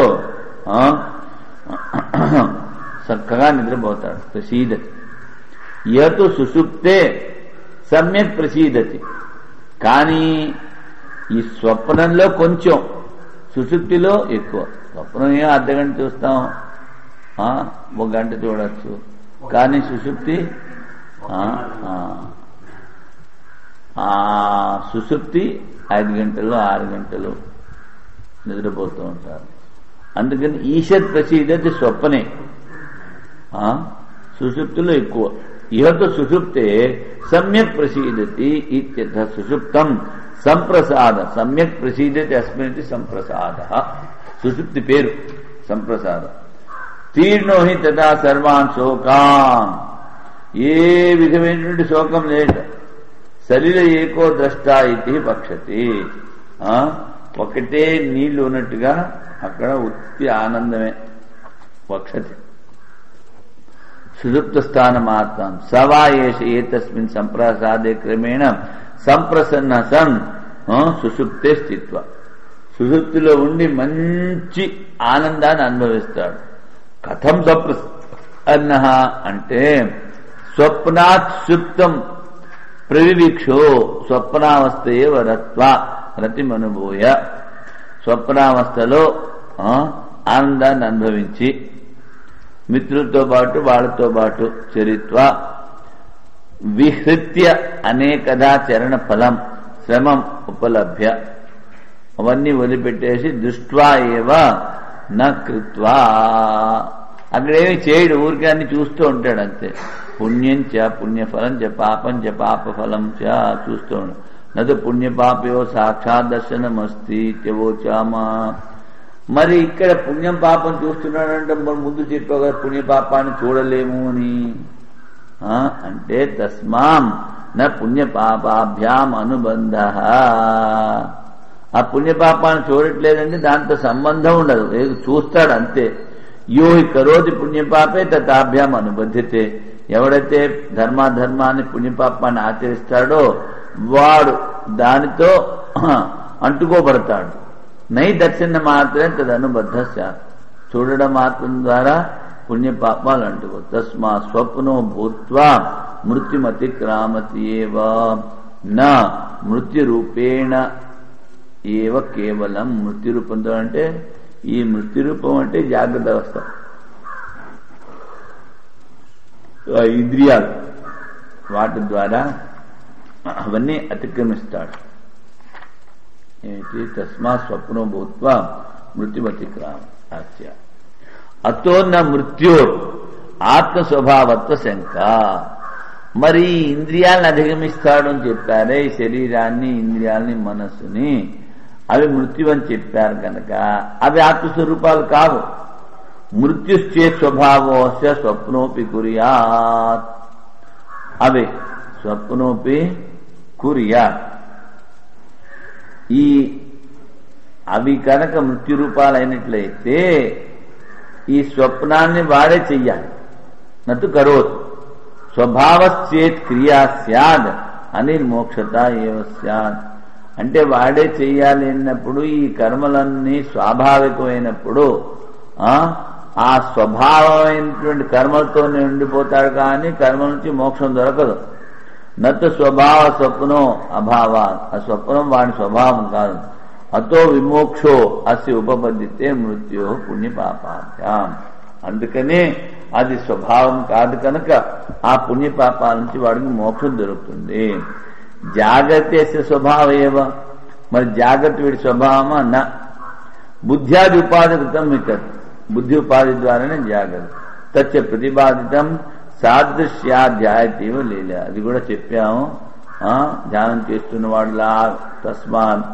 చక్కగా నిద్రపోతాడు. ప్రసీదతి యతు సుషుప్తే సమ్యక్ ప్రసీదతి. కానీ ఈ స్వప్నంలో కొంచెం, సుషుప్తిలో ఎక్కువ. స్వప్నం ఏం అర్ధగంట చూస్తాం, 1 గంట చూడొచ్చు. కానీ సుషుప్తి సుషుప్తి 5 గంటలు 6 గంటలు నిద్రపోతూ ఉంటారు. అందుకని ఈషత్ ప్రసీదతి స్వప్నే, సుషుప్తిలో ఎక్కువ. ఇహతో సుషుప్తే సమ్యక్ ప్రసీదతి ఇత్యర్థ. సుషుప్తం సంప్రసాద. సమ్యక్ ప్రసీదతి అస్మిన్ సంప్రసాద. సుషుప్తి పేరు సంప్రసాద. తీర్ణో హి తదా సర్వాన్ శోకాన్. ఏ విధమైనటువంటి శోకం లేదు. శరీర ఏకో ద్రష్ట ఇది పక్షతి. ఒకటే నీళ్లు ఉన్నట్టుగా అక్కడ ఉత్తి ఆనందమే పక్షతి. సుషుప్త స్థానమాత్రం సవాయేష ఏతస్మిన్ సంప్రసాదే క్రమేణ సంప్రసన్న సన్ సుషుప్తే స్థిత్వ. సుషుప్తిలో ఉండి మంచి ఆనందాన్ని అనుభవిస్తాడు. కథం సంప్రసన్న అంటే స్వప్నాత్ సుప్తం ప్రవివీక్షో స్వప్నావస్థయే వరత్వ రతిమనుభూయ. స్వప్నావస్థలో ఆనందాన్ని అనుభవించి మిత్రులతో పాటు వాళ్ళతో పాటు చరిత్వ విహృత్య అనేకదా చరణ ఫలం శ్రమం ఉపలభ్య. అవన్నీ వదిలిపెట్టేసి దృష్ట్వా ఏవ న కృత్వా. అక్కడేమి చేయడు, ఊరికే అన్ని చూస్తూ ఉంటాడు అంతే. పుణ్యం చ పుణ్యఫలం చ పాపం చ పాపఫలం చ చూస్తూ ఉంటాడు. నదు పుణ్యపాపయో సాక్షాత్ దర్శనమస్తి త్యవోచామా. మరి ఇక్కడ పుణ్యం పాపం చూస్తున్నాడంటే మరి ముందు చెప్పగా పుణ్యపాపాన్ని చూడలేము అని అంటే తస్మాం న పుణ్యపాపాభ్యాం అనుబంధ. ఆ పుణ్యపాపాన్ని చూడట్లేదంటే దాంతో సంబంధం ఉండదు, ఏదో చూస్తాడు అంతే. యో హి కరోతి పుణ్యపాపే తథాభ్యాం అనుబద్ధ్యతే. ఎవడైతే ధర్మాన్ని పుణ్యపాపాన్ని ఆచరిస్తాడో వాడు దానితో అంటుకోబడతాడు. నై దర్శన మాత్రమే తదనుబద్ధ. చూడడం మాత్రం ద్వారా పుణ్యపాపాలు అంటుకో. తస్మా స్వప్నో భూత్వా మృత్యుమతిక్రామతి ఏవ నా మృత్యురూపేణ ఏవ కేవలం. మృత్యురూపంతో అంటే ఈ మృత్యురూపం అంటే జాగ్రత్త అవస్థ, ఇంద్రియాలు, వాటి ద్వారా అవన్నీ అతిక్రమిస్తాడు. ఏమిటి? తస్మా స్వప్నో భూత్వా మృత్యుమతిక్రామత్య. అతో న మృత్యు ఆత్మస్వభావత్వ శంక. మరి ఇంద్రియాలను అధిగమిస్తాడు అని చెప్పారే, ఈ శరీరాన్ని, ఇంద్రియాలని, మనస్సుని, అవి మృత్యు అని చెప్పారు కనుక అవి ఆత్మస్వరూపాలు కావు. మృత్యుశ్చే స్వభావోస్య స్వప్నోపి కుర్యాత్. అవి స్వప్నోపి కుర్యాత్. ఈ అవి కనుక మృత్యు రూపాలైనట్లయితే ఈ స్వప్నాన్ని వాడే చెయ్యాలి. నటు కరోతు. స్వభావశ్చేత్ క్రియా స్యాద్ అనిర్మోక్షత ఏవ స్యాద్. అంటే వాడే చెయ్యాలి అన్నప్పుడు ఈ కర్మలన్నీ స్వాభావికమైనప్పుడు ఆ స్వభావమైనటువంటి కర్మలతోనే ఉండిపోతాడు, కానీ కర్మ నుంచి మోక్షం దొరకదు. నత్ స్వభావ స్వప్నం అభావా, ఆ స్వప్నం వాడి స్వభావం కాదు. అతో విమోక్షో అస్య ఉపపద్దితే మృత్యు పుణ్యపాపాభ్యాం. అందుకనే అది స్వభావం కాదు కనుక ఆ పుణ్యపాపాల నుంచి వాడికి మోక్షం దొరుకుతుంది. జాగ్రత్త స్వభావేవ, మరి జాగ్రత్త వీడి స్వభావమా నా బుద్ధ్యాది ఉపాధికృతం వికత్, బుద్ధి ఉపాధి ద్వారానే జాగ్రత్త. తచ్చ ప్రతిపాదితం సాదృశ్యాధ్యాయతీవ లీల, అది కూడా చెప్పాము. ధ్యానం చేస్తున్న వాడులా తస్మాత్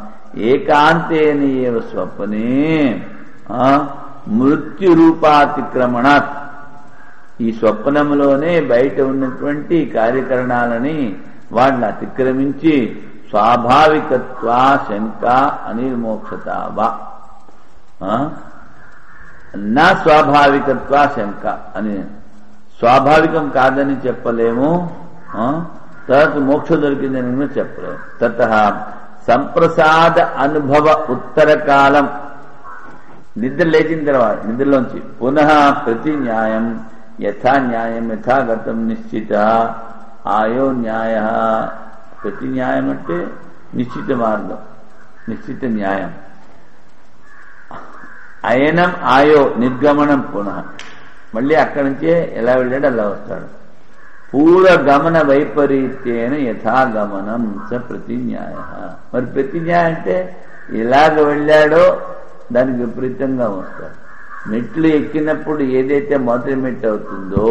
ఏకాంతేన ఏవ స్వప్నే మృత్యు రూపాతిక్రమణాత్, ఈ స్వప్నంలోనే బయట ఉన్నటువంటి కార్యకరణాలని వాటిని అతిక్రమించి స్వాభావికత్వా శంక అనిర్మోక్షతావా, నా స్వాభావికత్వా శంక అని, స్వాభావికం కాదని చెప్పలేము, తర్వాత మోక్షం దొరికిందని కూడా చెప్పలేము. తతః సంప్రసాద అనుభవ ఉత్తర కాలం, నిద్ర లేచిన తర్వాత నిద్రలోంచి పునః ప్రతి న్యాయం యథా న్యాయం యథాగతం నిశ్చిత ఆయో న్యాయ. ప్రతి న్యాయం అంటే నిశ్చిత మార్గం, నిశ్చిత న్యాయం. అయనం ఆయో నిర్గమనం పునః, మళ్ళీ అక్కడి నుంచే ఎలా వెళ్ళాడు అలా వస్తాడు. పూర్వగమన వైపరీత్యేన యథాగమనం స ప్రతి న్యాయ. మరి ప్రతి న్యాయం అంటే ఎలాగ వెళ్ళాడో దానికి విపరీతంగా వస్తాడు. మెట్లు ఎక్కినప్పుడు ఏదైతే మొదటి మెట్టు అవుతుందో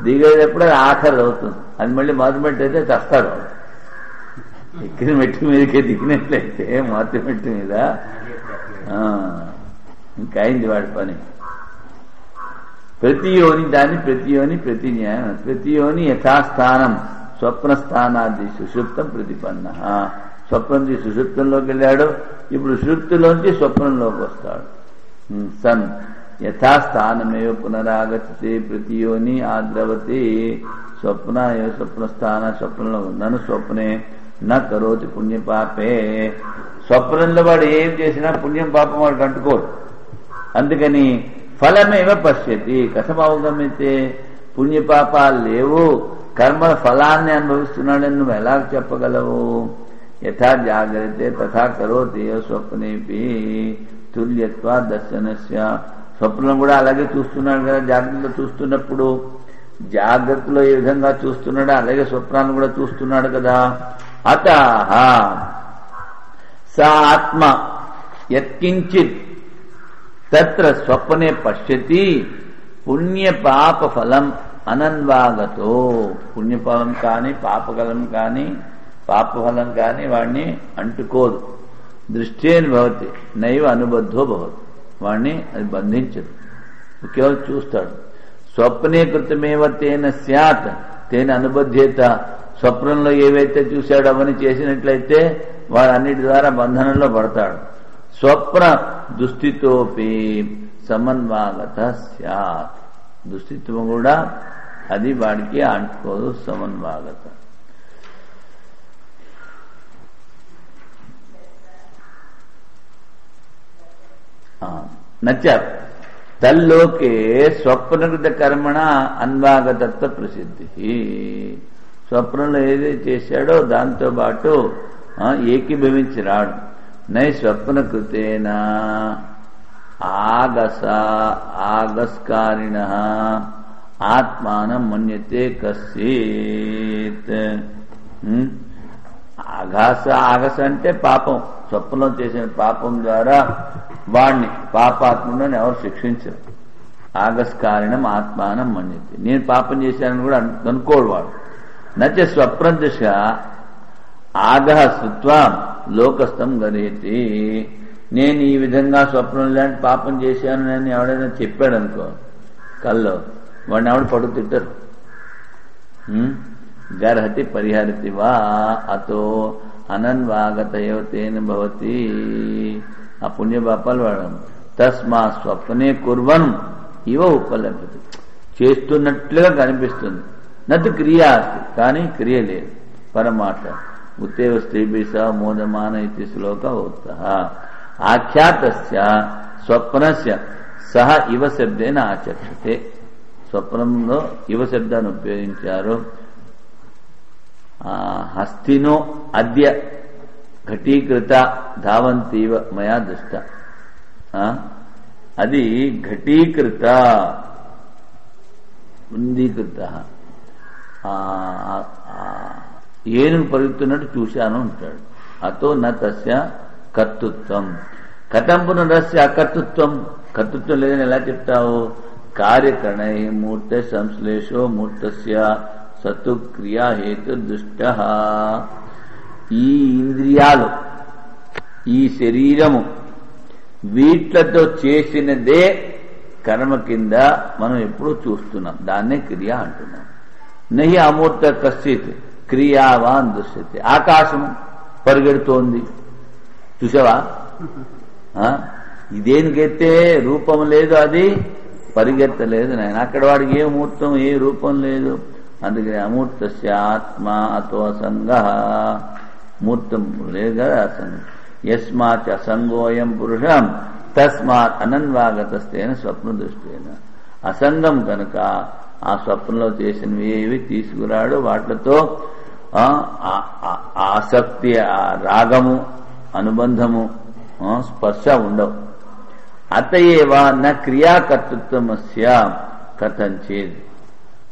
దిగేటప్పుడు అది ఆఖరి అవుతుంది. అది మళ్ళీ మొదటి మెట్టు అయితే చస్తాడు. ఎక్కిన మెట్టు మీదకే దిగినట్లయితే మొదటి మెట్టు మీద ఇంకా అయింది వాడి పని. ప్రతి యోని దాన్ని ప్రతి యోని ప్రతి న్యాయం. ప్రతి యోని యథాస్థానం స్వప్నస్థానాది సుషుప్తం ప్రతిపన్న. స్వప్నం నుంచి సుషుప్తంలోకి వెళ్ళాడు, ఇప్పుడు సుషుప్తిలోంచి స్వప్నంలోకి వస్తాడు. సన్ యథాస్థానమేవ పునరాగచ్చతే ప్రతి యోని ఆద్రవతి స్వప్న స్వప్నస్థాన. స్వప్నంలో నన్ను స్వప్నే నా కరోతి పుణ్యపాపే. స్వప్నంలో వాడు ఏం చేసినా పుణ్యం పాపం వాడికి అంటుకోడు. అందుకని ఫలమేవ పశ్యతి. కథమవగమితే పుణ్యపాపాలు లేవు, కర్మల ఫలాన్ని అనుభవిస్తున్నాడని నువ్వు ఎలా చెప్పగలవు? యథా జాగ్రత్తే తథా కరోతి స్వప్నేపి తుల్యత్వా దర్శనస్య. స్వప్నం కూడా అలాగే చూస్తున్నాడు కదా, జాగ్రత్తలో చూస్తున్నప్పుడు. జాగ్రత్తలో ఏ విధంగా చూస్తున్నాడో అలాగే స్వప్నాన్ని కూడా చూస్తున్నాడు కదా. అతః సా ఆత్మ యత్కించిత్ తత్ర స్వప్నే పశ్యతి పుణ్యపాప ఫలం అనన్వాగతో. పుణ్యఫలం కానీ పాపఫలం కానీ పాపఫలం కానీ వాడిని అంటుకోదు. దృష్టేన్ భవతి నైవ అనుబద్ధో భవతి. వాడిని అది బంధించదు, కేవలం చూస్తాడు. స్వప్నే కృతమేవ తేన స్యాత్ తేన అనుబధ్యేత. స్వప్నంలో ఏవైతే చూశాడో అవన్నీ చేసినట్లయితే వాడు అన్నిటి ద్వారా బంధనంలో పడతాడు. స్వప్న దుస్థితోపి సమన్వాగత స్యాత్. దుస్థిత్వం కూడా అది వాడికి అంటుకోదు, సమన్వాగత. నచ్చ తల్లోకే స్వప్నకృత కర్మణ అన్వాగతత్వ ప్రసిద్ధి. స్వప్నంలో ఏదైతే చేశాడో దాంతో పాటు ఏకీభవించి రాడు. నై స్వప్నకృతేన ఆగస్కారిణ ఆత్మానం మన్యతే కశ్చిత్. ఆగస అంటే పాపం. స్వప్నంలో చేసిన పాపం ద్వారా వాణ్ణి పాపాత్ముడని ఎవరు శిక్షించరు. ఆగస్కారిణం ఆత్మానం మన్యతే. నేను పాపం చేశానని కూడా అనుకోడు వాడు. నచ్చ స్వప్నం దిశ ఆగహ శ్రుత్వా లోకస్థం గరేతి. నేను ఈ విధంగా స్వప్నం లాంటి పాపం చేశాను అని ఎవడైనా చెప్పాడు అనుకో కల్లో, వాడిని ఎవడు పడు తిట్టరు. గర్హతి పరిహరతి వా అతో అనన్వాగతయో తేన భవతి. ఆ పుణ్యపాపాలు వాడు. తస్మా స్వప్నే కుర్వన్ ఇవ ఉపలభ్యత. చేస్తున్నట్లుగా కనిపిస్తుంది నటు క్రియా అస్తి, కానీ క్రియ లేదు. పరమార్థ ఉత్తేవ స్త్రీభిः సహ మోదమాన ఇది శ్లోక ఉక్తః. ఆఖ్యాతస్య స్వప్నస్య సహ ఇవ శబ్దేన ఆచక్షతే. స్వప్నంలో ఇవ శబ్దాన్ని ఉపయోగించారు. హస్తినో అద్య ఘటీకృత ధావంతీవ మయా దృష్ట. అది ఘటీకృత ఉందీకృత, ఏనుగు పరుగుతున్నట్టు చూశాను అంటాడు. అతో న తస్య కర్తృత్వం. కథం పునరస్య అకర్తృత్వం. కర్తృత్వం లేదని ఎలా చెప్తావు? కార్యకరణై మూర్త సంశ్లేషో మూర్తస్య సతు క్రియా హేతు దుష్ట. ఈ ఇంద్రియాలు, ఈ శరీరము, వీట్లతో చేసినదే కర్మ కింద మనం ఎప్పుడూ చూస్తున్నాం. దాన్నే క్రియ అంటున్నాం. నహి అమూర్త కశ్చిత్ క్రియావాన్ దృశ్యతే. ఆకాశం పరిగెడుతోంది, చూసావా? ఇదేనికైతే రూపం లేదు, అది పరిగెత్తలేదు నాయన. అక్కడ వాడికి ఏ మూర్తం ఏ రూపం లేదు. అందుకని అమూర్తస్య ఆత్మ అతో అసంగ. మూర్తం లేదు కదా అసంగం. యస్మాత్ అసంగోయం పురుషం తస్మాత్ అనన్వాగతస్తేన స్వప్న దృష్టేన. అసంగం కనుక ఆ స్వప్నంలో చేసినవి ఏవి తీసుకురాడు. వాటితో ఆసక్తి, రాగము, అనుబంధము, స్పర్శ ఉండవు. అతయేవ న క్రియాకర్తృత్వమస్య కథంచేది.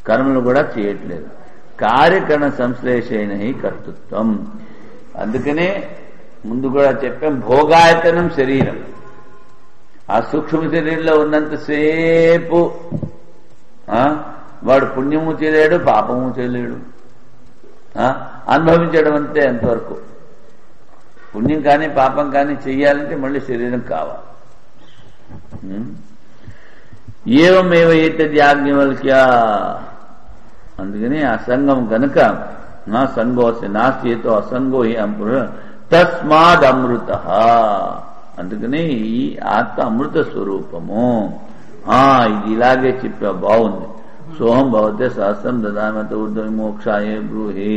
కర్మలు కూడా చేయట్లేదు. కార్యకరణ సంశ్లేషణ కర్తృత్వం. అందుకనే ముందు కూడా చెప్పాం, భోగాయతనం శరీరం. ఆ సూక్ష్మ శరీరంలో ఉన్నంతసేపు వాడు పుణ్యము చేయలేడు, పాపము చేయలేడు. అనుభవించడం అంతే ఎంతవరకు. పుణ్యం కానీ పాపం కానీ చెయ్యాలంటే మళ్ళీ శరీరం కావాలి. ఏవమేవ ఏతద్ యాజ్ఞవల్క్య. అందుకని అసంగం గనక నా సంగోస్య నాస్తితో అసంగో హి అంపుర తస్మాద్ అమృత. అందుకని ఈ ఆత్మ అమృత స్వరూపము. ఇది ఇలాగే చెప్పా, బాగుంది. సోహం భవతే సహస్రం దదామత ఊర్ధ్వ మోక్షాయే బ్రూహి.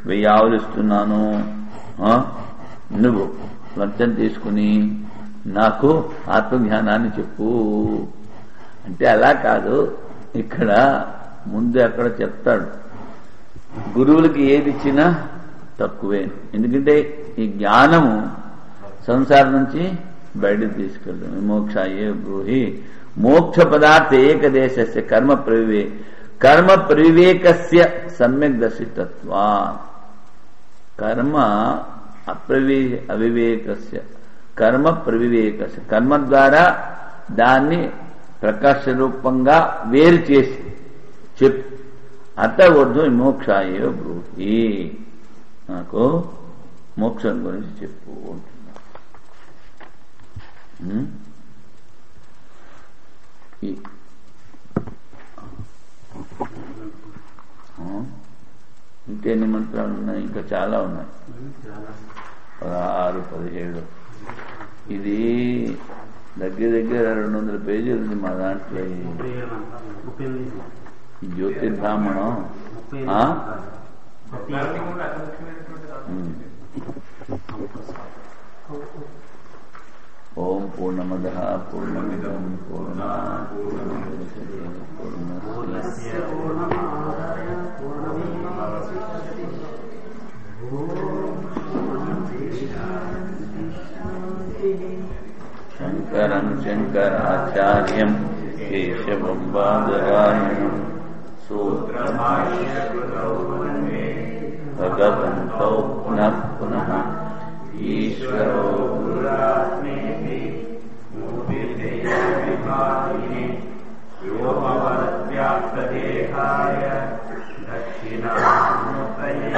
1000 ఆవులిస్తున్నాను, నువ్వు లంచం తీసుకుని నాకు ఆత్మజ్ఞానాన్ని చెప్పు అంటే అలా కాదు. ఇక్కడ ముందు అక్కడ చెప్తాడు, గురువులకి ఏది ఇచ్చినా తక్కువే. ఎందుకంటే ఈ జ్ఞానము సంసారం నుంచి బయటకు తీసుకెళ్తాం. విమోక్షాయే బ్రూహి. మోక్ష పదార్థ ఏకదేశస్య కర్మ ప్రవివేకస్య సమ్యక్ దర్శితత్వా. కర్మ అవివేకస్య కర్మ ప్రవివేకస్య. కర్మ ద్వారా దాన్ని ప్రకాశ రూపంగా వేరు చేసి చెప్పు. అత వద్దు విమోక్షాయే బ్రూహి. నాకు మోక్షం గురించి చెప్పు అంటున్నా. ఇంకెన్ని మంత్రాలు ఉన్నాయి? ఇంకా చాలా ఉన్నాయి, 16, 17. ఇది దగ్గర 200 పేజీలు ఉంది మా దాంట్లో. ఈ జ్యోతిర్బ్రాహ్మణం ఓం పూర్ణమదః పూర్ణమిదం పూర్ణాత్ పూర్ణముదచ్యతే పూర్ణస్య పూర్ణమాదాయ పూర్ణమేవావశిష్యతే. శంకరం శంకరాచార్యం కేశవం బాదరాయణం సూత్రభాష్యకృతౌ వందే భగవంతౌ పునః పునః. ఈశ్వరో గురురాత్మేతి మూర్తిర్విభాగినే వ్యోమవద్వ్యాప్తదేహాయ దక్షిణామూర్తయే